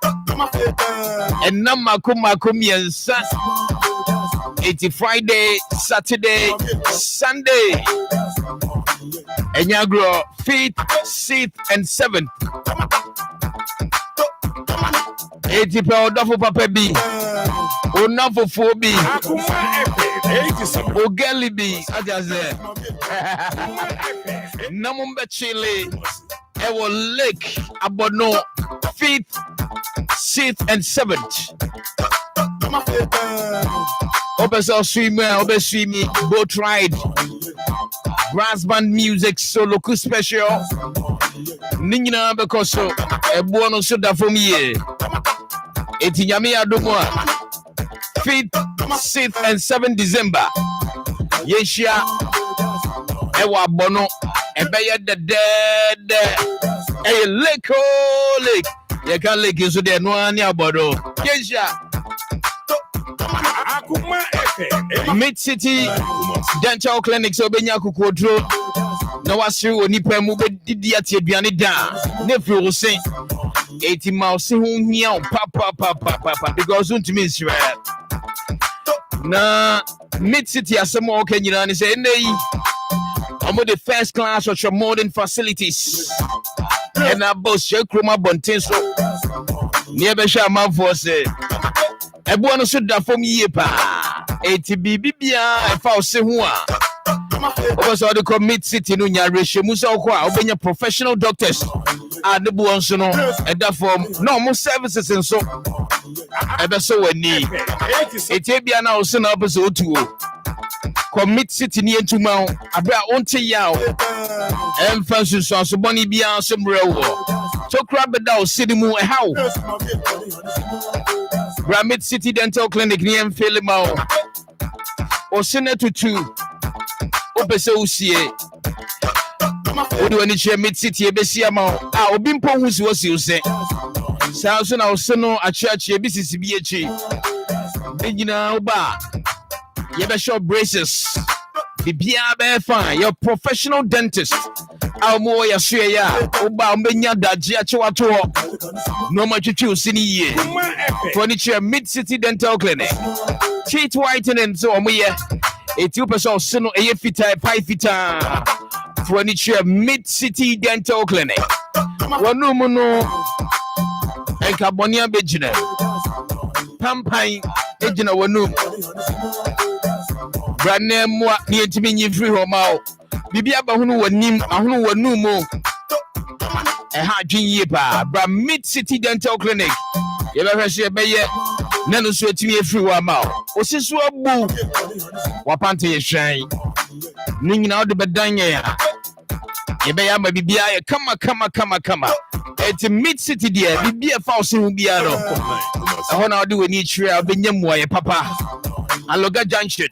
Speaker 3: enama kumiensa. It's Friday, Saturday, Sunday. Enyagro 5th, 6th, and 7th. 80 pound of Papa B. Onafo Fobi. Ogeli B. Ajaze. Namumbe Chile. Ewo Lake Abono 5th, 6th, and 7th. Obeso swimmy, boat ride, brass band music, solo coup special. Nina because so a buono soda for me. Eti yami adomoa 5th, 6th, and 7th December. Yeshia ewa bono ebeye the dead. Hey lake. You can lake is there no ani abodo. Yeshia Mid City Dental Clinics obenya kukodro na wasi onipa mu be didi ati aduane da na firi osin 80 miles hu hia papa because untimi nsira na Mid City asemo o kanyina ni say nei omo the first class of modern facilities and a boss Kroma Bontin so
Speaker 16: Near Besha Marfo say, a bonus should da for me, pa. ATB, a foul Sehua. Also, the commit city no nya ratio musa okwa obenya professional doctors the buonso no and that form normal services and so ebe so wani etebia na oso na obeso otuo commit city ni entuma abra onte ya o emfa so boni bia so mrewo so kra beda o city mu how Gramit City Dental Clinic ni emfele ma o senator 2 opese usie odi wani che mid city ebesia ma obi mpo hu si wasi use sa so na ose no achiachi ebisisi bi echi engina oba ye be shop braces bibia be fine your professional dentist mo ya so ya oba mbenya daji achiwato no ma twitwi usini ye furniture mid city dental clinic teeth whitening so omoye it's 2% sino fita pie fita furniture mid city dental clinic wanu muno enkabonia bejina pampai ejina wanu brane mwa ni entimi nyi free homa bibia ba hunu wanim ahunu wanu mo ha dwinye ba bra mid city dental clinic ye be hwese be ye nanu so etimi free wa ma osisu abu wapante ye hwan ninyina ode bedanye ya ye be ya ma bibia ye kama eti mid city dia bibia fa osin bia no ho na ode wani chire obenyamwa ye papa Aloga Junction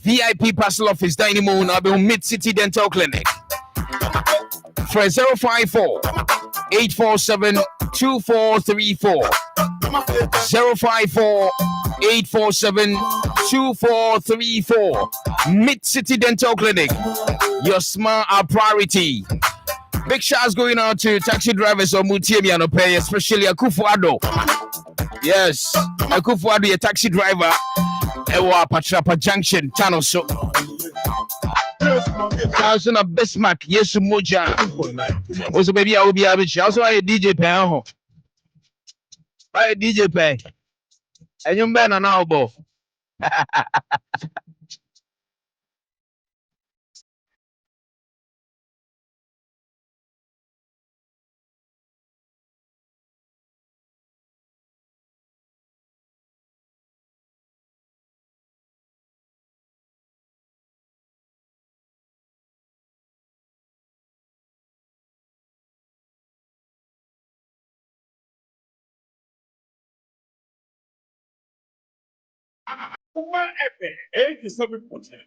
Speaker 16: VIP parcel office dining room na be mid city dental clinic for 054 847 2434 054 847 2434 Mid City Dental Clinic. Your smile our priority. Big shouts going out to taxi drivers or Mutiemi and Opay, especially Akufuado. Yes, Akufuado, your taxi driver. Ewa Patrapa Junction, Channel so. Thousand of Bismarck, yes, Moja. Also, baby, I will be able to. Also, I DJ Pay. I DJ Pay. And you better now, bo.
Speaker 15: Akoma FM 87.9.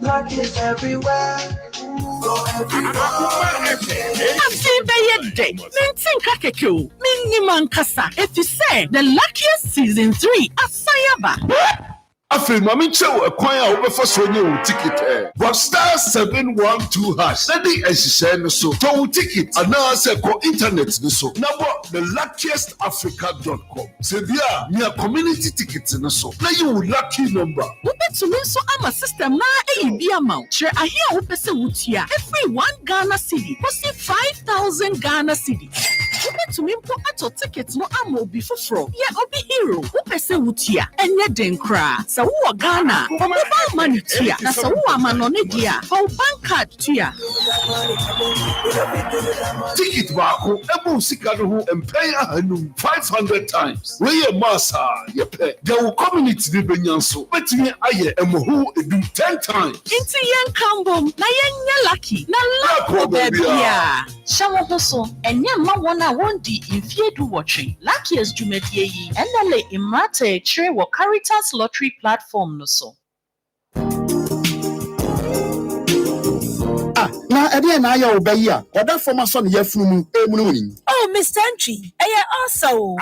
Speaker 6: Luckiest everywhere.
Speaker 8: After the day, Mintin Kakeko, Miniman Kasa, if you say the luckiest season 3 at Sayaba.
Speaker 9: Afei mami chew a kwanya obefa so nye wo ticket but star 712 hash sending ehihye no so to ticket ana se ko internet no so na bo the luckiestafrica.com se bia nya community ticket no so na you lucky number
Speaker 8: Wobetumi so ama system na eyibi ama chere ahia wo pese wutia every 1 Ghana cedi posi 5,000 Ghana cedis. Wobetumi mpo ato ticket no ama obi foforo ye obi hero wo pese wutia enye den kra sa wo Ghana o mobile money tia na sa wo ama no ne dia for bank card tia
Speaker 9: ticket baako ebu sika no ho empay ahanum 500 times we ye massa ye pe the community be benyanso betimi aye emohu edu 10 times
Speaker 8: inti yen kambom na yen lucky na luck bebia shawo hoso enye ma wona wondi infiedu watching luckiest jumedie yi enele imrate chire wo Caritas lottery platform no so
Speaker 17: na ɛdeɛ na ayɛ wo bɛyi a ɔda fam asɔ ne yɛfunu mu emunumuni.
Speaker 18: Oh, Mr. Entry, also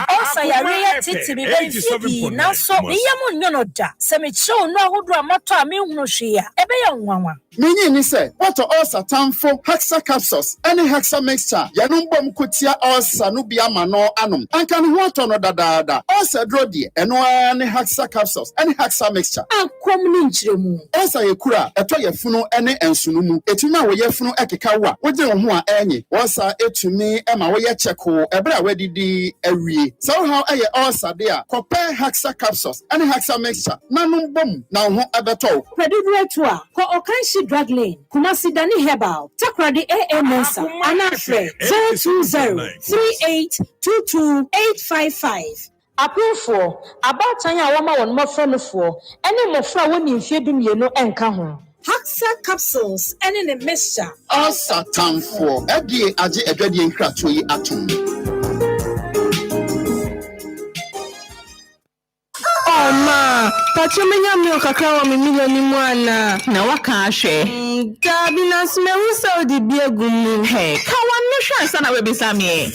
Speaker 18: yare titi me very fiti now so me yamu nyono da se me show no ahodo amato a me hunu hwe a ebe ya nwanwa.
Speaker 17: Menyi ni sɛ water ulcer tamfo hexa capsules any hexa mixture yɛno mbom kotia ulcer no bi ama no anom anka ne ho atɔ no dadaada ulcer dro deɛ ɛno ara ne hexa capsules any hexa mixture
Speaker 18: Akom ni nkyeremu
Speaker 17: ulcer yɛ kura ɛtɔ yɛfunu ne nsunu mu etumi a wɔyɛ funu ɛkeka wo a wogye wo ho a ɛnye ulcer etumi ɛma wɔyɛ kyɛko ɛbere a wɔdidi awie sɛ wo ha ɛyɛ ulcer de a kɔpɛ hexa capsules any hexa mixture nanom bom na wo ho ɛbɛtɔ
Speaker 18: Predidure to a ko Okanshi Drug Lane Kumasi Dani Herbal Takradi AA Mensa Anafre 020-3822-855 Approve about Tanya Wama on more friend for any more fra when you fear bim yeno enka ho Haxa capsules any the mixture
Speaker 17: ulcer tamfo ɛde agye adwadie nkrato yi atom.
Speaker 19: Oh ma, pacho menya mi okakra wa mi milioni mwana.
Speaker 8: Na waka ahwe.
Speaker 19: Gabi na sme hu Saudi biegumu.
Speaker 8: Hey, ka wan no hwe sana we bisa me.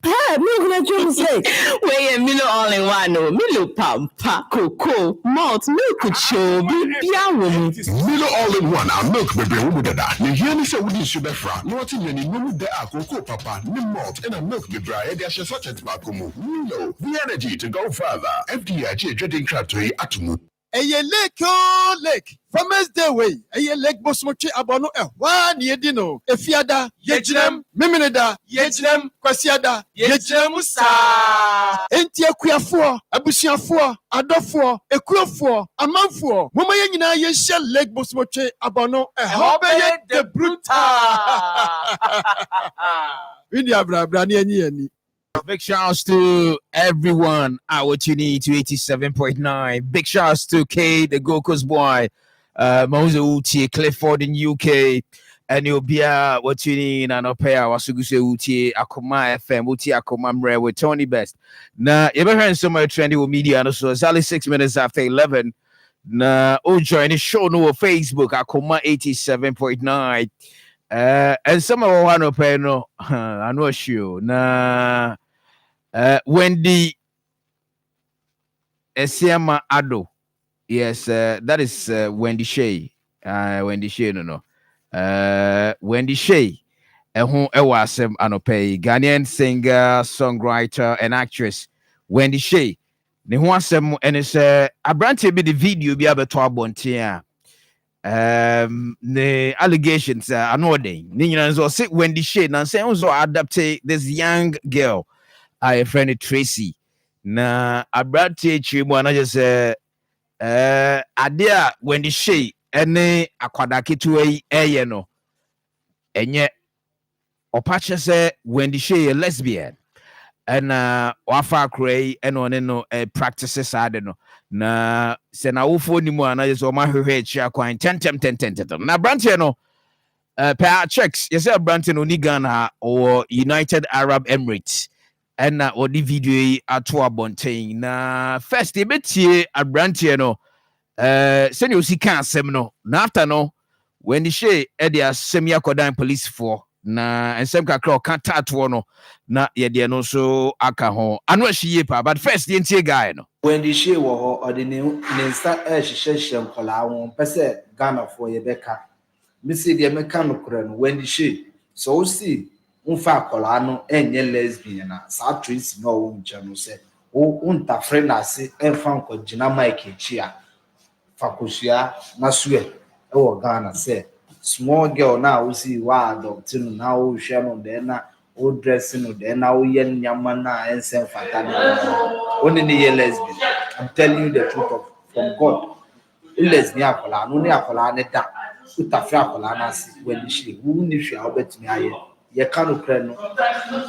Speaker 19: Hey, me gonna do say.
Speaker 8: We ye Milo all in one no. Milo pampa, cocoa, malt, milk show, bibia wo mu.
Speaker 4: Milo all in one, our milk baby wo dada. You hear me say we need sugar fra. No what you need no de cocoa papa, ni malt and a milk baby. E dey such a tobacco mu. Milo, the energy to go further. FDI trading crab to atumu.
Speaker 20: Eye lake Farmers Day way eye lake bosmochi abono wa ni edino efiada yejrem memeneda yejrem kwasiada yejrem sa enti akuafo abusuafo adofo ekuafo amanfo moma ye nyina ye hye lake bosmochi abono hobeye the brutal Vidi abra ni ani.
Speaker 16: Big shouts to everyone out tuning to 87.9. Big shouts to K, the Goku's boy, Mose Uti, Clifford in UK, and you'll be what tuning and up here. Wasuguse Uti, Akoma FM, Uti Akoma Mre with Tony Best. Now, you ever heard so much trendy with media, and so it's only 6 minutes after 11. Now, join the show no Facebook, Akoma 87.9. And some of one up here, no, I'm not sure. Nah. Wendy Esiama Ado. Yes, that is Wendy Shea. Wendy Shea, no. Wendy Shea. Who was anope Ghanaian singer, songwriter, and actress. Wendy Shea. Ne ho asem and it's a brand be the video be able to abontia. The allegations are no day. Nina so sit Wendy Shea and say also adapt this young girl. I friend Tracy. Na abrante chimu na just adia Wendy Shea ene akwada ketu eye no. Enye opache se Wendy Shea a lesbian. And wafa kray and on no practices ade no. Na se na ufo ni mu na just o ma hwehwe chia kwan 10 na brante no per checks you say brante no ni Ghana or United Arab Emirates. And or the video at Bontain. Na first they betie abrante no send you see can sem no. Na after no when the she edia semi akodan police for na and some kakra kan tato no na ye de no so aka ho ano hye pa but first the entie guy no
Speaker 25: when the she wo ho or the new insta hyehyem kola won pese Ghana for ye beka me see the meka no kura no when the she so see unfa kola no enye lesbian na sa twins no wo nche no se wo unta friend ase enfa nko gina mike chia fakosua na sue e wo Ghana se small girl na wo see wa adopt no na wo hwe no de na wo dress no de na wo ye nyama na ense fata no oni ni ye lesbian. I'm telling you the truth from God. Lesbian akola no ni akola ne da utafra akola na se when she wo ni hwe a obetumi aye ye kanu kre no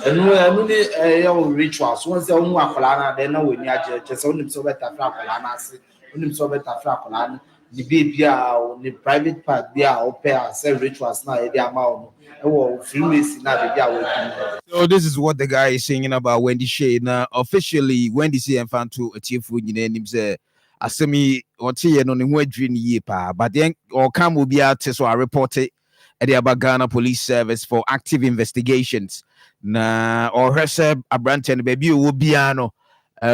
Speaker 25: enu ni ye rituals won se wo akola na de na we ni age chese onim so betafra akola na se onim so betafra akola na the baby on the private part there or pair self rituals now e dey amount no freemason na baby a.
Speaker 16: So this is what the guy is singing about Wendy Shea. Now officially Wendy Shea and Fanto Atifu nyina nim say asemi ote ye no ne ho adwiri ne yie pa but then or come will be out so I report it Ediaba Ghana Police Service for active investigations. Na or herself a branch and baby will be ano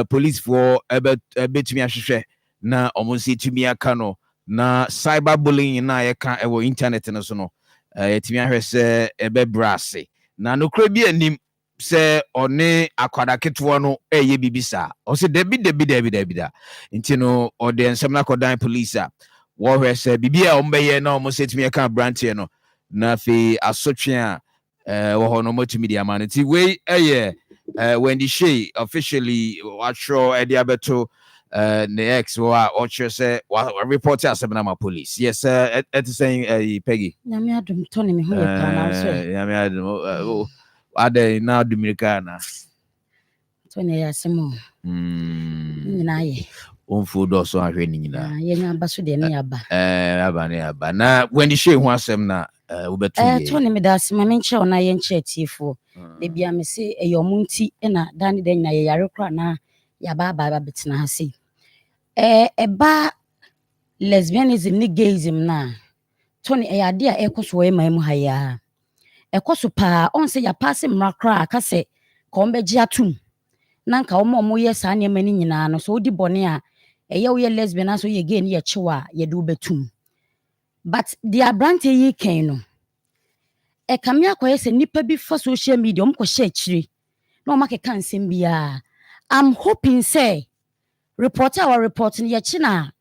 Speaker 16: police for a bit me a na omunsi to me a cano na cyberbullying na yeka ewo internet na so no etimi ahwese ebe brasse na no kra bi anim se one akwada ketwo no eye bibisa o se debi da nti no o de nsem na kodan police a wo hwese bibia o mbeye na o mo setimi eka branch no na fe asotwe a wo ho no motimi dia man nti we when the she officially watcho ediabeto the ex or say report as a police. Yes, it's saying Peggy.
Speaker 1: Yami adum Tony me hu
Speaker 16: Yami adum ade now Dominicana.
Speaker 1: 20 years mo. Nyina ye.
Speaker 16: Food also ahwe ni nyina.
Speaker 1: Ye nya ba so de ne aba.
Speaker 16: Aba na when the she hu asem na ubetu.
Speaker 1: Tony me da asem me nche ona ye nche tiefo. De bia me se eyomunti na dani de nyina ye yare kra na ya ba betina ha sei. Eba lesbianism ni gayism na Tony ade a ekoso e mamu ha ya ekoso pa on se ya pass mrakra aka se ko mbeji atum na nka omo ye sa ne mani nyina no so odi bone a eye wo ye lesbian aso ye gay ni ye chewa ye do betum but the brand yi kan no kame akoye se nipa bi for social media omko share chiri na o make kan nsem bia I'm hoping say reporter our reporting ye china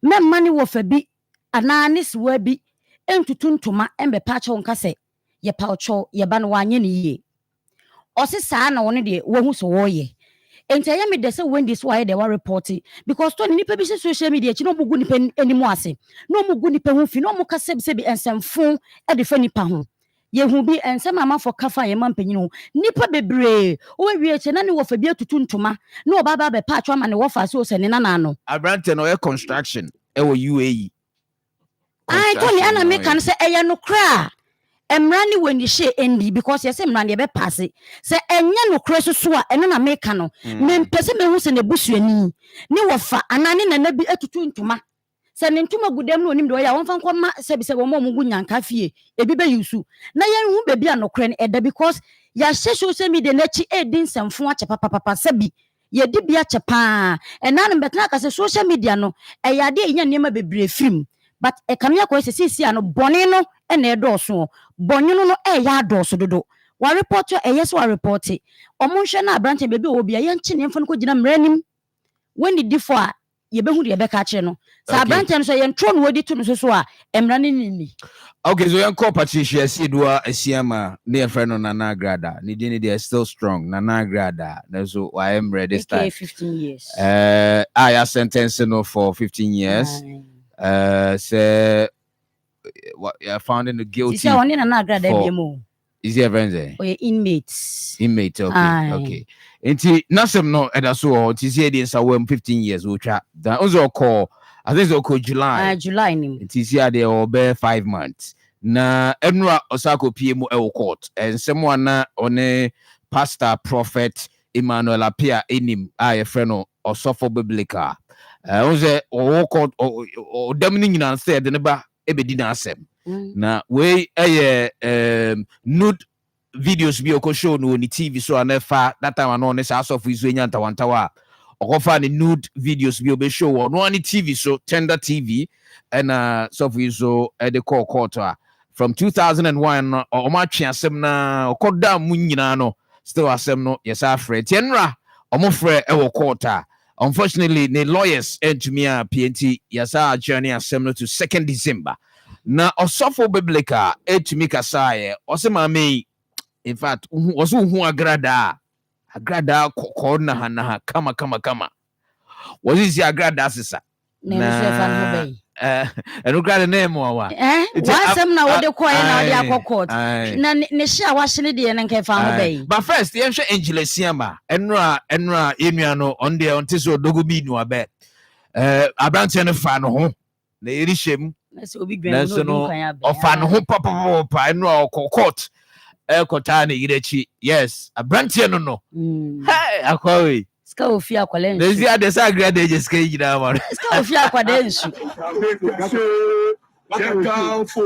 Speaker 1: me mani wo fa bi ananis wa bi entutuntuma embe pacho nka se ye paucho ye ba no wanye ne yie osisa na woni de wo hu so wo ye enti ya me de se when this why they were reporting because to nipa bi social media chi no mugu nipa enimu ase no mugu nipa hu fi no mu ka se bi ensemfo e de fa nipa ho ye hu bi ensem amafo kafa ye mampanyino nipa bebre o wie che na ne wo fa bi atutuntuma na obaba be pacho ama ne wo fa so se ne na no
Speaker 16: abrante no construction e wo UAE
Speaker 1: I told you ana me kan say eye no kra emrani when you share endi because you say emrani be pass say enye no kra so a eno na me kan no me mpese me hu se ne busuani ni wo fa anane na na bi atutuntuma se ne ntuma gudem no onim de ya won fa nkoma se bi se wo mo mugu nyanka fie ebi be yusu na ye hu be bia no kra eda because ya share social media na chi edin semfo ache papa se bi ye di bia che pa ena no betna ka se social media no eya de enya nema bebre film but kamia ko se sisi ano bone no na edoso bone no ya adoso dodo wa report yes wa report omo hwe na branch bebe wo bia ye nche ne mfa no ko gina mranim when the differ ye behu de be ka kire no sa branch no so ye ntro no wodi to no so a emra ne ni
Speaker 16: okay so yan call Patricia Sidua Asiama ne friend no Nana Grada ni dey they are still strong Nana Grada so I am ready this time
Speaker 1: 15 years
Speaker 16: I sentence no for 15 years say what found in the guilty
Speaker 1: is one in Nana Grada biemo
Speaker 16: is he a friend
Speaker 1: or inmate
Speaker 16: okay enti nasem no edaso o ti see dey nsa 15 years o twa dan ozo call I think it's okay
Speaker 1: July ni
Speaker 16: enti see ade o be 5 months na enura osako pm e court ensemo na one pastor prophet Emmanuel Apia enim a friend no osofo biblical onze o court o dem ni nyina say de ne ba ebedi na asem na we nude videos bi oko show no ni TV so anefa that time no ne sa asofo izu enya ntawantawa okofa ni nude videos bi obe show no ani TV so Tender TV and so izu the call court from 2001 o ma twe asem na okoda mu nyina no still asem no yes afre tienra omo frɛ e wo court unfortunately the lawyers to me PNT yes journey asem no to 2nd December na osofo biblical to me kasaye osema me in fact wasu hu agrada kokona hana kama wazisi agrada sisa
Speaker 1: na
Speaker 16: grada name wa
Speaker 1: wasem na wode koy na wode akokot na ne sha wahye de ne nka fa ho bai
Speaker 16: but first yen hwe Angelesiama enra enua no on de on tiso dogo bi nu abe abrante ne fa no ho na yeri hyem na so no ofa no ho papa enra okokot ekota na yirechi yes abrante no hey akwawe
Speaker 1: ska ofia kwale nsu
Speaker 16: Dezi ade sa grade je ska yira ma
Speaker 1: ska ofia kwade nsu
Speaker 14: Check out for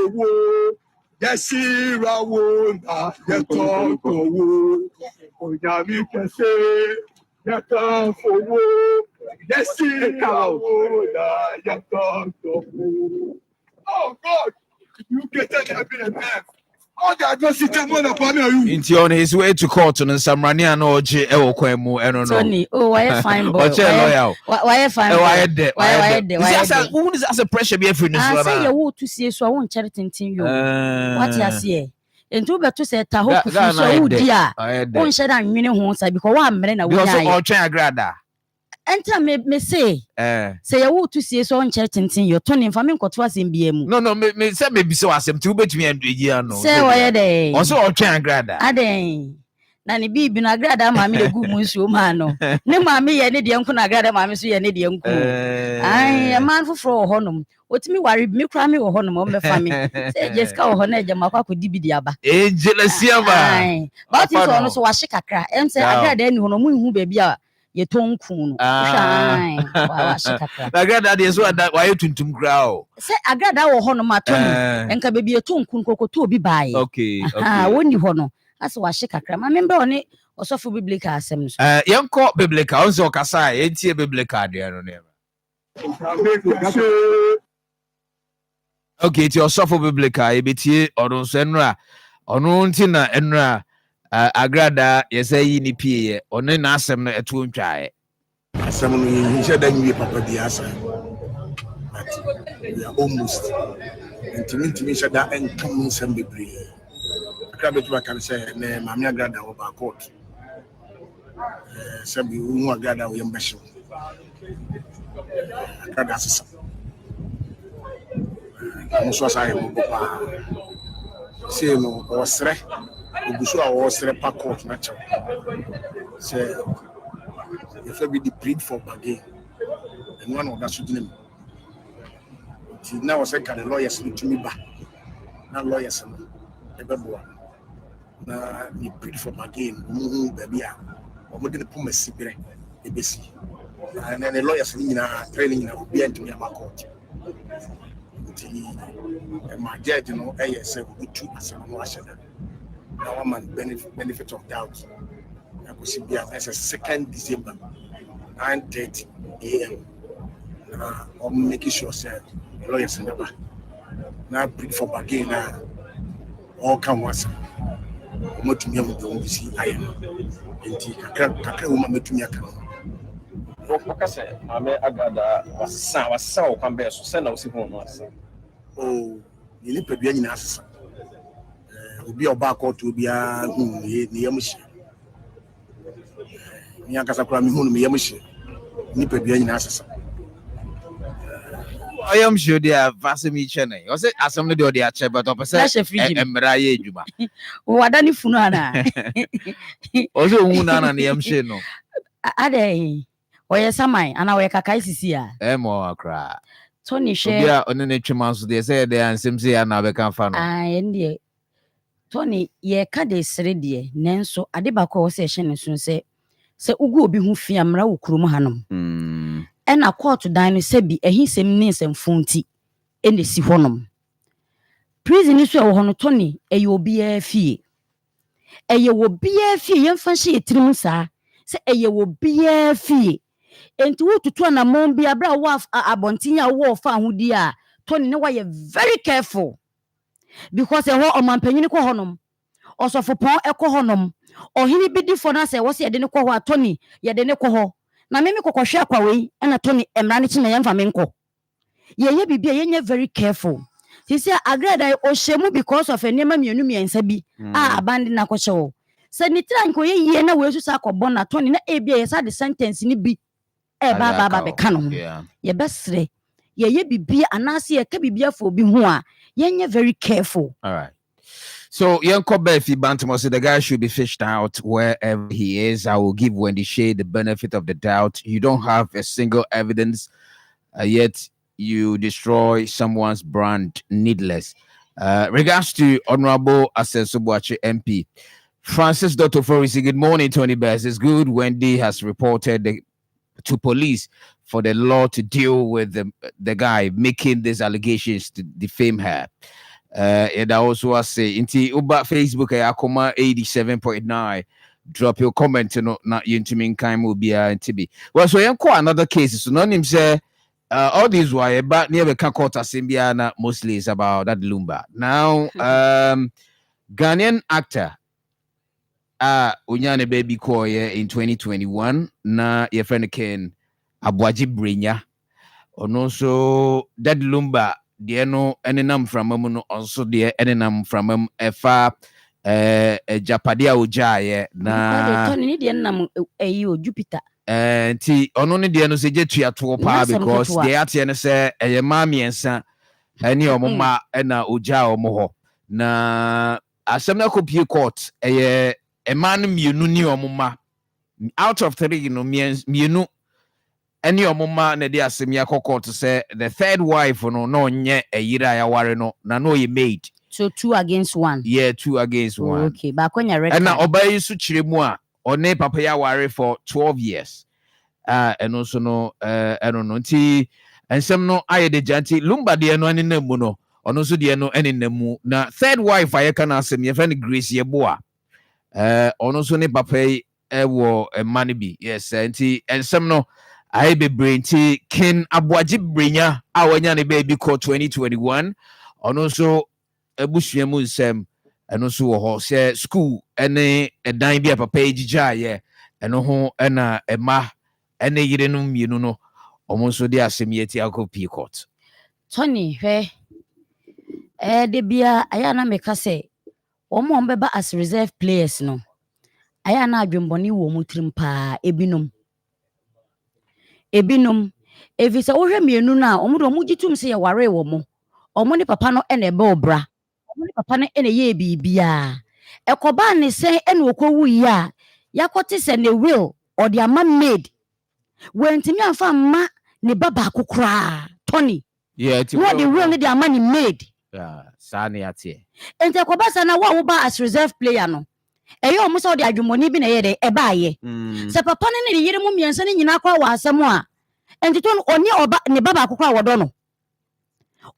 Speaker 14: Yes, Rawona, the talk to Onyami can say, Yaka for yes, Rawona, the talk to. Oh God, you get that in a man. All the adversity upon you.
Speaker 16: Into on his way to court on Samrania no J. Ewokwemu, I don't know.
Speaker 1: Tony, why fine boy?
Speaker 16: Why
Speaker 1: fine boy? Why
Speaker 16: who is as a pressure be a friend?
Speaker 1: I say you want to see so I won't charity you. What you see? And two better say Tahoe so dear. One shed and winning horns because one man
Speaker 16: or chair grada.
Speaker 1: Enter me say you want to see so on charity you Tony for me got was in BM.
Speaker 16: No, me say maybe so as him to bet me and year no.
Speaker 1: Say why they
Speaker 16: also or chair grada.
Speaker 1: Ade. Nani bibi na grada mami de gu munsu ma no ne mami ye ne de enku na grada mami so ye ne de enku ai man foforo honum otimi ware me kra me wo honum o me fa me say Jessica wo hona eja makwa ko dibidi aba
Speaker 16: jealousy aba
Speaker 1: ai but if ono so wa shikakra em say agrada ani hono munhu ba bia ye tonku no ai wa shikakra
Speaker 16: agrada de so da wa ye tuntum kra o
Speaker 1: say agrada wo honum atoni enka ba bia tonku kokoto obi baaye
Speaker 16: okay
Speaker 1: woni hono as wa shikakra ma member oni osofo biblical asem so
Speaker 16: yenko biblical onso kasa entie biblical de no ne okay ti osofo biblical ebetie odun so enra onu ntina enra agrada yesayi ni pie onu na asem no eto ntwae
Speaker 14: asem no yin hye da nwie papa bi asa but we are almost intimi hye da enkam nsem bebre Crabbe can say, Mamma Grada over court. Sabi, who are Grada with Yambasho. Gradas. Most was I say no or sre, Ubusua or sre pa court natural. Say, if I be the breed for again, and one of that should name. Now I said, the lawyers to me back. Now lawyers, na ni breed for again baby a omo de put my sibire ebesi and then the lawyers ni na training na obi ant me court my judge no say we two asem no ashada na one man benefit of doubt na go see bia as 2nd December 9:30 a.m. na making sure say the lawyers never na breed for again na all come once motumi amudon bisi ayeno enti kakra wo mametumi aka
Speaker 5: no pakase ame agada wasa o kan be so se na osi ho no asa
Speaker 14: ni lipadua nyina asesa obi oba court obi a hu ni yamushi ni akasa kura mi hu no yamushi ni padua nyina asesa
Speaker 16: I am sure they are Vasimi Chene. You say assembly do they are che but opposite emra ye ejuma.
Speaker 1: Wadani funu ana.
Speaker 16: Also una na am she no.
Speaker 1: Ade. Oye samai ana we kakai sisi a.
Speaker 16: Mo akra.
Speaker 1: Tony she.
Speaker 16: Obia onu ne twema so they say they ansem say ana be kan fa no.
Speaker 1: Ndie. Tony ye ka de sere de nenso ade ba ko se hye ne so se ugu obi hu fi amra wo kurom hanom. Ena court dan no sebi ehisem ni nsemfunti ene si honom prison ni so e wo hono Tony eye obi afie eye wo bia afie yemfa hye etirim saa se eye wo bia afie enti wo tutu na mon bia bra wo abontinya wo fa hodi a Tony ne wa very careful because e ho omampanyini ko honom osofopon e ko honom ohini bidi fo na se wo se ye de ne ko ho Tony ye de ne ko ho na meme kokoswe akwa we na Tony emra ne chine yemfa menko ye bibia ye very careful he say agrada o shemu because of enema mienu miensa bi abandon na koche se ni tranko ye na we susa akobon na Tony na ebia ye sa the sentence ni bi ba be kanu ye besre ye bibia anase ye ka bibia fo bi ho a ye very careful.
Speaker 16: All right. So, Yanko Befi Bantamo said the guy should be fished out wherever he is. I will give Wendy Shea the benefit of the doubt. You don't have a single evidence, yet you destroy someone's brand needless. Regards to Honorable Asensubuachi MP, Francis Dr. Forisi, good morning, Tony Bass. It's good. Wendy has reported to police for the law to deal with the guy making these allegations to defame her. And also I say inti uba Facebook Akoma 87.9. Drop your comment no not into mean kind will be NTB. Well, so you another case. So none him say all these why but near the court Simbiana mostly is about that Lumba. Now Ghanaian actor Unyane baby koye in 2021 na your friend Ken Abwaji Brinya. And also that Lumba deɛ no ɛne nam from no also deɛ ɛne nam from ɛfa japade a ogyaeɛ na
Speaker 1: Tony deɛ nam ɛyi Jupiter
Speaker 16: nti ɔno ne deɛ no sɛ gye tuatoɔ paa because deɛ ateɛ no sɛ ɛyɛ maa mmiɛnsa ɛne ɔmo ma ɛna ogyaa ɔmo hɔ na asɛm no akɔpie court ɛyɛ ɛmaa no mmienu ne ɔmo ma out of 3 mmienu any mama na dia asemi akoko to say the third wife no nye a yira ya ware no na no ye made.
Speaker 1: So 2 against 1.
Speaker 16: Yeah, 2 against 1.
Speaker 1: Okay, but when you record.
Speaker 16: And na obayi su chire mu a one papa ya ware for 12 years. And also no I don't know nti ensem no aye de janti Lumba de no ani na mu no ono so de no ani na mu na third wife aye kana asemi ye friend Grace ye boa. Ono so ne papa e wo mani bi. Yes, nti ensem no I be brainty Ken Abwaji Brinya awanya ne baby call 2021 and also a bushiamu sem and also a horse school and a dime be a page jay and no and a ma and a yirenum you know almost so dear semieti alco peacoat.
Speaker 1: Tony, de bia ayana meka say omo mbeba as reserve players no ayana adwemboni wo mutrim pa ebinom evisa wohwe mienu na omudo omugitum se ye ware wo mo omo ne papa no ene be obra omo ne papa no ene ye bibia ekoba ne sen ene okowu yi a yakote se ne will or the ama made wentimi amfa ma ne baba kokora Tony
Speaker 16: yeah
Speaker 1: what the will ne the ama ne made
Speaker 16: sane atie
Speaker 1: ente ekoba sa na wo ba as reserve player no eyo omo so de adwumoni bi na ye de eba ye se papa ne yire mu miensa ne nyina kwa wa asem a enti ton oni oba ne baba akokwa wodo no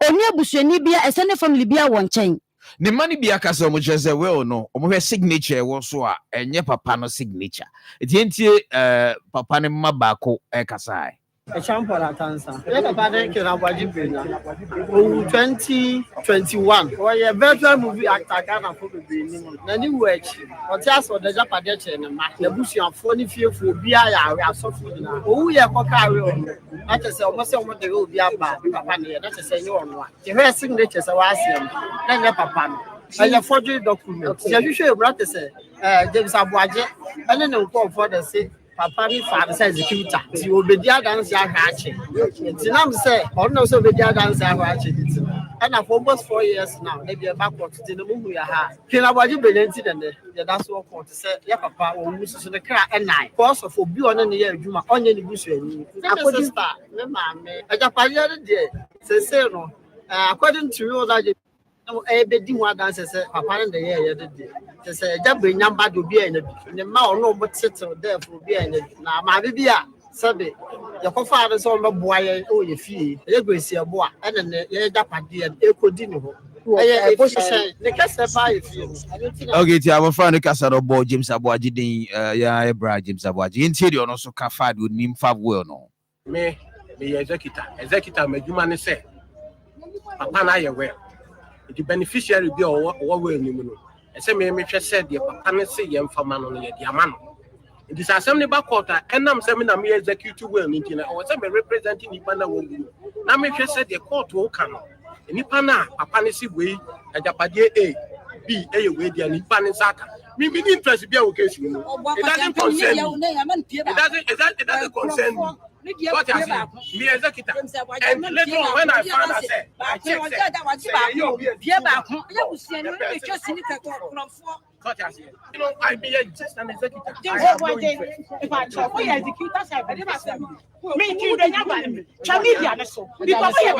Speaker 1: oni abusuani bia ese ne family bia wo nchen
Speaker 16: ne mani bia ka se omo chese we no omo hwe signature wo so a enye papa no signature enti papa ne maba ko kasai
Speaker 2: a champion atansa le papa de Ken Abwaji Brinya 2021 or a better movie actor Ghana for be na ni work o ti aso de japade che ne ma na busuafo ni fiefo bia ya asofo na owu ye kokare o na te se o se o de obi aba papa ne na te se ni ono a te hwe signature se wa asem na ne papa no aya forgery document se hwehwe e brate se James Abwaje ene ne ko for the say papa ni fa say executor ti obedi adanse ahwaache ti nam say ono so obedi adanse ahwaache ti and for almost 4 years now they be back court ti no mu ya ha Ken Abwaji Brinya ti de that's what court say ya papa o mu so ne kra enai cause of obi ono ne ya adwuma onye ne busuani akodi star me ma me ajapade de say no according to you that ebedi ho adanse say papa ne de ye de say jabe nyamba do bi ena bi ne ma ono mo settle there for bi ena na ma bi a sabe ye ko fa so mo boa ye o ye fie ye gwesi ebo a ene ne ye japade e kodi ne ho ye position ne kase ba ye fie
Speaker 16: okay ti abo fa ne kasa do bo James Abwaji din ya Ebra James Abwaji ntie de ono so ka fa do nim fa well no
Speaker 10: me executor madwuma ne say papa na ye well the beneficiary bi o well ni mu no ese me hwe said the papa ne say ye mfama no ye de ama no it is assembly back quarter enam say me na me executive well ni tina o say me representing nipa na wo na me hwe said the court wo ka no nipa na papa ne si we ajapade a b e we dia nipa ne saka me interest bi a wo case no it doesn't concern me it doesn't concern me. What I say, me executor, and later on when I found out, I checked, you know, I be just an executor. I have no interest.
Speaker 2: If I talk, we executors have me to the Yaman, Chamidia, so because we have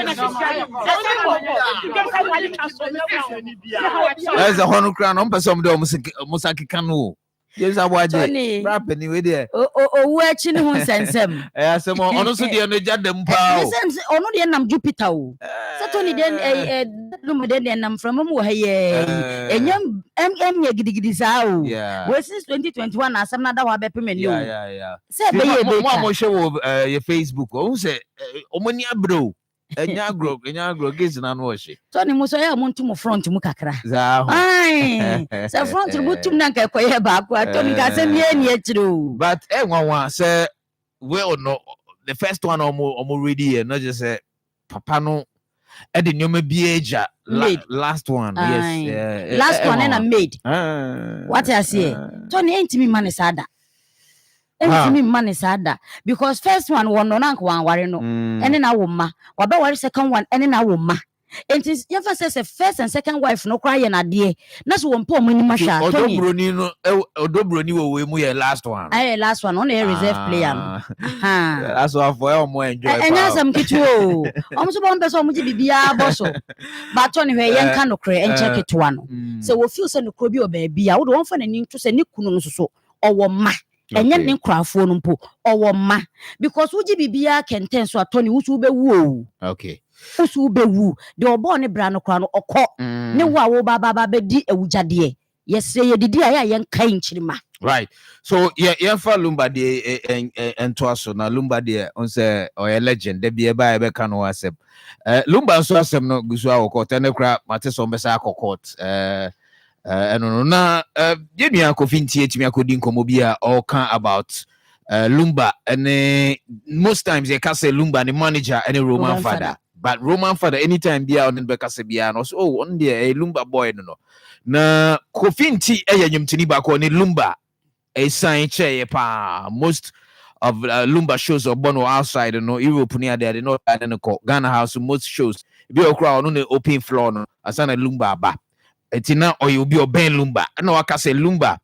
Speaker 16: there's a honor crown on some Musaki Kanu. James Abuaje.
Speaker 1: Tony.
Speaker 16: Rapper ni we there.
Speaker 1: O watching who sensem.
Speaker 16: Some ono so dey no jadem pa.
Speaker 1: Listen, ono dey nam Jupiter o. So Tony then no dey nam from mu ha ye. Enyam em gidigidi sa o. We since 2021 asam na da wa be pem ni o.
Speaker 16: Yeah.
Speaker 1: Say be ye be.
Speaker 16: Mo show your Facebook. O say omoni abro. Enya agro giz na no she.
Speaker 1: Tony mo so ya mo ntum front mu kakra.
Speaker 16: Za.
Speaker 1: Ai. Say front mu tum na nka koye ba akwa Tony ka say me ni etiro.
Speaker 16: But nwa say we no the first one omo ready here not just say papa no e de nyoma bi eja last one. Yes.
Speaker 1: Last one na made. What I say? Tony entimi man is ada. Entimi man is ada because first one won no na nko anware no. Ene na wo ma. Waba ware second one ene na wo ma. And it's your first and second wife no cry na de. Na so won po mo ni ma sha Tony.
Speaker 16: Odobroni wo we mu ye last one.
Speaker 1: Last one on a reserve player.
Speaker 16: That's why for more enjoy.
Speaker 1: And asam kitu o. Omo so bon person mo ji bibia boso. But Tony we yen ka no kre en check it one. So we feel say no kro bi o ba bia. Wo do won fa na ni to say ni kunu no so owo ma. Enye ne nkrafo no mpo owo ma because wo ji bibia kenten so Tony wo so be wu.
Speaker 16: Okay.
Speaker 1: Usu bewu de obo ne bra no kra no okọ ne wo a wo ba be di awujade yes ye didi aya ye nkai nchirima.
Speaker 16: Right. So yeah for Lumba de ento aso na Lumba de on say or legend de be ba be kan no asem. Lumba so asem no gusu a wo ne kra mate so mbesa akokot no na jenia kofinti etimi akodi nkomo bia all kan about Lumba and most times they can say Lumba the manager and a Roman father. But Roman father anytime bia on the Bekase bia no so one day a Lumba boy no na kofinti nyumtini ba ko ni Lumba a sign che pa most of Lumba shows or bono outside no Europe near there no Ghana house most shows be okra on the open floor no asana Lumba ba etina or you be oben Lumba no aka say Lumba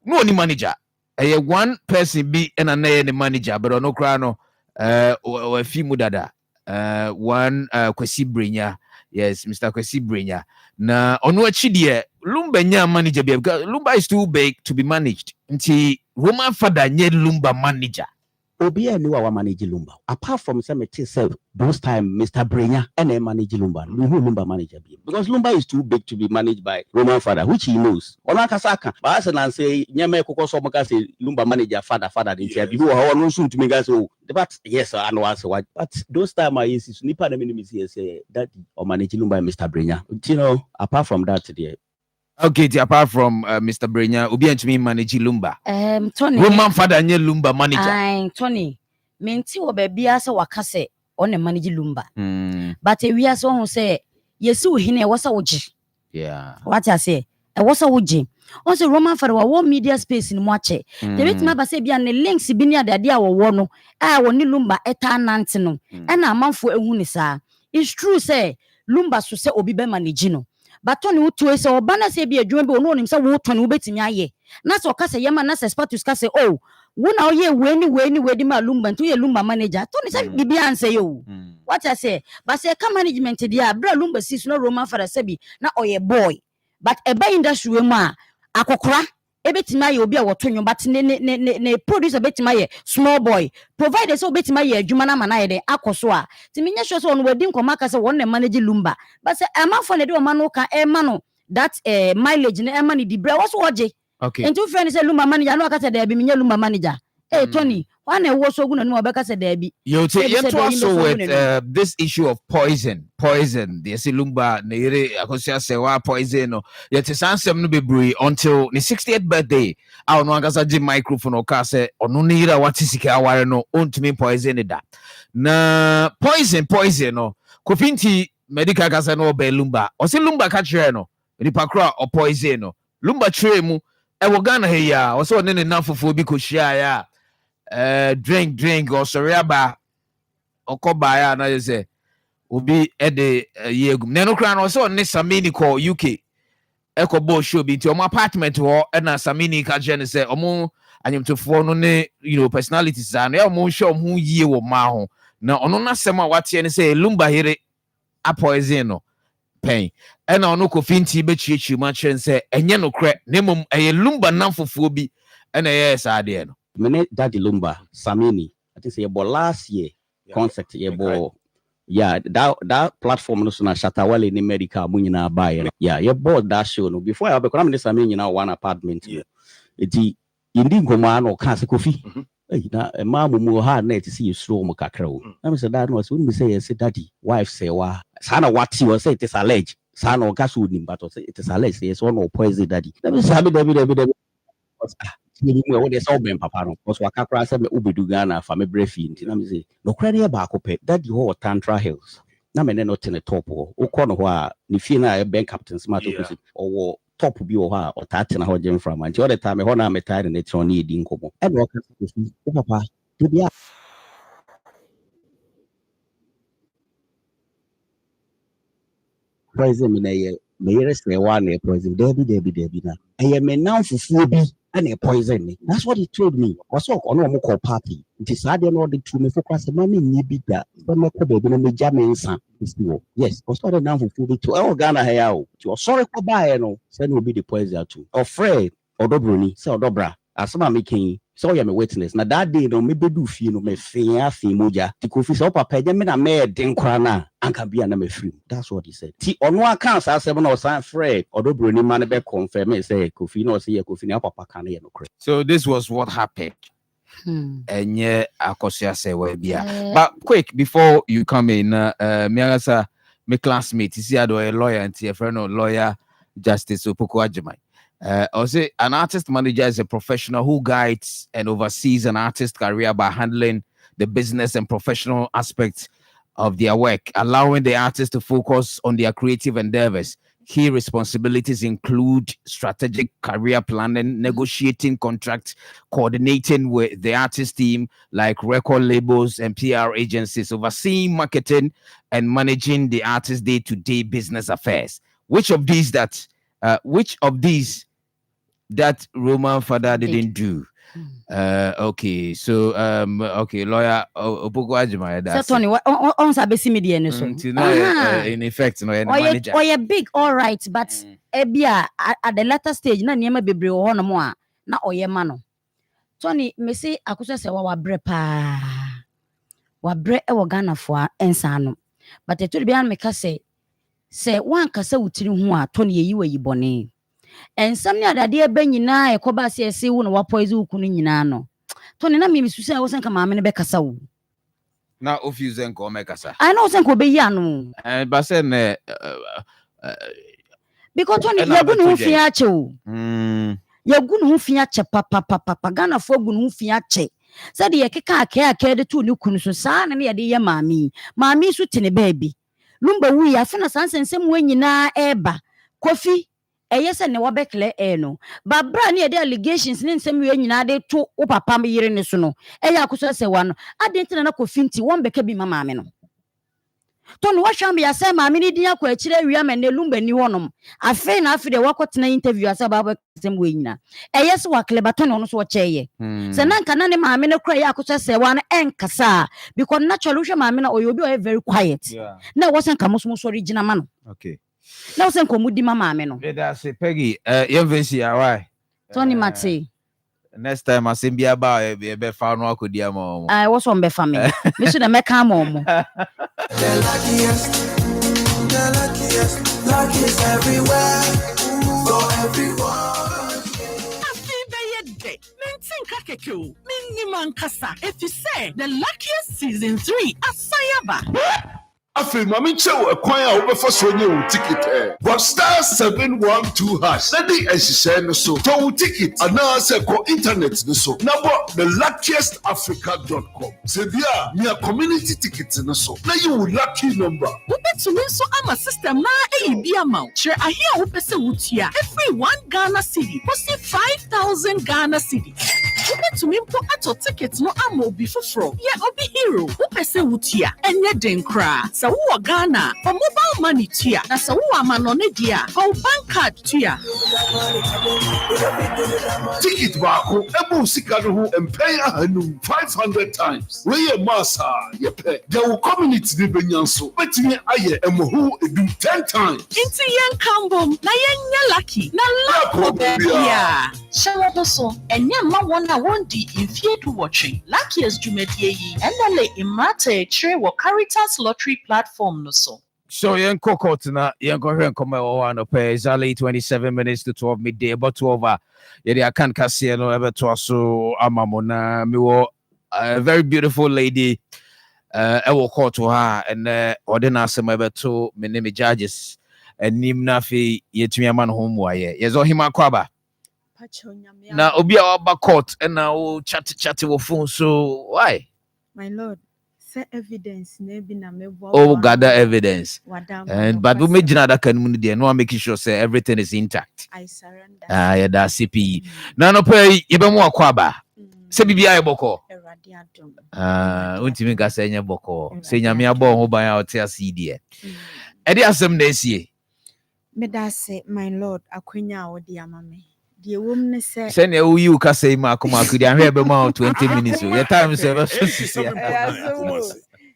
Speaker 16: no ni manager one person be and the manager but no cry no a few mudada one Kwesi Brenya. Yes, Mr. Kwesi Brenya. Na ono achidie Lumba nya manager because Lumba is too big to be managed. Nti Roman father nye Lumba manager.
Speaker 7: Obi eni wa manage Lumba. Apart from some those time Mr. Brenya and manage Lumba. Lumba manager be because Lumba is too big to be managed by Roman father, which he knows. Ona kasaka. But as an say nyame kokko so maka say Lumba manager father the ntia bi wo no so ntumi ga so. But yes, I know answer what. But those time I is nipa na me say that or manage Lumba Mr. Brenya. You know, apart from that there.
Speaker 16: Okay, apart from Mr. Brenya, obi antumi manage Lumba.
Speaker 1: Tony.
Speaker 16: Roman father nye Lumba manager.
Speaker 1: Tony. Menti wo ba bia se waka se on manage Lumba. But we are so say yesu hine wo sa woji.
Speaker 16: Yeah.
Speaker 1: What I say? E wo sa woji. On say Roman father wo media space ni mo ache. The bit ma ba se bia ne links bi ni adade a wo no. Wo ni Lumba eta nante no. E na amanfo ehu ni sa. It's true say Lumba so say obi be manage no. But Tony utu ese obana se bi adwuma bi ono nim se wo Tony ubetimi aye na se okase yema na se status ka se oh wo na oye we di ma Lumba nto ye Lumba manager Tony say bibi anse yo what I say but say ka management dia bra Lumba si so na Roman father se bi na oye boy but eba industry we ma akokora ebetimi aye obi a wo tonyo but ne producer betimi aye small boy provider so betimi aye adwuma na mana ye den akoso a ti menye hwe so no wadi nkoma ka se won na manage Lumba but say amafo ne de o mano ka e ma no that mileage ne e ma ne di bra was oje
Speaker 16: okay
Speaker 1: into friend say Lumba manager no aka say da bi menye Lumba manager Tony one e wo so gu na no obeka say da bi
Speaker 16: you to also with this issue of poison they say Lumba ne ire akosia say wa poison no yet sansem no bebree until the 60th birthday I no anga say microphone o ka say ono ne ire watisika aware no ontumi poison da na poison no kofinti medical ka say no be Lumba o say Lumba ka kire no nipa kra o poison no Lumba tire mu e wo Ghana he ya o say one ne nafofo bi ko hia ya drink or sorry aba okoba ya na you say obi ede yegum neno kra no so ne Samini ko UK ekobo show bi nti omo apartment ho na Samini ka je ne say omo anyemtofo no ne personalities an ya omo show omo yie wo ma ho na ono na sema wate ne say Lumba here a poison no pen na ono ko finti be chichi ma chen say enye no kre ne mom eye Lumba namfofo bi And yes, I did.
Speaker 7: Mene Daddy Lumba, Samini. I think say about last year concert yeah, that platform no so na Shatawale in America munyina buy. Yeah, you bought that show no before I become this Samini now one apartment. Eti indi ngoma no ka se Kofi. Na ma mumu ha na ti see you slow mo kakra o. Na me say that no so me say yes daddy wife say wa sana what you say it is alleged. Sana o ka so nim but say it is alleged yes one no poison daddy. Na me say David what they saw ben papa no because waka kra say me ubedu Ghana fa me brefi nti na me say no kra ne ba akopɛ daddy ho Tantra Hills na me ne no te ne top ho ukɔ no ho a ne fie na ben captain smart okusi owo top bi ho a otate na ho gem from nti all the time ho na me tire ne tron ne edi nkomo e no ka so papa to bia president me na ye me yere say wa na president Debbie na eye me now fufuo bi and a poison me. That's what he told me. Also, on a call party. It is hard to to me for class. Mammy, you be that. But my baby, no me jamming son. Yes, because started now for food to our Ghana. Hey, you are sorry for buying. No, send will be the poison too. Afraid or Dobroni, so Dobra. As I'm making. So I'm a witness. Now that day, no, maybe do feel no me fear moja. The coffee so papa, me na me denkrana and can be an free. That's what he said. See, on one account, I said, no, sign Fred or Dobroni man be confirm me say coffee no see coffee na papa can no credit.
Speaker 16: So this was what happened. And yeah, Akosia say well yeah. But quick before you come in, me my classmate, you see a lawyer and a friend of lawyer Justice Opoku Ajimai. Also, an artist manager is a professional who guides and oversees an artist's career by handling the business and professional aspects of their work, allowing the artist to focus on their creative endeavors. Key responsibilities include strategic career planning, negotiating contracts, coordinating with the artist team like record labels and PR agencies, overseeing marketing, and managing the artist's day-to-day business affairs. Which of these that Roman father didn't do? Okay, so okay, lawyer Opoku Ajimai.
Speaker 1: So Tony, on sabesi me die so.
Speaker 16: In effect, no manager.
Speaker 1: Or big, all right, but ebia at the latter stage na niema bebre wo no mo a na oye ma no. Tony, me say akoso se wa bre pa. Wa bre e wo Ghana fo ensa no. But eto bia me ka say wan kasa wutiri ho a Tony yeyi wa yibone. And some near that dear Ben yina a coba say, see one wa poison kuninano. Tony na me Susan wasn't come in Becassa.
Speaker 16: Now, if you then call Mecassa,
Speaker 1: I know some cobe yano.
Speaker 16: And Bassen
Speaker 1: because Tony, you're going to fiacho. You're going to fiacha papa Ghana for gun fiache. Said the Kaka care the two new kunus son and the idea mammy. Mammy sweet baby. Lumba we are finna sans and some when you na eba. Coffee. Yes, and no bekle no. But brand near the allegations in some way inade to papa me yere ne so no. Eya kuso se wano. I didn't na ko finti one beke bi mama me no. Ton wa sham ya se ma me ni dia ko akire wi am ne lumba ni wonom. Afi na afi de wakotena interview asa ba sem we nyina. Yes wa kleba ton no so cheye. Se na nka na ne ma me ne kra ya kuso se wan enkasa because naturally hwe ma me na oyobi o very quiet. Na wasn't kamoso original man.
Speaker 16: Okay.
Speaker 1: Now send komudi mama me no.
Speaker 16: That's Peggy. You venture why?
Speaker 1: Tony Mate.
Speaker 16: Next time I send be about be found no could dia mo.
Speaker 1: I was on be family. Me should make am mo.
Speaker 6: The luckiest everywhere for everyone.
Speaker 8: If you say the luckiest season 3 Asayaba.
Speaker 9: Afei mami chew a kwanya obefa so nye wo ticket but star 712 hash na di ehihye no so to wo ticket ana se ko internet no so na bo the luckiestafrica.com se bia me community ticket no so na you lucky number
Speaker 8: wo betumi so ama system na eyi amount share ahia wo pese wutia every 1 Ghana cedi posi 5,000 Ghana cedi wo betumi mpo ato ticket no ama obi foforo ye obi hero wo pese se wutia enye den kra sa wo Ghana for mobile money tia na sa wo amano ne dia for bank card tia
Speaker 9: Ticket Baku, Ebu Sikadu, and pay a 500 times. Where Massa, Yepe, there will community the Benyanso, but me aye, and who do 10 times.
Speaker 8: Inti yen kambom na yen lucky na lapo bebia. Shawo so enye ma wona wondi infie to watching. Luckiest jumedie yi enele imate chere wo Caritas lottery platform no so.
Speaker 16: So yen kokot na yen go hwen come one pay exactly 27 minutes to 12 midday but 12 yeah I can't kase no ebe to so amamona me wo a very beautiful lady I will call to her and ordinary some ebe to me name judges and nim na fi yetumi man home waye yezo hima kwaba na obi a ba court and now chat wo phone so why
Speaker 11: my lord say evidence maybe na me
Speaker 16: gather evidence and but we make that can no making sure say everything is intact.
Speaker 11: I surrender.
Speaker 16: Yeah, that CP na no pay yebe mo akwaba se bibia e boko untimi ga say nya boko se nyame abo ho ban a ote asidi e de asem na esie
Speaker 11: me da say my lord akwanya a wodi amame the woman say
Speaker 16: send you ka say ma Akoma could ahwe be ma 20 minutes your time say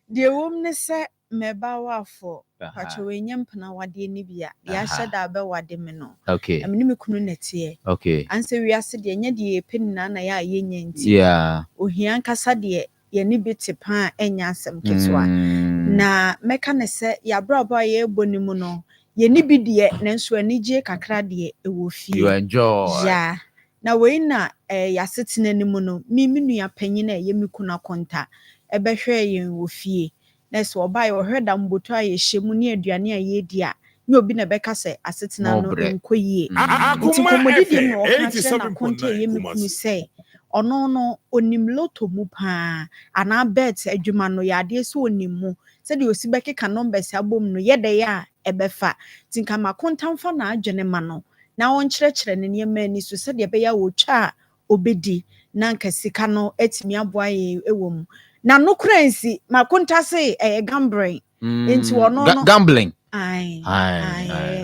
Speaker 11: the woman say me ba wa for pacho we nyempna wade ni bia ya hyeda be wade me no
Speaker 16: okay
Speaker 11: amini me kunu nete
Speaker 16: okay
Speaker 11: anse wi ase de nya de penina na ya yenya nti
Speaker 16: yeah
Speaker 11: ohia nkasa de ye ni biti pa enya asem ketwa na meka ne se ya braba ye bonimu no ye ni bi de nanso anije kakra de ewo fie
Speaker 16: you enjoy
Speaker 11: yeah na we na ya setena ni mu no mi nua panyin na ye mikuna konta ebe hwe ye wo fie na so oba ye hweda mboto aye hyemu ne aduane aye di a ni obi na beka se asetena no enkoyie nti komodidi no o ka kire na konta ye mikunu se ono no onim loto mu pa ana bet adwuma no ya de so onim mu se de osi bekeka numbers abom no ye de ya ebefa tinka makontamfa na adwene ma no na won kyerɛkyerɛ ne nneɛma ani so sɛ de be ya wo twa obedi na nka sika no atimi aboa ye ewom na no kransi makonta se gambling enti wono no
Speaker 16: gambling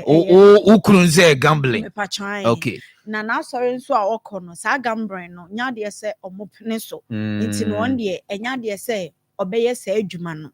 Speaker 16: o kurunze gambling okay
Speaker 11: na sorry nso a okono sa gambling no nya de se omopene so enti no on de enya de se obeye sa adwuma no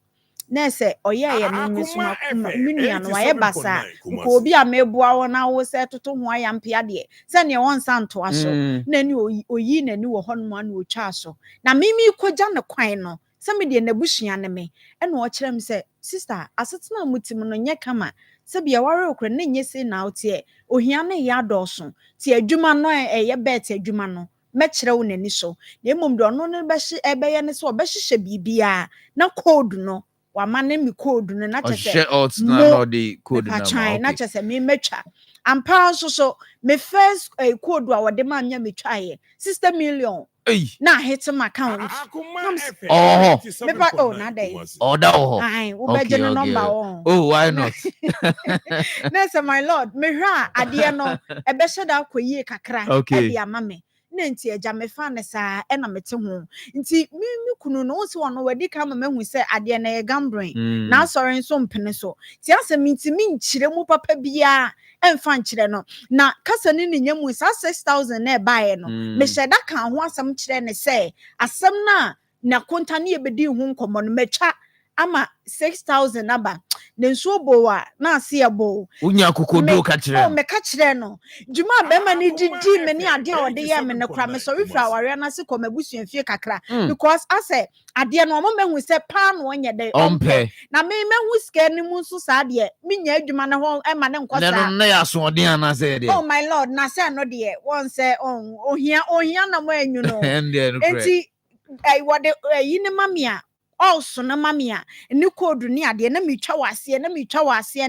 Speaker 11: na se oye ye no mesuma minua no aye basa ko obi a meboa wo na wo se toto ho ayampia de se ne won santo aso na ni oyi na ni wo hono ma na otwa aso na mimi koja ne kwan no se me de nabusua ne me e na o kyerem se sister asetena mutim no nye kama se bia ware okra na nye se na otie ohia na ya doso ti adwuma no ye bet adwuma no me kyerɛ wo nani so na emom de ono no be hye ebeye ne so obehye bibia na code no wamane mi code no na kyese
Speaker 16: no the code
Speaker 11: na na kyese me metwa ampa so me first code a wode ma nya metwa ye 60 million na hit my account
Speaker 16: oh
Speaker 11: me pa na dey ai wo be je no number on
Speaker 16: oh why not
Speaker 11: na say my lord me hwa ade no e be hyeda akoyie kakra e bia ma me na nti eja me fa ne saa e na mete ho nti mi kunu no so wono wadi ka ma mahu se ade na ye gambling na sorry nso mpene so ti asem nti mi nkyire mu papa bia emfa nkyire no na kasa ni nyam sa 6000 na e baaye no me hyeda kan ho asem kyire ne se asem na konta ne ebedi hu nkomo no matwa ama 6000 aba ne nso bowa na ase ebo
Speaker 16: unya kokodo ka kire
Speaker 11: me ka kire no djuma be ma ni didi me ni ade a ode ye me ne kra me so refra ware na se ko mabusuan fie kakra because ase ade no mo mehu se pa no onye de ompe na me mehu sika ni mu nso sa ade me nya adwuma ne ho e ma ne nkosa
Speaker 16: na ya so ode ana se de
Speaker 11: oh my lord na se no de won se ohia na mo anyu no enti wode yine mamia also na mamia ni code ni ade na metwa wase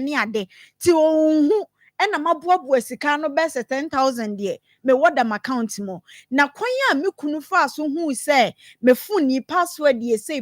Speaker 11: ni ade ti ohun e na maboaboa sika no be 10,000 de me wada account mo na kwan a me kunu fa so hu say me phone ni password ye say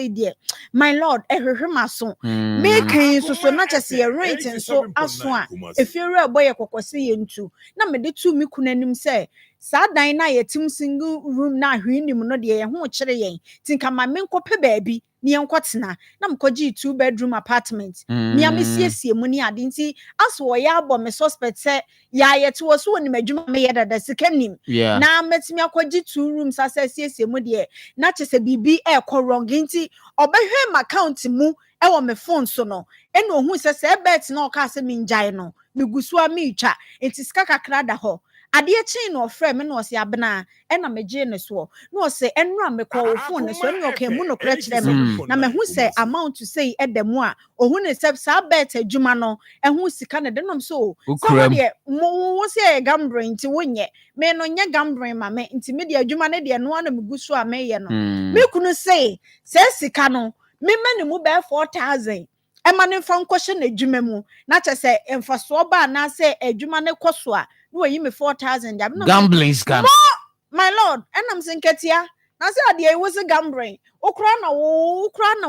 Speaker 11: there my lord ehwehwe maso me kan so na chese ye rent so aso a efiere boy kokose ye ntu na me de tu me kunu anim say sa dan na ye tim single room na hwenim no de ye ho kire yen tinka ma me nkopɛ baabi ni enkotena na mkoji 2-bedroom apartment mi amesiesie mu ni ade nti aso ya abo me suspect say ya yete wo so ni madwuma me ye dada sikanim na metimi akoji 2 rooms asesiesie mu de na chese bibi e ko wrong nti obehwe ma account mu e wo me phone so no e no hu se bet na o ka se mi njai no me gusu a mi twa nti sika kakra da ho ade chin no frɛ me no ɔse abena ɛna megye ne so no ɔse ɛnra me call phone ne so ɛne ɔka mu no kra kyerɛ me na me hu sɛ amount to say ɛdɛmu a ɔhu ne sɛ saa bet adwuma no ɛhu sika ne de nom so so wɔde wo sɛ gambring nti wonyɛ me no nyɛ gambring ma me nti me de adwuma ne de no ana me gu so a me yɛ no me kunu sɛ sika no me ma ne mu bɛ 4,000 ɛma ne fa nkɔhye ne adwuma mu na kyɛ sɛ emfasoɔ ba na sɛ adwuma ne kɔ so a no you me 4,000
Speaker 16: gambling scam
Speaker 11: my lord and I'm saying ketia na say ade was a gambling okra na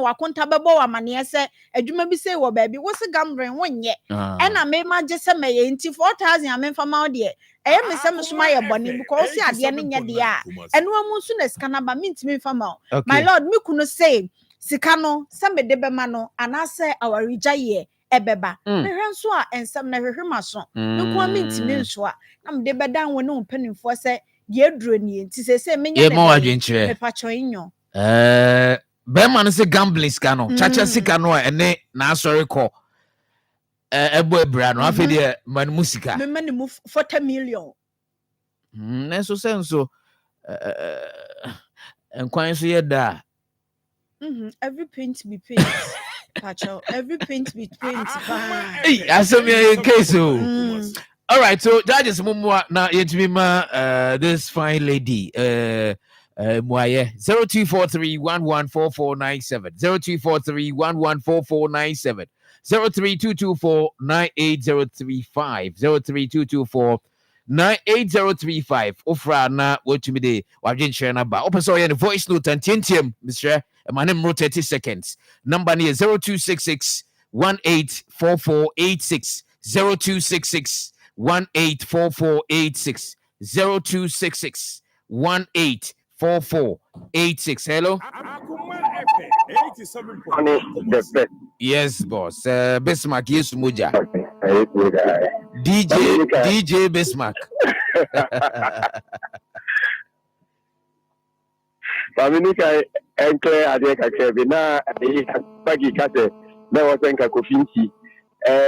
Speaker 11: wakonta bebo wa mane say adwuma bi say wo baabi was a gambling wonye and I me ma gese me nti 4,000 amemfa ma de e me say me soma ye bone because say ade ne nye de a eno amu so na skana ba me ntimi fa ma my lord me kuno say sika no se me de be ma no ana say awarija ye ebeba me hwenso a ensam na hwehwe maso nko amintimi nso a na me de bedan wo no mpanimfo se de aduro nie nti se menya
Speaker 16: me
Speaker 11: pa choinyo
Speaker 16: be man se gambling sika no chacha sika no ene na asori ko ebo ebra no afi de man musika
Speaker 11: me mani mu 40 million
Speaker 16: nenso senso enkwan so ye da
Speaker 11: every paint be paint Pacho, every paint be paint.
Speaker 16: Hey, asemi case all right, so judges mumwa na yetimi this fine lady Mwaye 0243114497 0243114497 0322498035 0322498035 ofra na wotumi de wadwen share na ba opeso ye voice note and tientiam Mr. My name 30 seconds. Number near 0266 184486 0266 184486 0266 184486. Hello. Yes, boss. Bismarck, yes, Muja. DJ Bismarck.
Speaker 12: Dominica enkle ade kakebe na bagi kase na wasenka kofinti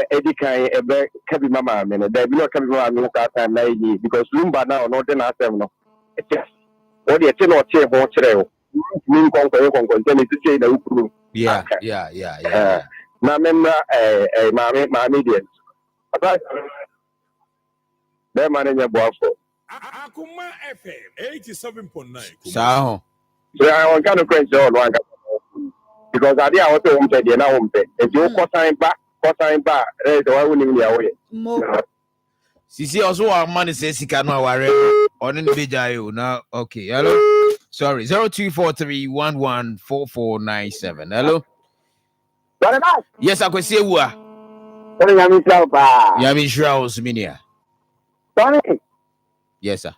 Speaker 12: edikan ebe kabi mama me no da bi no kabi mama me ka time na yi because lumba na no de na asem no o de te no che ho kire o min konko ni tse na ukuru
Speaker 16: yeah
Speaker 12: na memra mama de ata be manenya boafo
Speaker 15: Akoma FM 87.9
Speaker 16: Sao
Speaker 12: so I want kind of question on one because I did want to home pay na home pay if you cut time back the one winning the away
Speaker 16: Sisi also our money says sika no aware on the bejayo now okay hello sorry 0243114497 hello yes akwesi ewu a Yami Shraus minia
Speaker 12: Tony
Speaker 16: yes sir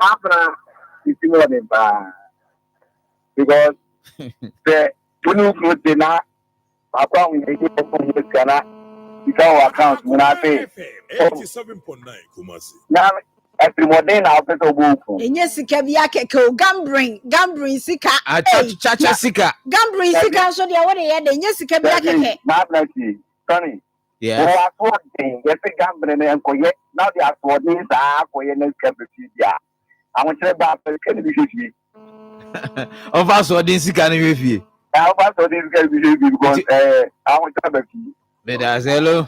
Speaker 12: mafra isi mo de ba because the bunu fruit na papa we dey get from the kana because account na pay
Speaker 15: 87.9 Kumasi
Speaker 12: na every morning na open to book
Speaker 11: enye sika bi akeke gambring sika
Speaker 16: chacha sika
Speaker 11: gambring sika so de wo de ye de enye sika bi akeke
Speaker 12: na plenty Tony
Speaker 16: yes
Speaker 12: o afford thing yes gambling na enkoye now they afford ni sa akoye na sika bi dia awon chere ba pe ke ni bi fi
Speaker 16: over so din sika ni we fie
Speaker 12: over so din sika bi fi because awon chere ba fi
Speaker 16: be da hello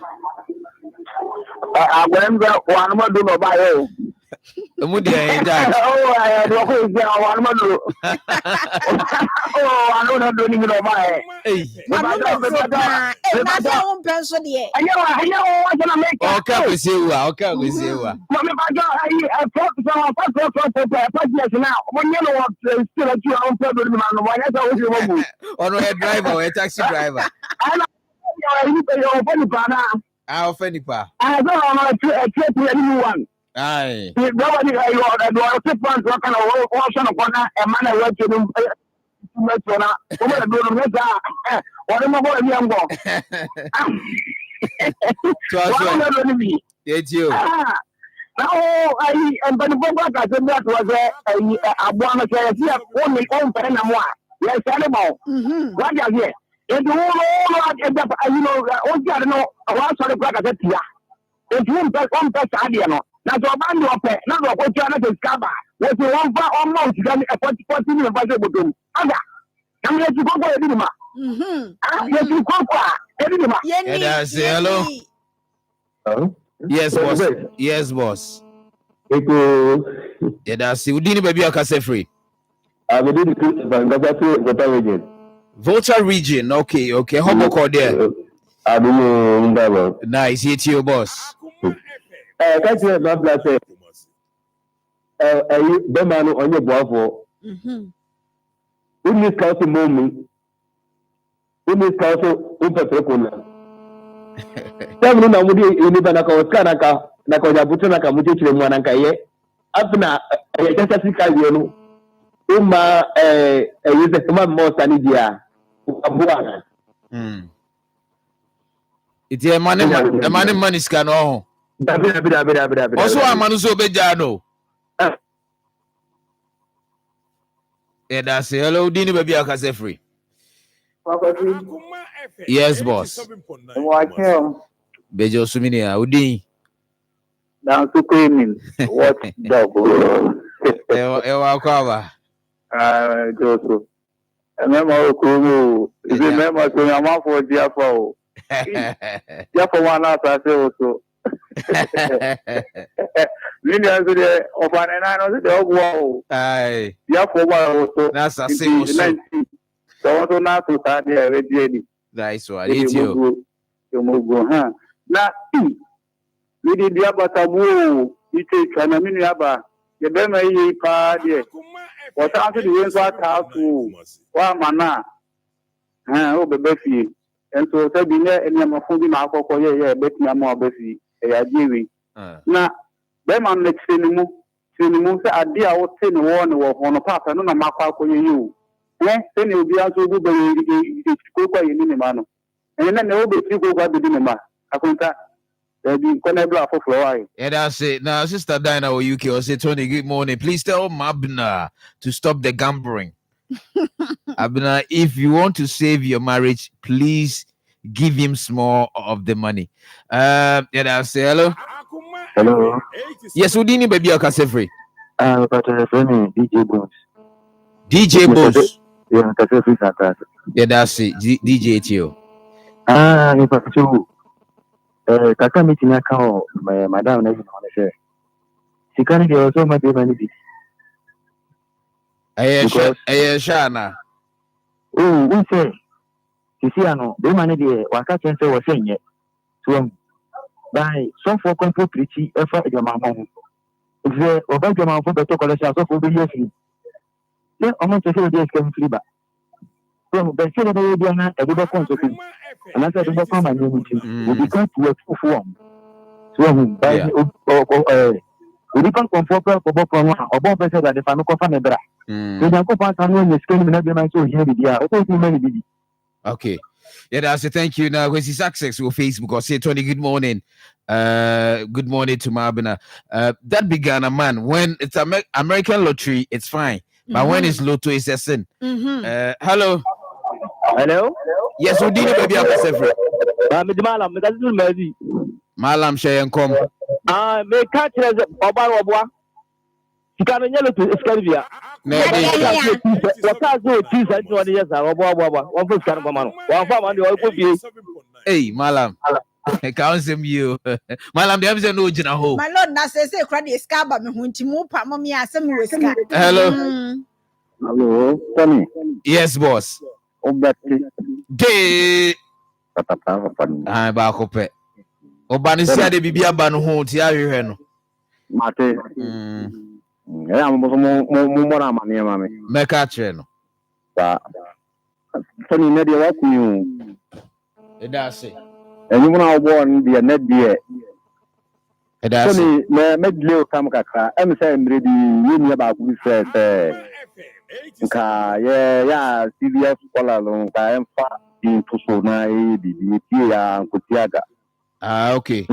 Speaker 12: agwemba wan ma do no ba yo
Speaker 16: Mudi and that.
Speaker 12: Oh, I had one man. Oh, I don't know anything about my.
Speaker 16: Hey,
Speaker 11: Manu that's our person here.
Speaker 12: I know what I'm making.
Speaker 16: Okay, we see you. Okay, we see you.
Speaker 12: Mommy, I talk to someone now. When you know what, still at your own problem, man. Why that's always your move.
Speaker 16: Or no, a driver or a taxi driver.
Speaker 12: I know you pay your funny partner.
Speaker 16: I'll offend pa.
Speaker 12: I don't know a trip to anyone.
Speaker 16: Aye.
Speaker 12: Nobody, you are the tip one, what kind of ocean upon a man I went to them. What am I going to young boy?
Speaker 16: It's you.
Speaker 12: Now, I am going to go back. I said that was a one of the only own pen and one. Yes, animal. What are you? If you know, I don't know, I want to go back. If you one person, I don't know. Now, to a band of pet, not what you are not discover. What you want for almost then a 40 million budget with them. I'm going to go for a minima. Yes, you go for a minima.
Speaker 16: Hello. Yes, boss. Yes, boss. Yeah, that's it. We didn't baby a free.
Speaker 12: I will do the region.
Speaker 16: Volta region. Okay. How about there?
Speaker 12: I don't know.
Speaker 16: Nice. It's your boss.
Speaker 12: That's it. Not bless it. The man on your bravo. In this council moment. In this council, Sabu na mudi iniba na kawaskana ka na kwa jabutu na kamuti chile mwananka ye apna kasa sika yenu uma yuse kama mosa ni dia ukabuana
Speaker 16: iti emane money scan oh
Speaker 12: dabi
Speaker 16: also amanu so beja no that's hello dini baby akase free. Yes, boss. Bejo Suminia, Udin.
Speaker 12: Now to claiming what dog?
Speaker 16: Ewa Kawa.
Speaker 12: Joseph. Remember, Kumu. Is it member to your mouth for Diafo? Diafo one out, I say also. Millions of the Opan and I know the dog. Wow. Aye. Diafo one also.
Speaker 16: That's a single.
Speaker 12: So also now to start there already.
Speaker 16: Nice one. It's you.
Speaker 12: You move, huh? Now, we did the Abatamu. You take Kanaminiaba. The Bema ye party. What after the winds what out to one mana? Oh, Beffy. And so said be there and Yamafubi Marco, yeah, bet me more Beffy. A Jimmy. Now, Bema next cinema. Cinema, I dear old tin one or on a papa, no Marco, you. Then you will be able to go by your minimum. And then there will be people who the minimum. I think that there will be conable for Floyd.
Speaker 16: Yeah, that's it. Now, Sister Dinah or UK or say, Tony, good morning. Please tell Mabna to stop the gambling. Abna, if you want to save your marriage, please give him small of the money. Yeah, that's it. Hello.
Speaker 12: Hello.
Speaker 16: Yes, Udini baby, I can say free.
Speaker 12: But DJ Bones.
Speaker 16: DJ Bones.
Speaker 12: Yeah,
Speaker 16: that's it. DJ Tio.
Speaker 12: If I do, Kaka meeting account, Madame Nevin on the share. She can't be also my baby.
Speaker 16: Shana.
Speaker 12: Oh, we say, you see, I know, the money the Waka Chancellor was saying yet. So, by some for comfort pretty effort, your mamma. If they obey your mom for the collection of the years. Yeah, I'm not sure they can free back. So, the same way, they are not a good consequence. And I said, the farmer will become to work for form. So, we become comfortable for both from one or both better than the family of Fanebra. So, the Copa and the skin will be my so here.
Speaker 16: Okay. Yeah, that's it. Thank you. Now, because it's access with Facebook or say, Tony, good morning. Good morning to Mabina. That began a man when it's American lottery, it's fine. But when it's lotto, it's a sin. Hello.
Speaker 12: Hello.
Speaker 16: Yes, we did baby up several. Malam Shayan come.
Speaker 12: May catch as Obama. You can yellow to Scandinavia. What are those 2 years? One for Scanamano. One for Monday, or could be.
Speaker 16: Hey, Malam. Counsel you. Malam, the episode no jina ho.
Speaker 11: My lord, na say crowd is scaba me hunti mu pa mommy asem we ska.
Speaker 16: Hello.
Speaker 12: Hello, Tony.
Speaker 16: Yes, boss.
Speaker 12: Obati.
Speaker 16: Gay.
Speaker 12: Patapa pan.
Speaker 16: Ah, ba ko pe. Obanisi ade bibia ba no ho ti ahwehwe no.
Speaker 12: Mate. Ya mo na mane mame.
Speaker 16: Meka kire no.
Speaker 12: Ba. Tony ne dia wa kunyu.
Speaker 16: Eda se.
Speaker 12: Enyu na obo on dia ne dia.
Speaker 16: Eda se.
Speaker 12: Tony me dile o kam kakra. Em say mre di yemi ba ku se nka ya CVS kola lo nka emfa into so na e bibi tie ya nkotiaga.
Speaker 16: Ah, okay.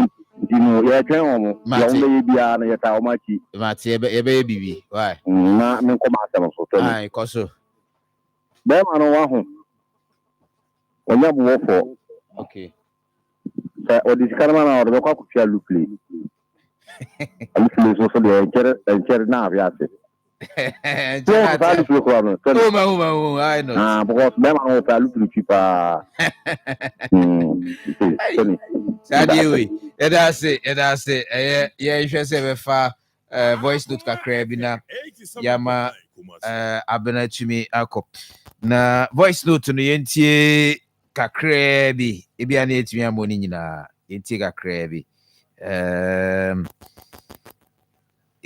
Speaker 12: Dino ya twen omo ya onye bia na ya ta omachi.
Speaker 16: Mate ebe bibi. Why?
Speaker 12: Na me ko ma asem so Tony.
Speaker 16: Ah, ikoso.
Speaker 12: Be ma no wa ho. Onya bo fo.
Speaker 16: Okay.
Speaker 12: Sa odiskarma na ordo kwa kutia lupli. Lupli so de encher na aviase. I know. Ah, because them are all looking cheaper.
Speaker 16: Sadly, that's it. Yeah, you should say far voice note kakra bina yama abena chimi akop. Na voice note no yentie kakra bi ebi ana etimi amoni nyina yentie kakra bi.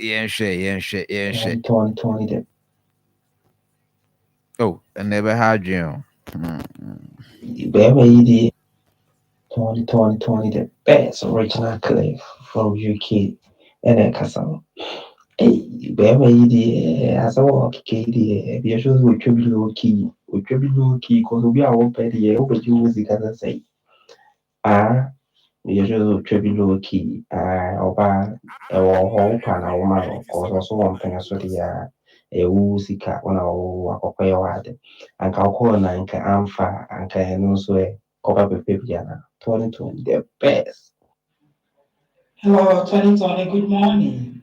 Speaker 16: Yen share.
Speaker 13: 2020.
Speaker 16: Oh, I never had you.
Speaker 13: Baby, 2020, the best original clip from UK. And then Castle. Hey, baby, as I walk, Katie, be sure we could be low key. We could be low key because we are open the year, but you was the can say. Be sure we could be low key. Oba, hope and a woman, because also one thing as well, the sika wana wakɔkɔyɛ wade anka wokɔɔ na anka amfa anka ɛno nso kɔba pepe biana 2020 the best.
Speaker 21: Hello 2020, good morning.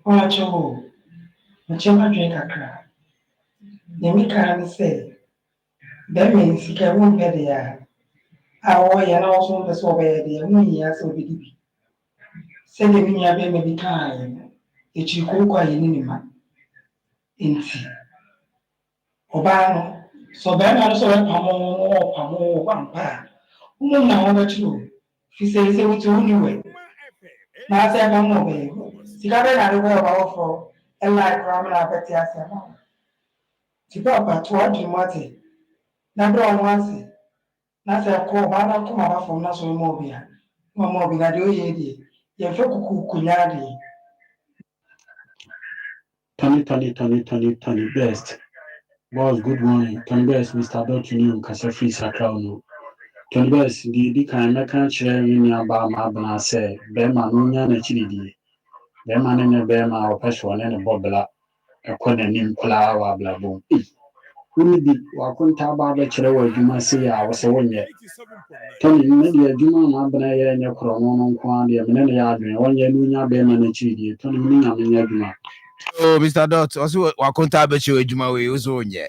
Speaker 21: Wacho mchema dwen kakra nemi kan say that means sika won pɛ de a wɔyɛ na wɔso mpɛ sɛ wɔbɛyɛ de mu nyia sɛ obedi bi sɛ de mi nya bɛ me bi kan echi ko kwa yɛ ni ma enti ọbaa no so bẹẹma no so pamo wampa umu na wọn bẹtú o fi sẹ wotu wuni wẹ na sẹ ẹbẹ mu ọbẹ sika bẹẹ na adébẹ ọba wọfọ ẹla ẹkọrọ mi na abẹti ase ẹma tipa ọba tó ọdún mu ati na bẹrẹ ọmọ ase na sẹ ẹkọ ọba na kọ ọba fọm na so ẹma ọbi a ọmọ ọbi na de oyè edie yẹn fẹ kuku kunya de.
Speaker 22: 2020 best. Boss, good morning. Tony Best, Mr. Dotunu, Casafi Sacrano. Tony Best, the kind of country in your bar, Mabana say, Bema, Nunya, Chili, Bema, and a Bema, or Peshuan, and a Bobla, a Conan, Kula, Blaboo. Who did Wakunta Baba Chero, you must say, I was a 1 year. Tony, Media, Juma, Mabana, and your Cronon, Quandia, and any other 1 year, Nunya, Bema, and Chili, Tony, Mina, and Yagma.
Speaker 16: Oh, Mr. Dot, also wakonta bechi ejuma we uzo nye.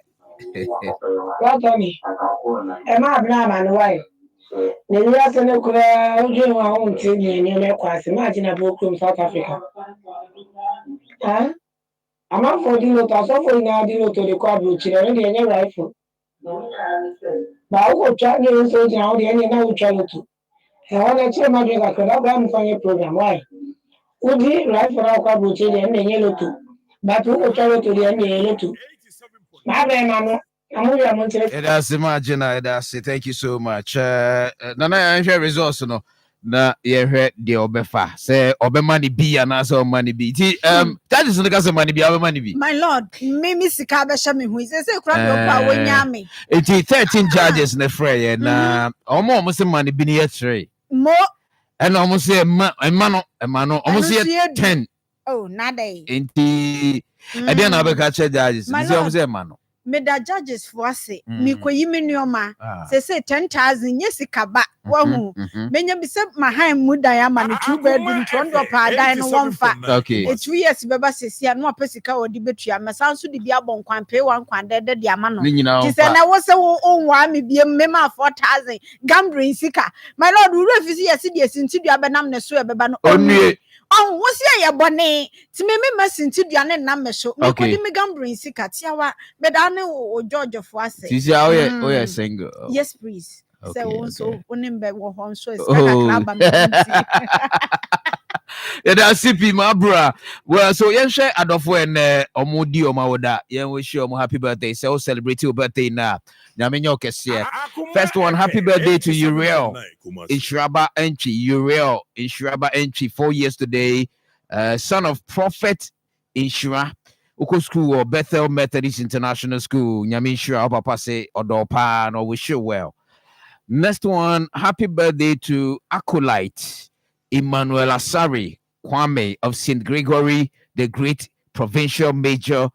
Speaker 21: Tony, Emma Abnama and why? The US and the Kura, Ujun, our own team in your class, imagine a book from South Africa. Huh? I'm not for Dino, I saw for now Dino to the club, which is already a rifle. But I will try to so down the end now travel to. I want to tell my drink, I could have done for your program. Why? Would he rifle our club, which is the end yellow too? But who will travel to the end yellow too? My man,
Speaker 16: That's imagine that's it. Thank you so much. Nana I share resource no. Na ye heard the obefa. Say obe money be and also money be. That is the case money be obe money be.
Speaker 11: My lord, me sika be sha me hu. Say crowd kwa wonya me.
Speaker 16: It 13 charges na frey na omo say money be near 3.
Speaker 11: Mo
Speaker 16: and almost say emano almost say 10.
Speaker 11: Oh, nada.
Speaker 16: Enti e dey na be ka charge charges. Say almost say emano.
Speaker 11: meda judges for ase me koyi me nneoma say 10,000 yesikaba wahu menya bi se mahan mu dan ama no 2 bedroom 200 pa dan no wonfa e 2 years beba sesia no apesika odi betua mesan so de bi abon kwan pe wan kwan de ama no ti se na wo se wo onwa me bi mema 4,000 gambling sika my lord we refuse yes de sinti dua benam ne so e beba no onue wo se ye bone ti me sinti dua ne nam me so me kodi me gambling sika tiawa beda ne o George for ase
Speaker 16: Tisi how you single?
Speaker 11: Yes please. Okay, so onimbe wo hon so is
Speaker 16: kakra yeah, that's CP, my bro. Well, so you share adofo and omodi omawoda. You wish you happy birthday. So celebrate your birthday now. First one, happy birthday to Uriel in Shraba Entry. Uriel in Shraba Entry, 4 years today. Son of Prophet in Shra. Uko School or Bethel Methodist International School. Nyamin Shra, Papa say, Odopa, no wish you well. Next one, happy birthday to Acolyte Emmanuel Asari Kwame of St. Gregory the Great Provincial Major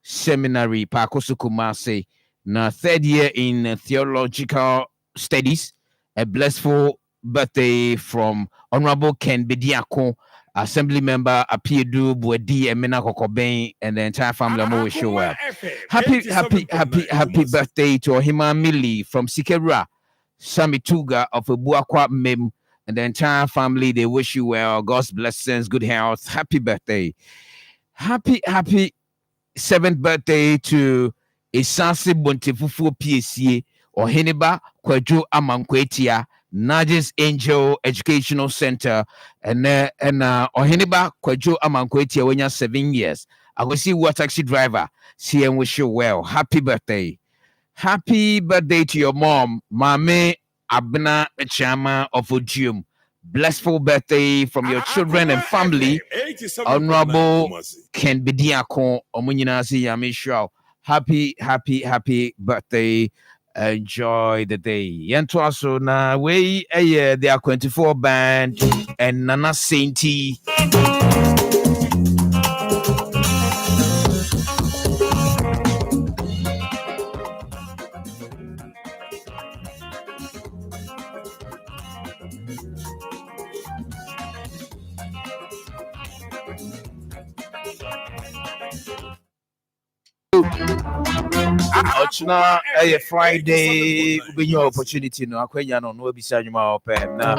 Speaker 16: Seminary, Pakosu Kumase. Now, 3rd year in theological studies. A blissful birthday from Honorable Ken Bediako, Assembly Member Apiedu Bwedi Emena Kokoben, and the entire family. I'm always sure well. Happy birthday to Ohima Mili from Sikera. Sami Tuga of Buakwa Mem and the entire family. They wish you well. God's blessings, good health. Happy birthday. Happy 7th birthday to Isasi Bontefufu PSA or Heniba Kwejo Amankwetia Najis Angel Educational Center and Oheniba Kwejo Amankwetia when you're 7 years. I will see what taxi driver. See and wish you well. Happy birthday. Happy birthday to your mom, Mame Abna Chama of Ujium. Blessful birthday from your children and family. Honorable Ken Bediako Omunyinasi Yamisha. Happy birthday. Enjoy the day. Yentuaso na we they are 24 band and Nana Sainty. Ochna a Friday be your opportunity no akwenya no no bisa nyuma open na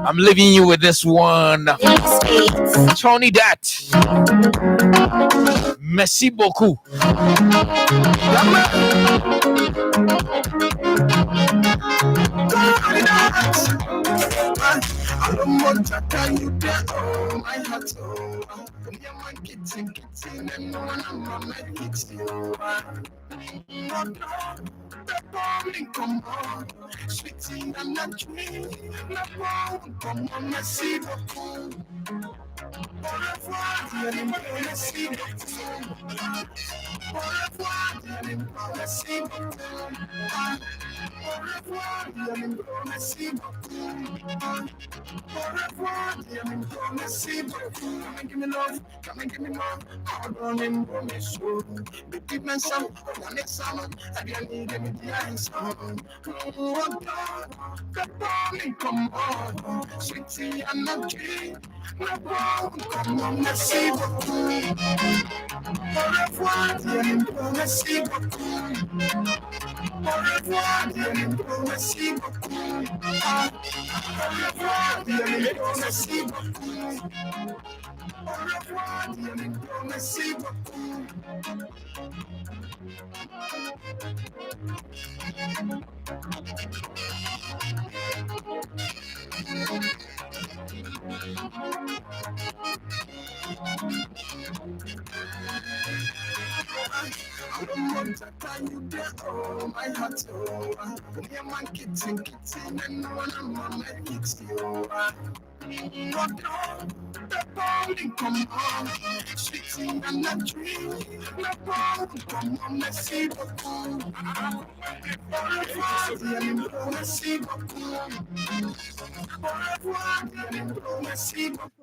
Speaker 16: I'm leaving you with this one. Tony that. Merci beaucoup.
Speaker 14: I don't want to tell you that, oh, my heart, oh, come here, my kitchen, and no one I'm gonna fix you. No, the morning come on, sweetie, I'm not dreaming, come on, I see the cool. Au revoir, merci beaucoup. Au revoir, merci beaucoup. Au revoir, merci beaucoup. Au revoir, merci beaucoup. Come and give me love, come and give me more. Hold on and hold me so. Baby, man, some, one next summer, I didn't need any answer. Oh, God, come on, sweetie, I'm not dreaming. Come on, merci beaucoup. Au revoir, merci beaucoup. Au revoir, merci beaucoup. Au revoir, merci beaucoup. Au revoir, merci beaucoup. I don't want to tell you that, oh, my heart, oh, come here, my kitchen, and no one I'm gonna fix you. No, the morning come on, sweetie, I'm not dreaming. The morning come on, merci beaucoup. Au revoir, merci beaucoup. Au revoir, merci beaucoup.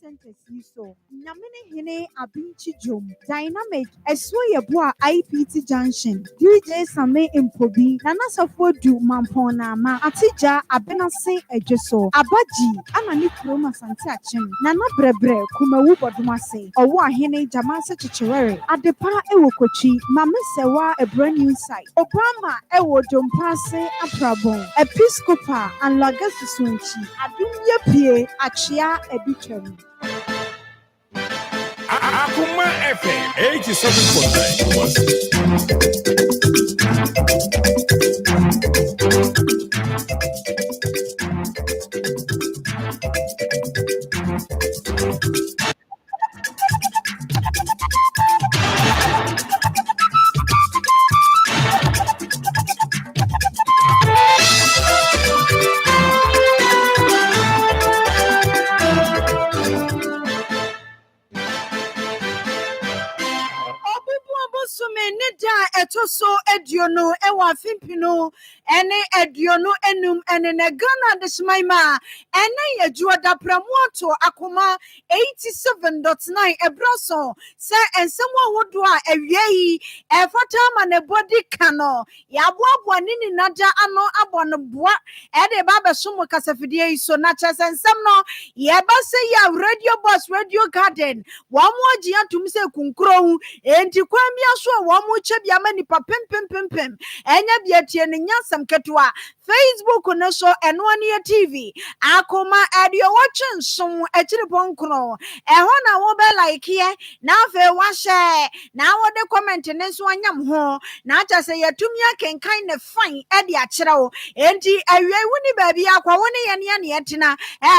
Speaker 11: Centers yi so nyamene hene abinchi jom dynamic eso yebo a IPT junction DJ Same Impobi Nana Safodu Mampona ma Atija Abenase Ejeso Abaji Anani Kroma Sante Achim Nana Brebre Kumawu Bodumase Owo ahene Jamasa Chichewere Adepa Ewokochi Mame Sewa a brand new site Obama Ewo Jompase Aprabon Episcopal and Lagasi Sunchi Adumye Pie Achia Ebicheri
Speaker 15: Akoma FM 87.9.
Speaker 11: Etoso ediono ewa fimpino ene ediono enum ene ne Ghana desmaima ene yejua da pramuoto Akoma 87.9 ebroso se ensemwa hodo a ewiei efata ma ne body kano ya boabo nini naja ano abono boa ede baba sumo kasafidie iso na chese ensem no ye ba se ya radio boss radio garden wa mo agia tum se kunkro hu enti kwamia so wa mo chebia nipa pem enya bietie ne nyasam ketua Facebook no so eno ane TV Akoma adio watching som akiri ponkono eho na wo be like ye na fe wa share na wo de comment ne so anyam ho na acha se yatumi akenkan ne fine e de akira wo enti awie wuni ba bia kwa woni ye ne yetina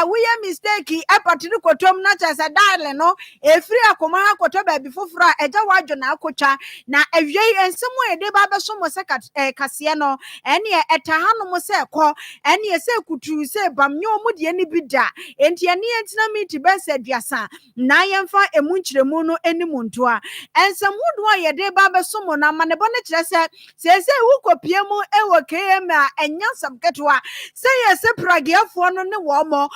Speaker 11: we ya mistake e patini kotom na acha se dial no efiri Akoma ha koto ba bi foforo eja wadwo na akotwa na awie ensemo ede ba be so mo se kase no ene etahanu mo se ko ene se kutu se bamnyo mu de ni bida enti ene entina miti be se duasa na yemfa emu nkyeremu no enimu ntoa ensem hudo a yede ba be so mo na ma ne bo ne kire se wu kopie mu ewo KM a enyasam ketwa se ye se pragiafo no ne wo mo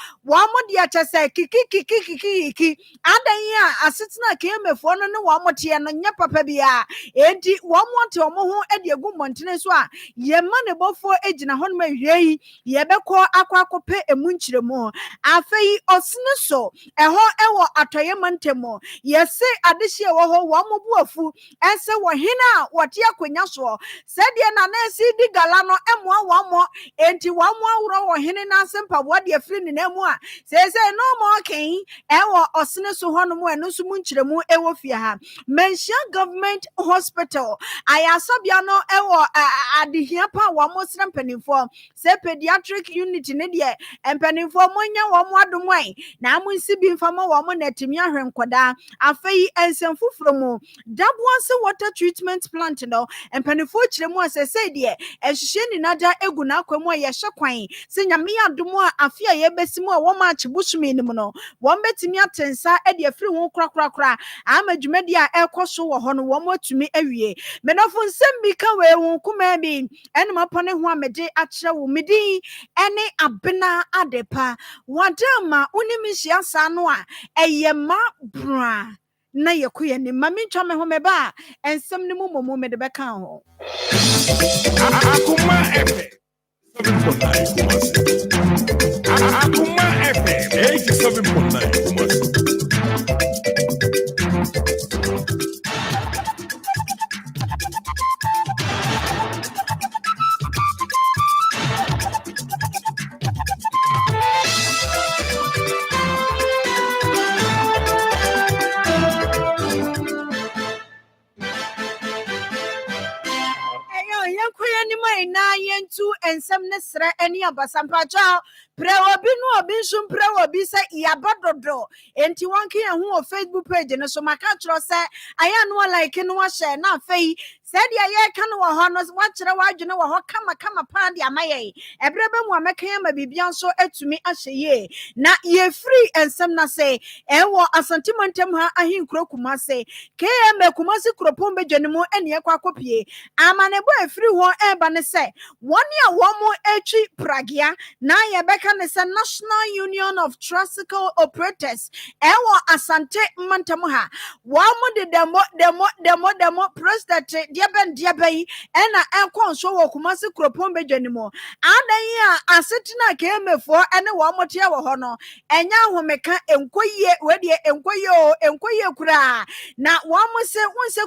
Speaker 11: de acha se kiki adan a asetina KM fo no ne wo mo te no nya papa bia enti wo mo te mo ho e de egu montene so a ye ma ne bofo ejina ho no ma hwei ye bekọ akwakope emu nkyeremu afei osne so eho ewo atoye mantemo ye se adehye wo ho wo mo buafu ense wo hina wote akonya so sede na na esi di gala no emoa wo mo enti wo mo awro wo hine na sempa wo de afiri ne namu a se no mo ken ewo osne so ho no mo eno so mu nkyeremu ewo fie ha mention government hospital ayasabia no ewo adehia pa wo mo sra mpanimfo se pediatric unit ne de mpanimfo monya wo mo adomwan na amunsi bi mfama wo mo natimi ahwe nkoda afei ensem fufuro mu dabwanse water treatment plant no mpanimfo kiremu asese de ehhye ni nada egu na akwamu a yehye kwan se nyame adomo a afia ye besimu a wo ma chibusumi nim no wo betimi atensa e de afiri ho krakrakra amadwumadi a ekoso wo ho no wo matumi awie menofo nsem bi ka we wo kuma bi enema pone ho amede akire wo medi ene abena adepa wadama unimihia sa no a eyema bra na yekoye ne mami ntwa me ho meba ensem ne mumomo me de beka ho
Speaker 15: Akoma FM 7.9 Akoma FM 87.9
Speaker 11: na yentu ensem ne sre eni abasampacha prewobi no obi nsum prewobi se yabadodo enti wonke hu o Facebook page ne so maka tro se aya no like no share na fei said ya can wa honos watch the wajuna wa kama pandi amaye ebrebe mu ameka ya mabibian so etumi ahye na ye free ensem na say ewo asantimantem ha ahinkro kumase KM kumasi kropon bedwanemu ene akopie amanebo free ho eba ne say one ya womo echi pragia na ye beka ne say National Union of Tricycle Operators ewo asante mantem ha womo de demo president diaben ena enkon so wo kumasi kropon bedwanemu adan ya asetina KM fo ene womo tie wo ho no enya homeka enkoye wedie enkoye kura na wamse wonse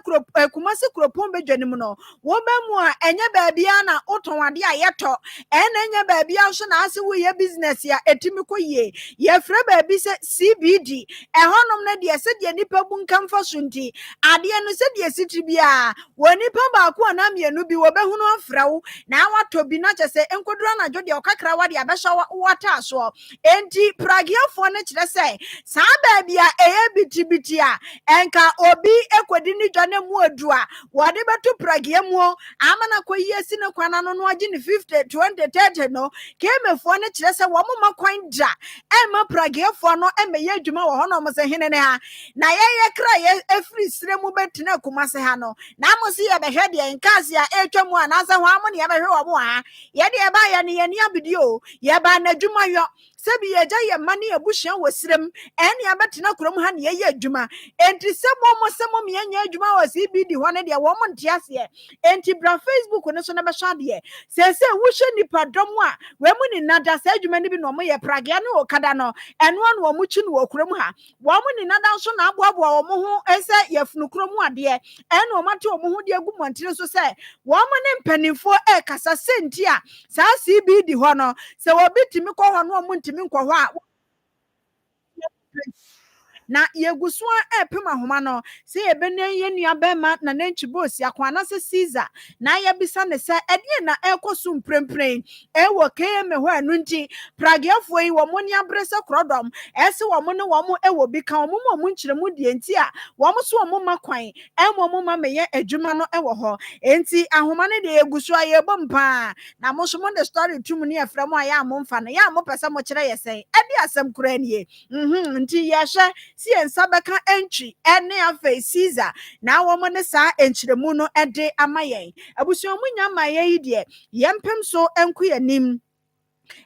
Speaker 11: kumase kropon bedwanim no wo bemu a enya baabia na oton ade a yeto enya baabia so na ase wo ye business ya etimi koye ye fra baabi se CBD ehonom na de se de nipa bunkan fa so nti ade no se de sitribia wo nipa ba ko na mienu bi wo behunu afrawo na wato bi na chese enkodura na jode okakra wade abehwa wata so enti pragiafo ne kire se saa baabia eye bitibiti a enka obi ekwedi ni dwane mu adua wode beto pragia mu amana koyi si ne kwana no no agi ni 50 20 30 no kemefo ne kire se wo mama kwan dra ema pragiafo no emeye adwuma wo hono mo se hene ne ha na ye kra ye efri sire mu betina kumase ha no na mo si ye behwe de enkase a etwa mu anasa ho amo ne ye behwe wo mo ha ye de ba ya ne ye ni abidio ye ba na adwuma yo sebi ye ja ye mane abushan wosirem ene abetina kurom ha ne ye adwuma enti semo me anya adwuma wo CBD ho ne de wo mo ntiase enti bra Facebook ne so na be sha de sese wo hwe nipa dom a we mu ni nada sa adwuma ne bi no mo ye pragia ne okada no eno an wo mu chi no okurom ha wo mo ni nada so na aboabo wo mo ho ese ye funu kurom ade ene o mate wo mo ho de agu montire so se wo mo ne mpanimfo e kasa senti a sa CBD ho no se wo bitimi ko ho no mo ntimi nkɔ hɔ a na yeguso epem ahoma no se yebene ye nua bema na nanchi bosi akwana se Caesar na ya bisa ne se ede na ekosu mprempren ewo KM ho anu nti pragiafo yi wo mo ni abrese krodom ese wo mo ne wo mo ewo bi kan wo mo nkyeremu die nti a wo mo so wo mo makwan emo mo ma meye adwuma no ewo ho enti ahoma ne de yeguso ayebo mpa na mo so mo the story tum ne efrem a ya mo mfa ne ya mo pese mo kire yesen ede asem kura nie nti ye hye si ensabeka entry ene afa Caesar na wo mo ne sa enkyeremu no ede amayen abusuomu nya mayen de yempem so enko yanim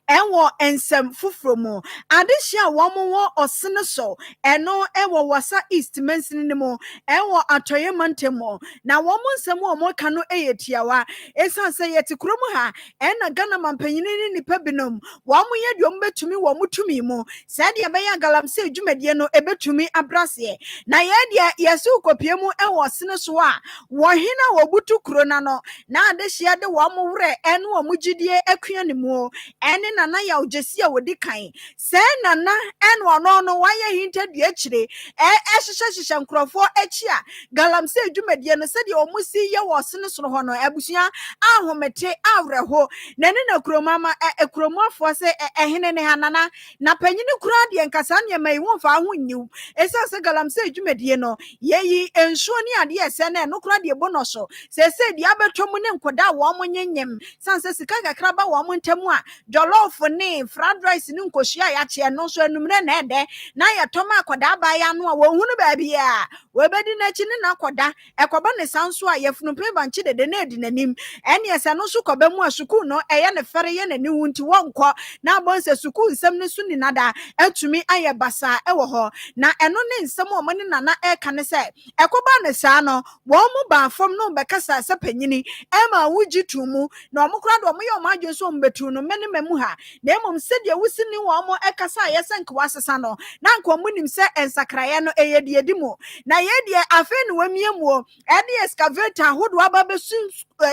Speaker 11: enwo ensem fufromo adehia wo mo wo osene so eno ewo wasa east mensin ne mo enwo atoye mantemo na wo mo nsem wo mo ka no eyetiawa esan se yetikromu ha ena Ghana mampanyini ni nipa binom wo mo yedwom betumi wo mo tumi mo saade ebeya galamse dwumadie no ebetumi abrase na ye de yesu kopie mu enwo osene so a wo hina wo butu kro na no na adehia de wo mo wre eno wo mo gidie akua ne mu ene nana ya ojesi a wodi kan se nana eno no waye hinta dua kire ehyehyehye nkrofo achi a galamse dwumadie no se de omusi ye wo sene soro ho no abusua ahomete awreho nene na kromama ekromafo se ehene ne hanana na panyini kura de nkasa ne mai wonfa ho nyiw esase galamse dwumadie no yeyi ensuo ne ade ese na no kura de bonoso se de abetom ne nkoda wo mo nyenyem sanse sika kakra ba wo mo ntamu a jollof ne fried rice ne nkohia ya che no so anumre na ede na ya toma akoda ba ya no a wo hunu ba bia we bedi na chi ne na akoda ekoba ne sanso a yefunu pe banchi de na edi nanim ene ese no so koba mu asuku no eye ne fere ye na ni wunti wonko na bonse suku nsem ne su ni nada atumi aye basa ewo ho na eno ne nsem o mo ne nana eka ne se ekoba ne sa no wo mu ba fam no be kasa se panyini ema wuji tumu na omukra do mo ye o ma adwenso mbetu no mene memu ha na emom se de wusi ni wo mo ekasa yesenke wasesa no na nko munim se ensakraye no eye de edimo na ye de afa ni wamiemu ene excavator hodo aba besu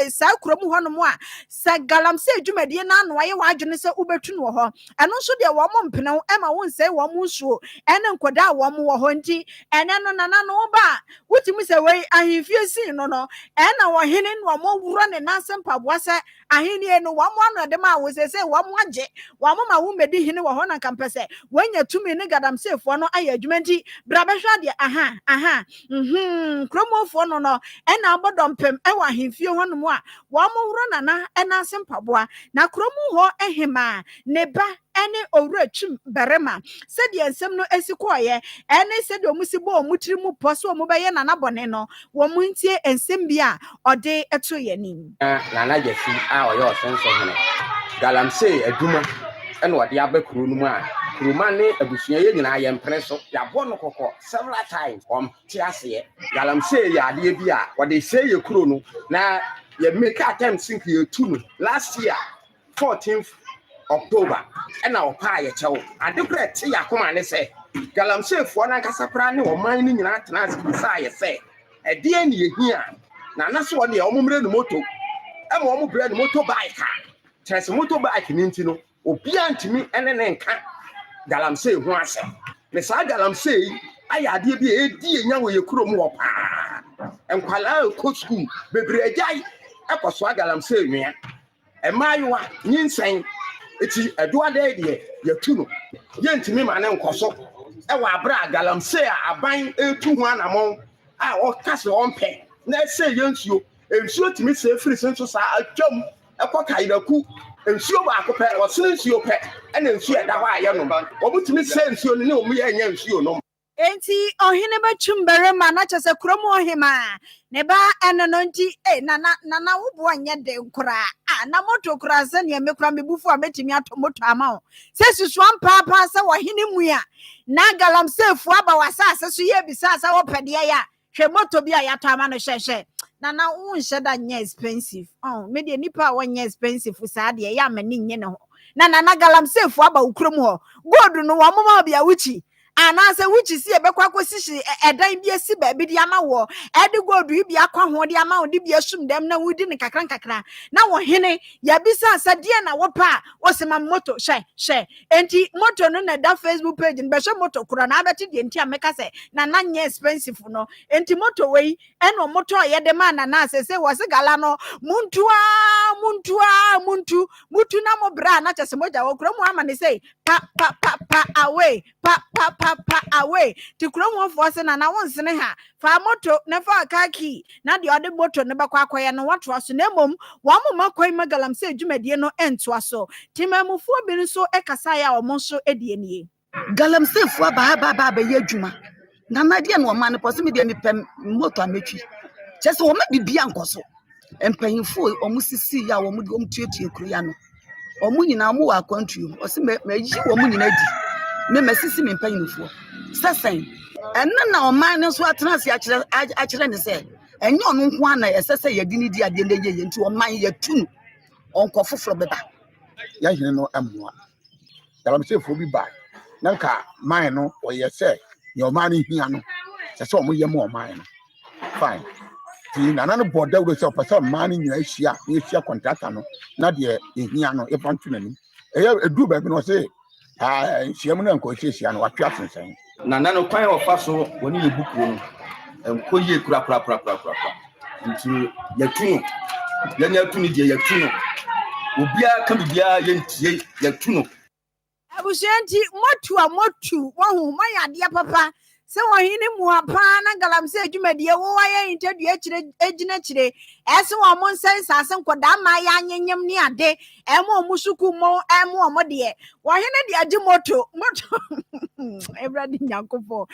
Speaker 11: sa krom ho no mo a sa galamse adwumadie na no aye wadwene se ubetu no ho eno so de wo mo mpene ema won se wo mo suo ene nkoda wo mo wo ho nti ene no nana no ba wutimi se wei ahimfie si no no ena wo hene no mo wuro ne nasempa boase ahenie no wo mo ano de ma wo se wo waje wa mama wo medi hene wo ho na kampese wanya tumi ne gadamsefo no aye adwumenti brabehwa de aha kromofo no ena abodompem e wa hemfie honom a wo mo woro nana ena sempaboa na kromu ho ehema ne ba ene owura twum berema sedi ensem no esikoye ene sedi omusibo omutiri mu poso omubeye nana bone no wo muntie ensem bia ode eto yanim
Speaker 3: nana jefi a oyo senso hene galamsey aduma ene ode abekuru no mu a kuruma ne abusua ye nyina ye mpreso ya bo no kokko several times tiase galamsey ya ade bi a ode sey ye kuro no na ye make attempt sink ye tu last year 14th October ena opa ye chewo ade kura ti Akoma ne se galamsey fo na kasapra ne oman ni nyina tena sa ye se ede ne ye hia na na so ne omumre no moto e mo omumre no moto bike chese moto bike ni ntino obi antimi ene ne nka galamsey ho ase ne sa galamsey aya ade bi edi enya wo ye kuro mu opa enkwala ko school bebre ajai ekoso galamsey nwea emayiwa nyinsen eti eduade de yatu no yentimi ma ne nkoso e wa abra galamsey a aban etu ho anamon a o kase onpe na se yensuo ensuo timi se free senso sa atwam ekokairaku ensuo ba akopɛ o se ensuo pɛ ena ensuo da ho aye no obutimi se ensuo ne omu ye nya ensuo no
Speaker 11: enti ohene bachum ma na chese kromo ohema ne ba eno no nti na wo anya de nkura na moto kura se ne me kura mebufu a metimi ato moto ama o se susu ampa se ohene mu ya na galamsey fu aba wasase so ye bisa sa wo pede ya hwe moto bi a ya to ama no hwehwe na wo nhye da nya expensive me de nipa wo nya expensive sa de ya mani nye ne ho na galamsey fu aba ukrom ho gold no wo mama bia wuchi anase wuchi si ebekwa kwosishi edan bi esi ba bi di ama wo edi gold bi akwa ho di ama wo di bi asum dem na wudi ne kakra na wo hene ya bisa asade na wo pa wo sema moto she enti moto no na da Facebook page be she moto kura na abeti di enti ameka se na nya expensive no enti moto wei eno moto ye de ma na ase se wo se gala no muntu na mo bra na chese moja wo kura mu ama ne say pa away pa away ti kuro mo se na wonsene ha fa moto na fa kaki na de ode moto ne bakwa akoye no wato aso na mom wa moma koi magalamsey dwumadie no ento aso ti mamufu bi nso ekasa ya o mo so edie nie
Speaker 17: galamsey fu ba ye adwuma na na de no ma ne pose me de mi pem moto ametwi chese wo ma bibia nkoso empanyinfo o musisi ya wo mu de o mtuetue kuru ya no o mu nyina mo wa country o se me yi wo mu nyina di me mesisi me mpanyinfo sesen enna na o man no so atenase akire ne se enye onu nko ana esese yedi ni di ade ne ye nti o man ye tunu onko foforo beba
Speaker 18: ya hene no ammoa galamsey fo bi ba nanka man no o ye se ye o man hia no se o mo ye mo o man no fine ti nana no boda wo se o pese man nyina hia contractor no na de hia no e fantu nani edu ba bi no se nhyiamu na nko hyehyia no watwa sensen
Speaker 3: na no kwan ofa so woni ye buku no enko ye kura nti yatuno yanya tuni die yatuno obia ka bibia yentie yatuno
Speaker 11: abushenti motu wo mayade papa se wo hini mu apa na galamsey adwumadie wo waye interview ejina kire ese wo mo nsensa ase nkoda ma ya anyanyam ni ade emo musuku mo emo mo de wo hini de agi moto everybody nyankofo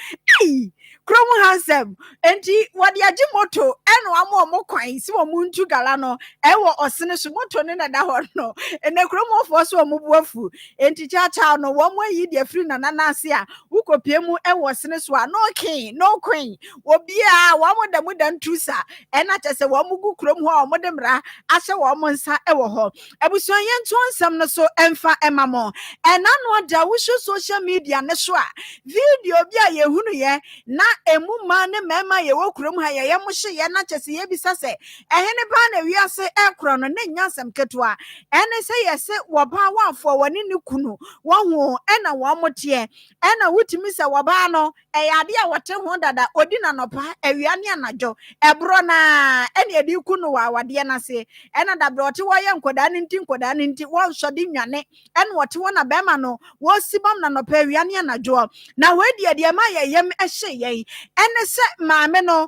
Speaker 11: krom handsome enti wo de agi moto eno amo mo kwan se wo muntu gala no ewo osene so moto ne na da ho no ene krom ofo so wo buafu enti cha no wo mo yi de free na ase a wo kopie mu ewo osene so no king no queen obia wo mo da mu dan tusa ena chese wo mo gu krom ho mo de mra ahye wo mo nsa ewo ho abusuan ye nto nsam no so emfa emamo ena no da wo social media ne so a video bia ye hunu ye na emu ma ne mema ye wo krom ha ye mo hye ye na chese ye bisa se ehene ba na wiase ekro no ne nyansam ketwa ene se ye se wo ba wafo woni ne kunu wo hu ena wo mote ena wutimi se wo ba no ade a wote ho dada odi na nopa awia ne anajo ebro na ene edi no wa wade na se ena da bro te wo ye nkoda ne nti wo nso de nwane ena wo te wo na bema no wo sibam na no pa wiane na jo na we de ma ye yem ehye ye ene se maame no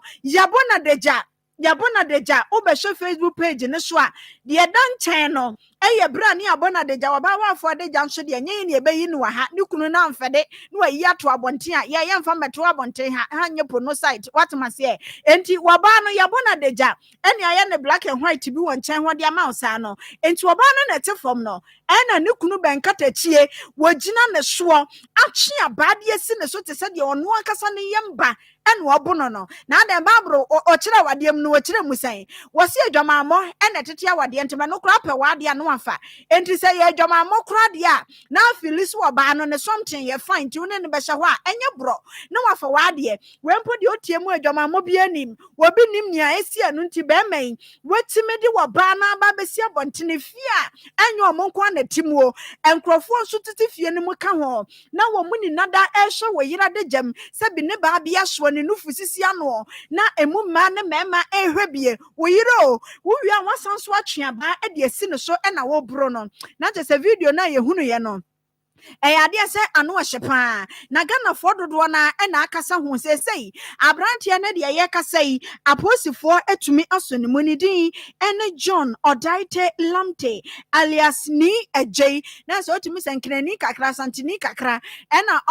Speaker 11: yabona deja obehwe Facebook page ne so a de dan chen no eye bra ne abona deja waba wafo deja nso de nye ne ebeyi no ha ne kunu na mfede ne wa yi ato abonten a ye mfa meto abonten ha nye po no site what must say enti waba no yabona deja ene aye ne black and white bi won chen ho de ama osa no enti waba no na te from no ena ne kunu benkata chie wogina ne so achi abade esi ne so te se de ono akasa ne yemba ena obono no na dem babro o kire wadem no o kire musan wo se adwamammo ena tete awade ntema no kra pe wade no afa enti se ye adwamammo kra de a na filis wo ba no ne something ye fine ti one ne be hye ho a enye bro ne wafa wade wempo de otie mu adwamammo bi anim wo bi nim nia esi anu nti be man wetime de wo ba na ba be si abontene fia enye omonko na timuo enkrofo so tete fie ne mu ka ho na wo mu ni nada ehwe wo yira de jam se bi ne ba bia so ne nufu sisi ano na emu ma ne mema ehwe bie wo yiro wo wia wasan so atwea ba e de esi ne so e na wo bro no na je se video na ye hunu ye no ade se anu hyepa na Ghana fododo na na akasa ho sesei abrantie na de ye kasai aposifo etumi aso ne munidin ene John Odaite Lamte alias ni ejei na so otumi sankrani kakra santini kakra ena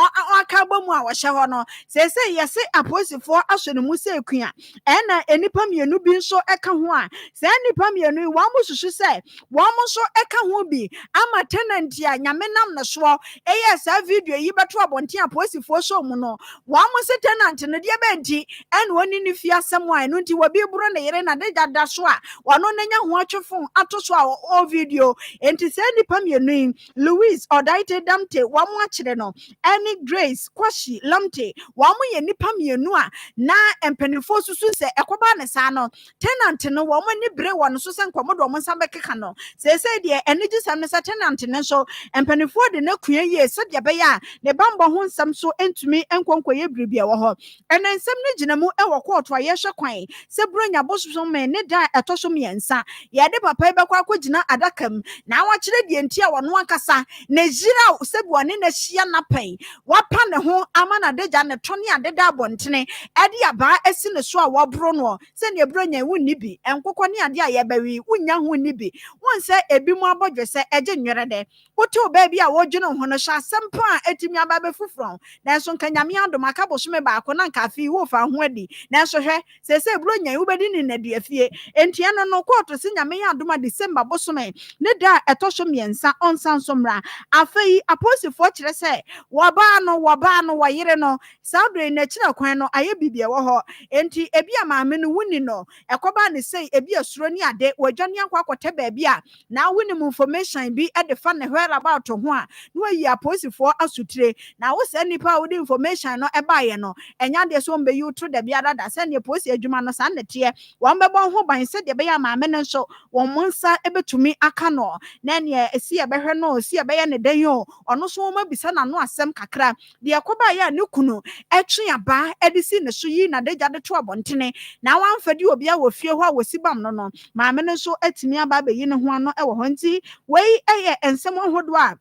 Speaker 11: aka bomu a wo hye ho no sesei yese aposifo aso ne mu se kua ena enipa mienu bi nso eka ho a se enipa mienu wo mo susu se wo mo so eka ho bi ama tenant ya nyame nam na so yes a video yi beto abonten aposifo so mu no wa mo se tenant no de benti en woni ni fi asem wa no nti wabi buro na yere na de dada so a wono nanya ho atwefo ato so a o video enti se nipa mienu Louis Odaite Damte wa mo akire no any Grace Kwashi Lamte wa mo ye nipa mienu a na empanifo susu se ekoba ne sa no tenant no wa mo ni bre wono so se nkomodo mo nsa bekeka no se de enigi sam ne sa tenant ne so empanifo de na kua ye se de be ya ne bambo ho nsam so entumi enkonkoye bribia wo ho enensem ne gina mu e wo court wa ye hwe kwan se bronya bososo me ne da etoso miensa ye de papa be kwa akogina adakam na wa kire de enti a wono akasa na jira se buone na hia na pen wa pa ne ho ama na deja ne tone adeda abontene e de aba esi ne so a wo bro no se ne bronya wunni bi enkokọ ne ade a ye bawi wunya ho ni bi won se ebi mu abodwe se eje nwere de woto baby a wodwene ho no sha sempa etimi aba be fufron na so nka nyame adom aka bosome ba ko na nka fi wo fa ho adi na so hwe se bronya wo bedi ni na dua fie entia no court se nyame adom December bosome ne da etoso miensa onsan somra afei aposifo kire se wo ba no wo yire no sabre na kire kwan no aye bibia wo ho enti ebi amaame no wuni no ekoba ne sei ebi asuro ni ade wodwane akwakote baby a na wuni mu information bi e de fa ne about ho a no ayi aposifo asutire na wo se nipa wo di information no eba ye no enya de so mbe yu to da bia da se ne aposi adwuma no sa nete won bebo ho ban se de be ya maame no so won monsa ebetumi aka no na ne esi ebehwe no esi ebeye ne den yo ono so ma bisa na no asem kakra de yakoba ya ne kunu etwe aba edisi ne so yi na deja de to abontene na wan fadi obi a wo fie ho a wosibam no maame no so etimi aba be yi ne ho ano e wo ho nti wei eye ensem hodo a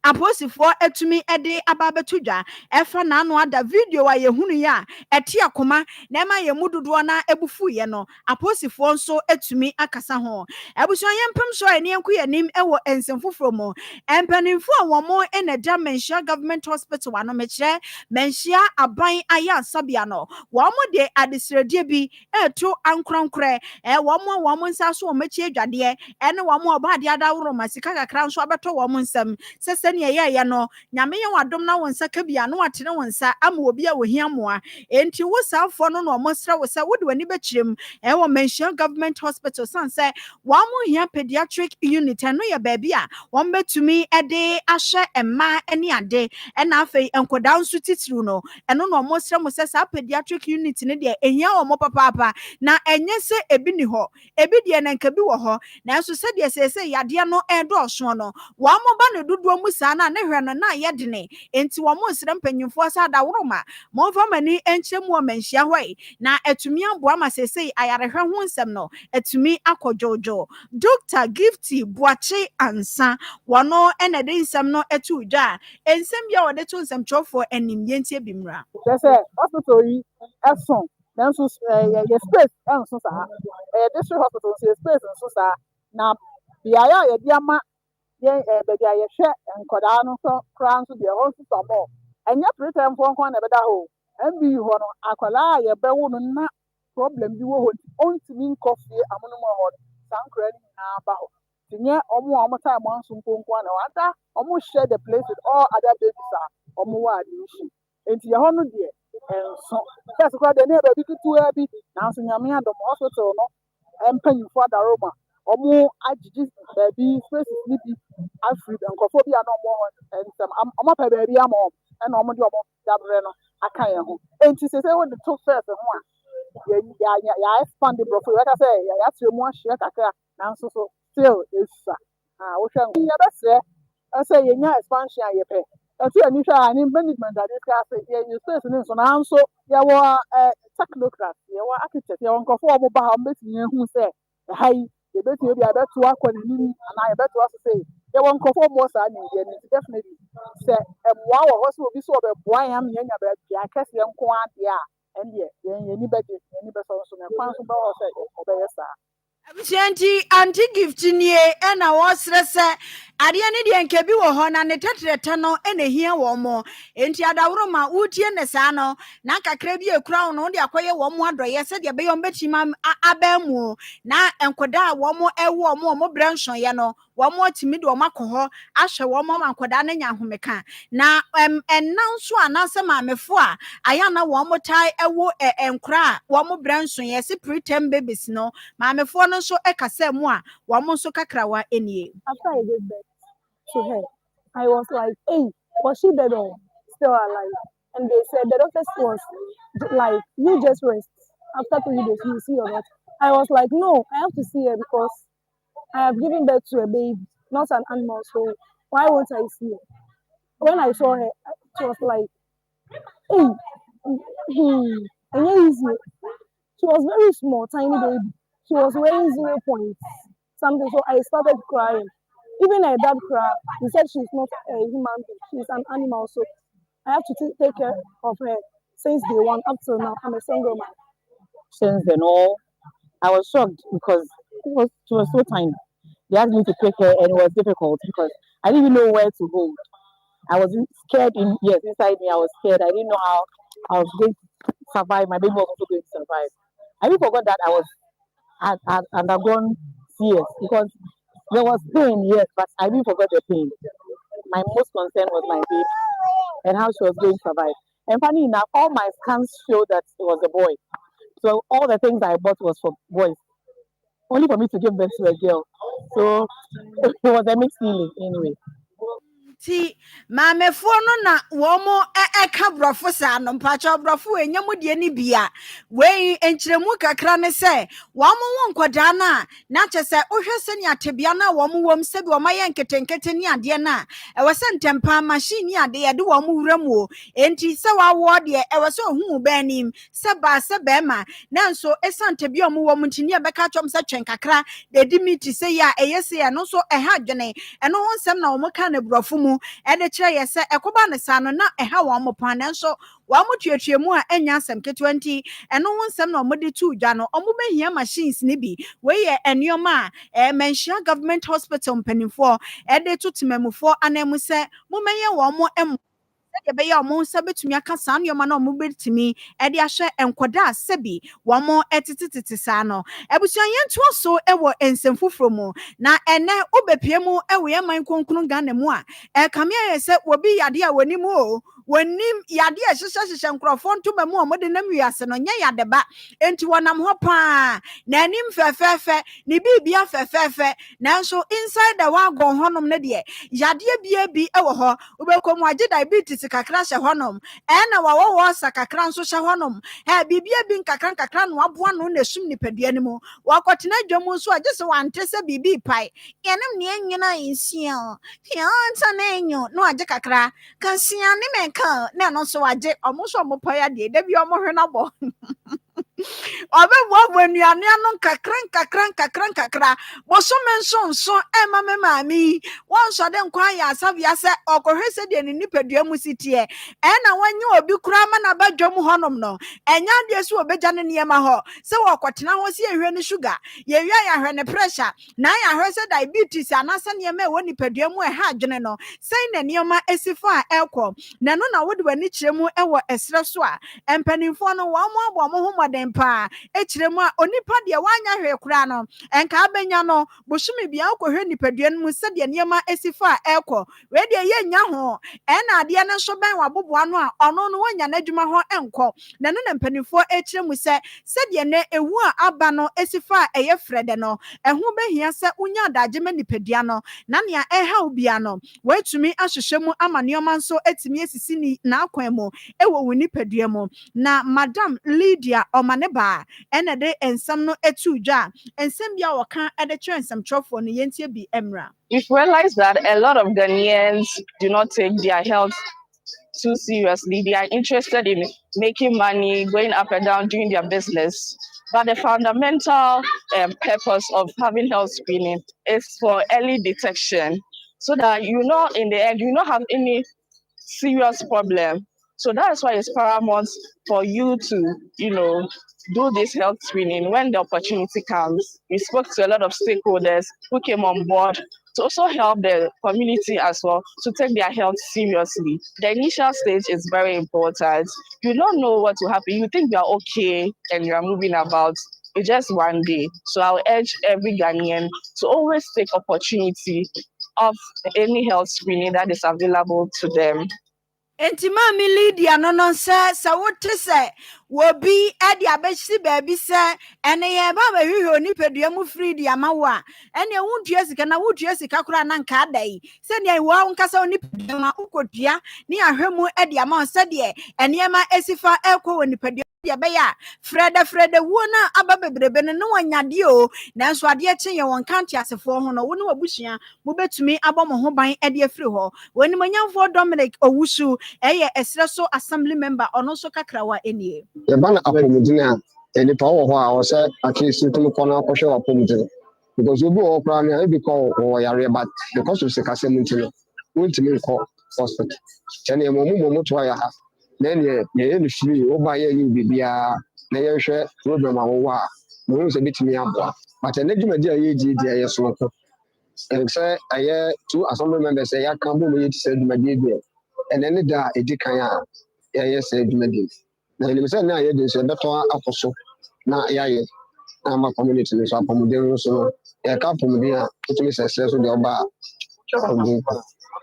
Speaker 11: aposifo etumi ede ababetudwa efa na anu ada video a yehunu ya eti akoma na ma ye mudodo na ebufu ye no aposifo nso etumi akasa ho ebuso yempem so ene enku ye nim ewo ensemfoforo mo empanimfo a womo ene Menshia government hospital ano mekire Menshia aban aya sabia no womo de adesredie bi eto ankronkre womo nsa so omechi adwade ene womo obade adaworo masika kakra nso abeto womo nsam sese ne ye no nyame ye wadom na wonsa ka bia no watene wonsa ama obi a wohia moa enti wo safo no no mosra wo sa wode wani bekirem wo Menshia government hospital san say wo mo hia pediatric unit no ye baby a wo betumi ede ahye emma ene ade ena afei enkoda nso titiru no eno no mosra mo sa pediatric unit ne de ehia wo mo papa na enye se ebi ni ho ebi de na nka bi wo ho na so se de sese yade no edo so no wo mo ba ne dodo mu saa na ne hwɛ no na yɛ dene enti wɔn nsrɛ mpanyinfoɔ sa da woroma mo mfa mani enkyɛ mu ɔmanhyia hɔ na etumi aboa ma sesei ayarehwɛ ho nsɛm no etumi akɔdwoodwo Dr. Gifty Boache Ansa wɔno ɛna de nsɛm no etu dwa nsɛm bi a wɔde to nsɛmtwerɛfoɔ anim yɛntie bi mmra
Speaker 4: kyerɛ hospital yi ɛso nanso yɛ space ɛnso saa district hospital nso yɛ space nso saa na beaeɛ a yɛde ama yɛn baabi a yɛhwɛ nkwadaa no nso koraa nso deɛ ɛhɔ nso sɔmɔ ɛnyɛ preterm foɔ nko na ɛbɛda hɔ MBU hɔ no akwadaa a yɛbɛwo no na problem bi wɔ hɔ ɔntumi nkɔ fie amonom hɔ no saa nkwadaa no nyinaa ba hɔ nyɛ ɔmo a ɔmo time nso nkonko na wada ɔmo share the place with all other babies a ɔmo wɔ admission enti yɛ hɔ no deɛ ɛnso first koraa deɛ ne yɛ baabi ketewa bi nanso nyame adom hospital no mpanyinfo adaroma ɔmo agyegye baabi spaces ne bi afiri nkɔfoɔ bi a na ɔmo wɔ nsɛm ɔmo apɛ baabi ama ɔmo ɛna ɔmo de ɔmo dabrɛ no aka yɛn ho enti sɛ wɔde to first ho a yɛ expand the brɔfo yɛka sɛ yɛakyerɛ mu ahyia kakra nanso so still esua wohwɛ ngo yɛbɛsrɛ ɛsɛ yɛnya expansion a yɛpɛ ɛto ani hwɛ a ne management ade ka sɛ yɛ space ne nso nanso yɛwɔ technocrat yɛwɔ architect yɛwɔ nkɔfoɔ a ɔmo ba ha ɔmo betumi ehu sɛ ɛha yi yɛbɛtumi bi abɛto akɔ n'anim anaa yɛbɛto aso sɛ yɛwɔ nkɔfoɔ mo saa nimdeɛ no definitely sɛ ɛmoa wɔ hɔ sɛ obi so ɔbɛboa yɛn ama yɛnya baabi akɛseɛ nko adeɛ a ɛndeɛ yɛni bɛgye yɛni bɛsɔ nso na kwan so bɛwɔ sɛ ɔbɛyɛ saa
Speaker 11: Abusianti anti-gift nie ɛna wɔsrɛ sɛ adeɛ ne deɛ nka bi wɔ hɔ na ne tɛtrɛtɛ no ɛna hia wɔn mo enti adaworo ma wotie ne saa no na kakra bi ekura wo no de akɔyɛ wɔn mo adɔyɛ sɛ deɛ bɛyɛ wɔn bɛtumi abɛn na nkɔda a wɔn mo ɛwɔ wɔn mo brɛ nsɔyɛ no wɔn mo timi de wɔn akɔ hɔ ahwɛ wɔn mo nkɔda ne nya ahomeka na ɛnna nso anasɛ maamefo a aya na wɔn mo tai ɛwɔ nkora a wɔn mo brɛ nsɔyɛ sɛ preterm babies no maamefo no nso ɛkasa mu a wɔn mo nso kakrawa enie
Speaker 4: after I gave birth to her I was like hey was she dead or still alive and they said the doctor was like you just rest after 3 days you see your daughter I was like no I have to see her because I have given birth to a baby not an animal so why won't I see her when I saw her she was like hey and easy she was very small tiny baby she was weighing 0 point something so I started crying even her dad cried he said she's not a human being she's an animal so I have to take care of her since day one up till now I'm a single man
Speaker 19: since then all I was shocked because she was so tiny they asked me to take her and it was difficult because I didn't even know where to hold I was scared inside me I was scared I didn't know how I was going to survive my baby was also going to survive I even forgot that I had undergone CS because there was pain, yes, but I didn't forget the pain. My most concern was my baby and how she was going to survive. And funny enough, all my scans showed that it was a boy. So all the things I bought was for boys, only for me to give birth to a girl. So it was a mixed feeling anyway.
Speaker 11: Ti maamefo no na wɔn ɛka brɔfo saa no mpacha brɔfo enye mu die ni bia wei enkyeremu kakra ne sɛ wɔn wo nkɔdaa na kyɛ sɛ ohwɛ sɛ ni atebea na wɔn wɔ mu sɛ bi wɔn ayɛ nketenkete ni adeɛ na ɛwɔ sɛ ntempa machine ni adeɛ yɛde wɔn wura mu enti sɛ wawo deɛ ɛwɔ sɛ ohun bɛnim sɛ ba sɛ bɛma na nso esan tebea wɔn wɔ mu ntini ɛbɛka twɔm sɛ twɛn kakra de di mi ti sɛ ya ɛyɛ sɛ ya no so ɛha dwene ɛno ho nsɛm na wɔn ka ne brɔfo mu ɛde kyerɛ yɛ sɛ ɛkɔba ne saa no na ɛha wɔn mo pan nso wɔn mo tuatua mu a ɛnya asɛm ketewa nti ɛno ho nsɛm na wɔn de tu dwa no wɔn bɛhia machines ne bi wei yɛ nneɛma a manhyia government hospital mpanimfoɔ ɛde to temamufoɔ anamu sɛ momɛyɛ wɔn mo ɛmo sɛdeɛ ɛbɛyɛ ɔmo nsa bɛtumi aka saa nneɛma na ɔmo bɛtumi ɛde ahyɛ nkɔda a sɛbi wɔn ɛtetetete saa no abusua yɛn to so ɛwɔ nsɛm foforɔ mu na ɛnɛ wobɛpie mu ɛwɔ yɛn man kronkron Ghana mu a ɛkame ayɛ sɛ wɔbi yade a wɔnim o wonim yade a hyehyɛ nkrɔfo ntoma mu omode nam wiase no nya yade ba enti wonam ho pa na anim fɛfɛɛfɛ ne bibia fɛfɛɛfɛ nanso inside the wagon honom ne de yade bia bi ɛwɔ hɔ wobɛkom agye diabetes kakra hyɛ honom ɛna wawo sa kakra nso hyɛ honom bibia bi nkakra no aboa no na sum nipadua ne mu wakɔtena dwom nso agye se wante sɛ bibi pai yenem ne nyina insia fianta na enyo no agye kakra kansia ne menka na no so agye ɔmo so ɔmo pai ade da bi ɔmo hwe na bɔ ọbẹ̀bọ̀ nnuane ano nkakra bọ̀sọ̀mẹ̀ nsonso ẹ̀ma me maami wọ́n sọ de nkwa yẹ asabea sẹ ọkọ̀hwẹ́ sẹ deɛ ne nipadua mu si teɛ ɛna wɔnyɛ obi kura ama na badwam hɔnom no ɛnya adeɛ so obɛgya ne nneɛma hɔ sɛ wɔkɔtena hɔ sɛ yɛhwɛ ne sugar yɛhwɛ yɛahwɛ ne pressure na yɛahwɛ sɛ diabetes anasɛ nneɛma ɛwɔ nipadua mu ɛha adwene no sɛn na nneɛma esi fa a ɛkɔ na no na wode w'ani kyerɛ mu ɛwɔ ɛserɛ so a mpanimfoɔ no wɔn mo abɔ mo ho mmɔden pa ekyire mu a onipa de wanya hwe kura no enka abenya no bosomi bia okohwe nipadua no mu se de niema esifa ekọ we de ye nya ho na ade no so ben waboboa no a ono no wanya n'adwuma ho enko na no na mpanifo ekyire mu se de ne ewu a aba no esifa eye frede no eho behia se unya adagye ma nipadua no na nea eha obia no wetumi ahwehwe mu ama neoma nso etimi esisi ni na akwan mu ewo wu nipadua mu na madam Lydia Omaneba ene de ensam no etu dwa ensam bia woka ede kire ensam trofo no yentie bi emra.
Speaker 5: We've realized that a lot of Ghanaians do not take their health too seriously. They are interested in making money, going up and down, doing their business. But the fundamental purpose of having health screening is for early detection, so that in the end, you not have any serious problem. So that's why it's paramount for you to, do this health screening when the opportunity comes. We spoke to a lot of stakeholders who came on board to also help the community as well to take their health seriously. The initial stage is very important. You don't know what will happen. You think you're okay and you're moving about. It's just one day. So I'll urge every Ghanaian to always take opportunity of any health screening that is available to them.
Speaker 11: Enti Mami Lydia no se wote se wobi e de abehyi baabi se ene ye ba hwehwe onipadua mu free dia mawa ene wuntua sika na wutua sika kura na nka dai se ne wo nkasa onipadua ma ukodua ni ahwemu e de ama se de ene ma esifa ekwo onipadua ya be ya frede wo na aba bebrebe no wanyade o nanso ade e kyen ye won kanti asefo ho no wo ne wabusua mo betumi abɔ mo ho ban e de afiri ho woni manyamfo Dominic Owusu eye esreso assembly member ono so kakrawa enie
Speaker 20: ye bana apomudin a enipa wo ho a wo se akisi tumi kono akɔhwe apomudin because obi wo kra na e bi ko wo yare but because of sekasem ntino wontimi nkɔ hospital tene mo to ya ha na ne ye no free wo ba ye bibia na ye hwɛ problem a wo wa mo se bitimi aboa but ne dwumadi a ye di ye so ko and say aye two assembly members say ya kan bo mo ye ti say dwumadi bi and then da edikan a ye say dwumadi na ele say na ye dey say beto akoso na ye na community so apomuden so ya ka apomuden a itimi say so de oba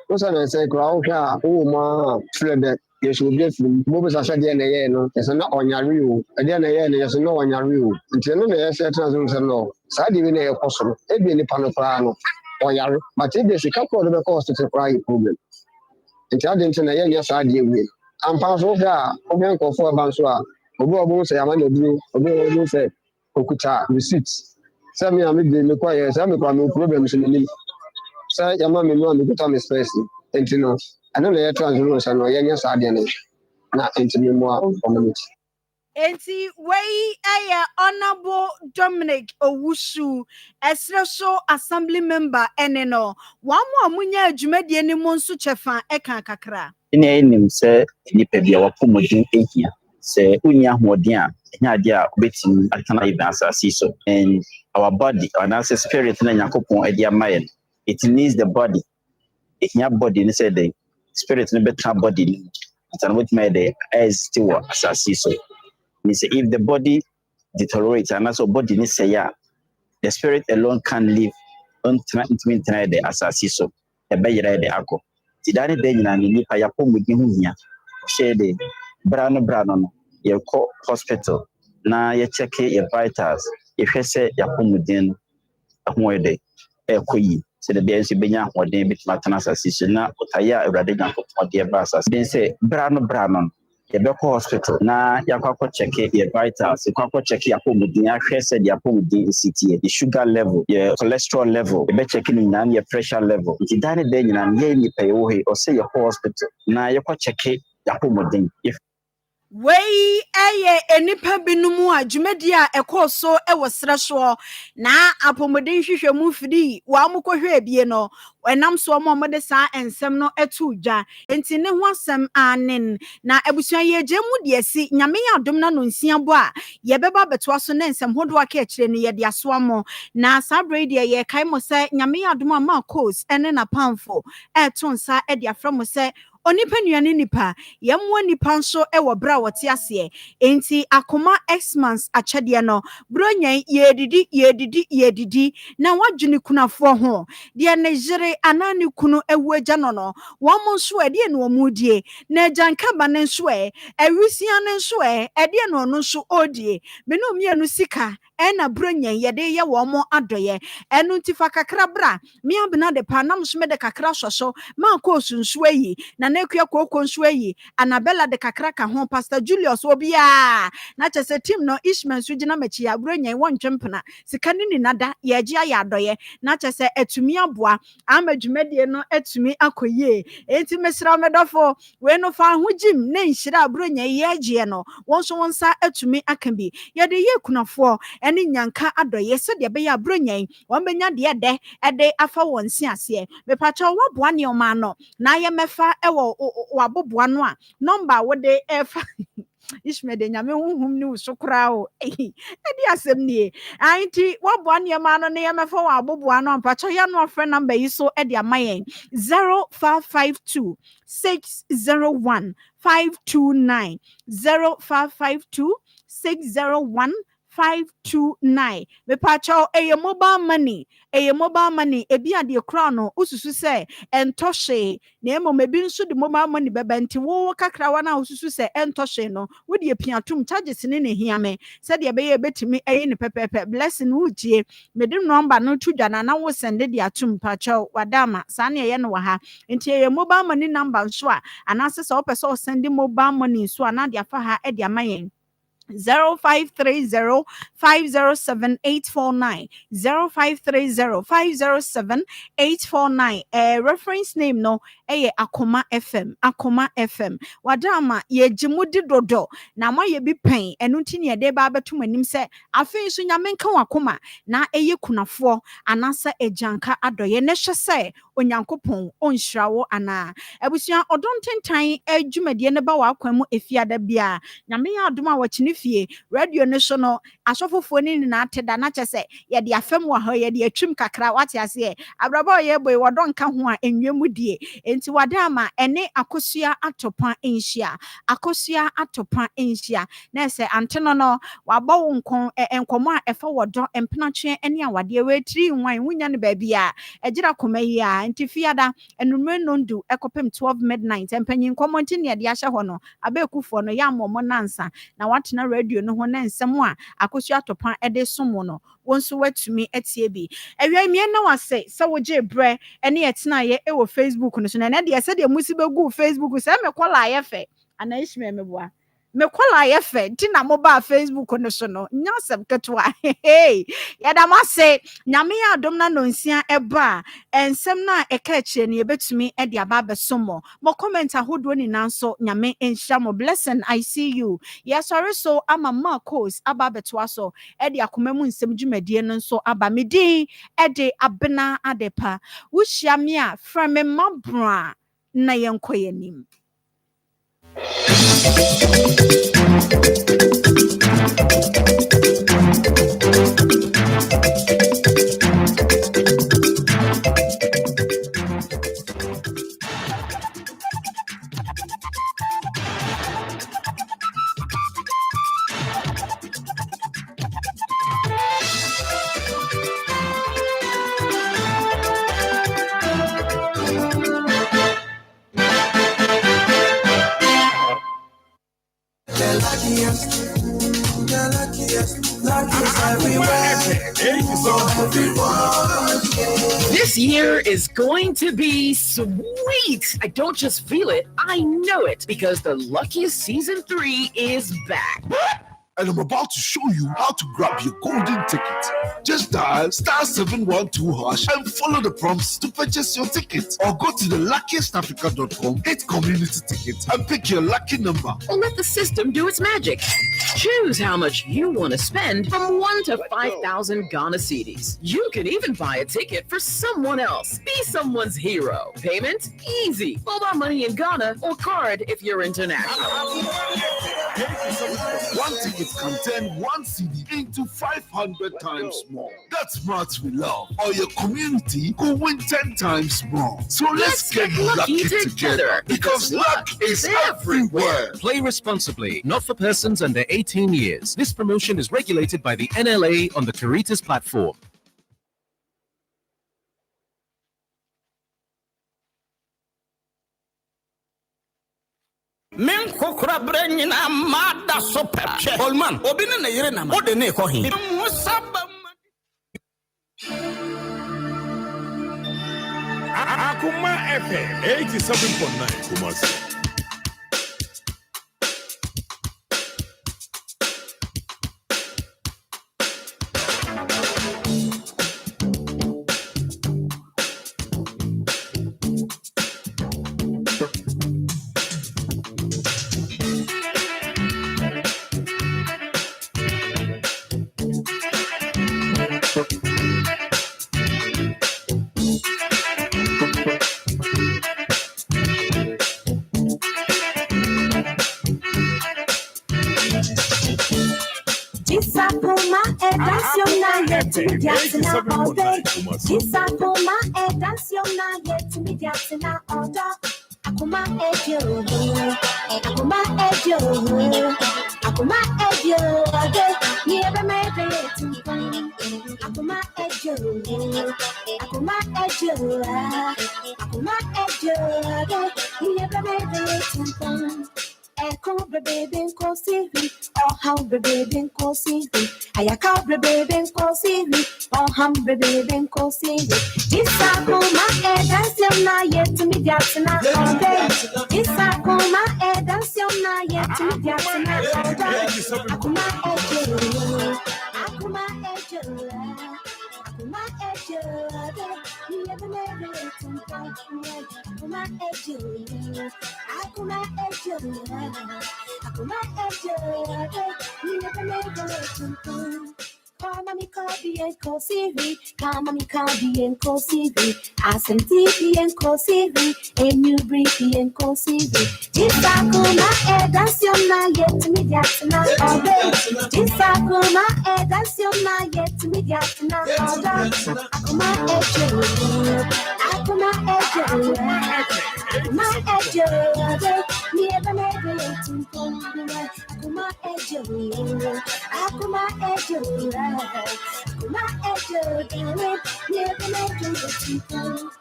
Speaker 20: o say na say kra o hwa o ma frede ye should be from mo be say de na ye no say na onyare o de na ye na ye say na onyare o nti no na ye say transition say no sa de bi na ye koso e bi ni pano kra no onyare but e be say ka ko de be cost to cry problem nti ade nti na ye nya sa de wi ampa so hwa o be nko fo ba so a obi obo say amana duro obi obo say okuta receipt say me am de me kwa ye say me kwa me problem so ni say yama me no me kuta me space nti no ano na ye transition no ye nya sa de na nti me mo community.
Speaker 11: Enti wei eye honorable Dominic Owusu esreso assembly member eneno wamu amunya adwumadie ni mo nso chefa eka kakra
Speaker 23: ina enim se nipa bia wapomodin ehia se unya hoden a nya ade a obetim atana ibe asasi so and our body and our spirit na yakopon ade amaye it needs the body ehia body ni say the spirit ni better body and what made the as still asasi so means if the body deteriorates and also body ni say ya the spirit alone can live on the asasi so e be yere de akọ ti dane de nyina ni nipa yapomudin hu hia shade brano ye call hospital na ye check your vitals if you say yapomuden ahoede ekoyi se de bia nso benya ahoden bitima tana asase na otaya awurade nyankopɔn de ba asase den se brano ye be call hospital na yakwa check your vitals yakwa check yapomuden ahwe se de yapomuden sitie the sugar level your cholesterol level ye be check ni na your pressure level nti dane de nyina ye ni pay wo he o se ye call hospital na yakwa check yapomuden
Speaker 11: Wei eye enipa binumu a dwumadi a ekọ so ewo sere so na apomodin hwehwemu fidi wa mukọhwe bie no enam so mo de saa ensem no etu dwa enti ne ho asem anen na abusua ye gemu de asi nyame ya adom na no nsia bo a ye beba beto so na ensem hodo aka akire no ye de aso mo na sabre de ye kai mo se nyame ya adom ma course ene na pamfo eto nsa e de afra mo se onipa nuane nipa yemwo nipa nso ewo bra wote ase enti akoma xmonths achede no bronyan yedidi na wadwene kunafo ho de ne jere anani kunu ewu agya no wo nso e de no omudie na janka ba ne nso awisia ne nso de no no nso odie me no mienu sika na bronyan yede ye wo mo adoye enu ntifa kakra bra mi abena de pa nam so me de kakra soso ma ko sunsu ayi na nekua koko nso ayi Annabella de kakra ka ho Pastor Julius obia na chese team no Ishmael so gina machi ya bronyan wontwempena sika ni nada ye gye ayadoye na chese atumi aboa amadwumedie no atumi akoye enti mesra medofo we no fa ho jim na nhira bronyan ye gye no wonso wonsa atumi aka bi ye de ye kunafo ene nyanka adoye se de be ya bronyan wombenya de ede afa wonsi ase me pacha wo boa ne o ma no na ye mefa ewo waboboa no a number wo de efa Ishmael de nyame honhum ni usokra o edi asem nie anti waboa ne ma no ne ye mefa waboboa no pacha ya no ofre number yi so e de amayen 0552 601 529 0552 601 529 me pacho mobile money ebi ade kra no ususu se entoshe na emo mebi nso de mobile money beba nti wo kakra wa na ususu se entoshe no wo de piatum charges ne ne hia me se de be ye betimi eyi ne pepepe blessing utie me de number no tudwa na wo send de atum pacho wadama sa na ye no wa ha nti ye mobile money number nso a anase se wo pese send mobile money nso a na de afa ha e de amayen 0530 507 849 0530 507 849 reference name no Akoma FM wadama ye jimudi dodo na ma ye bi pen enu nti ne de ba betum anim se afen so nyame nka wakoma na kunafo anasa ejanka adoye ne hwese onyankopon onhirawo ana abusua odontentan adwumadie ne ba wa kwamu efiada bia nyame ya adoma wachini fie radio ne so no asofofo ni na ateda na chese ye de afem wa ho ye de atwim kakra wate ase abraba ye boy wodonka ho a enwemu die enti wadama ene akosua atopa enhia na se anteno no wabɔ nkon enkomo a efa wodo empenatwe ene awade we tiri nwan wunya ne ba bia egira koma yi a enti fiada enumre nondu ekopem 12 midnight empanyin komonti ne de ahye ho no abekufo no ya momo nansa na watena radio no ho na nsem a akosua atopa ede somo no wonso watumi etie bi ewia mie na wase se woje bre ene yetena ye e wo Facebook no so na de se de musi begu Facebook se me kola ye fe ana ishme meboa me kola ye fe ti na mobile Facebook no so no nyasem ketwa hey yada mase nyame ya adom na no nsia eba ensem na eka kire ne yebetumi e de aba besomo mo comment ahodo ni nanso nyame enhia mo blessing I see you yes sorry so ama Marcos aba betwa so e de akoma mu nsem dwumadie no nso aba medin e de abena adepa wo hia me a from me mabra na yenkoyenim.
Speaker 8: This year is going to be sweet. I don't just feel it, I know it, because the Luckiest Season 3 is back.
Speaker 9: And I'm about to show you how to grab your golden ticket. Just dial *712# and follow the prompts to purchase your ticket. Or go to theluckiestafrica.com, hit community tickets, and pick your lucky number.
Speaker 8: Or let the system do its magic. Choose how much you want to spend from 1 to 5,000 Ghana cedis. You can even buy a ticket for someone else. Be someone's hero. Payment? Easy. Mobile money in Ghana or card if you're international.
Speaker 9: One ticket can turn 1 CD into 500 times more. That's much we love. Or your community could win 10 times more. So let's get lucky together because luck is everywhere.
Speaker 2: Play responsibly, not for persons under 18 years. This promotion is regulated by the NLA on the Caritas platform.
Speaker 7: Men kokra branyina mada so pepche. Olman, obine na yire na ode na ekọ hin.
Speaker 15: Akoma FM 87.9 Kumasi.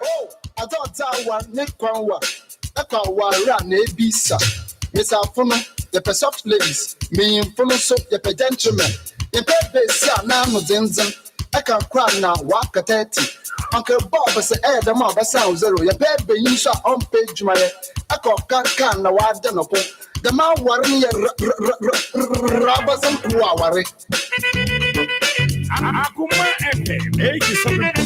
Speaker 10: Oh, I thought that one Nick Kwanwa. Run a bisa. Miss Alfono, the soft ladies, me in front of the gentleman. The baby son now Zenzen. I can cry now, walk at 30. Uncle Bob said, the mother sound zero. Your baby, you shall on page my. I can now, I've done upon the man worrying robbers and worry.
Speaker 15: Akoma FM 87.9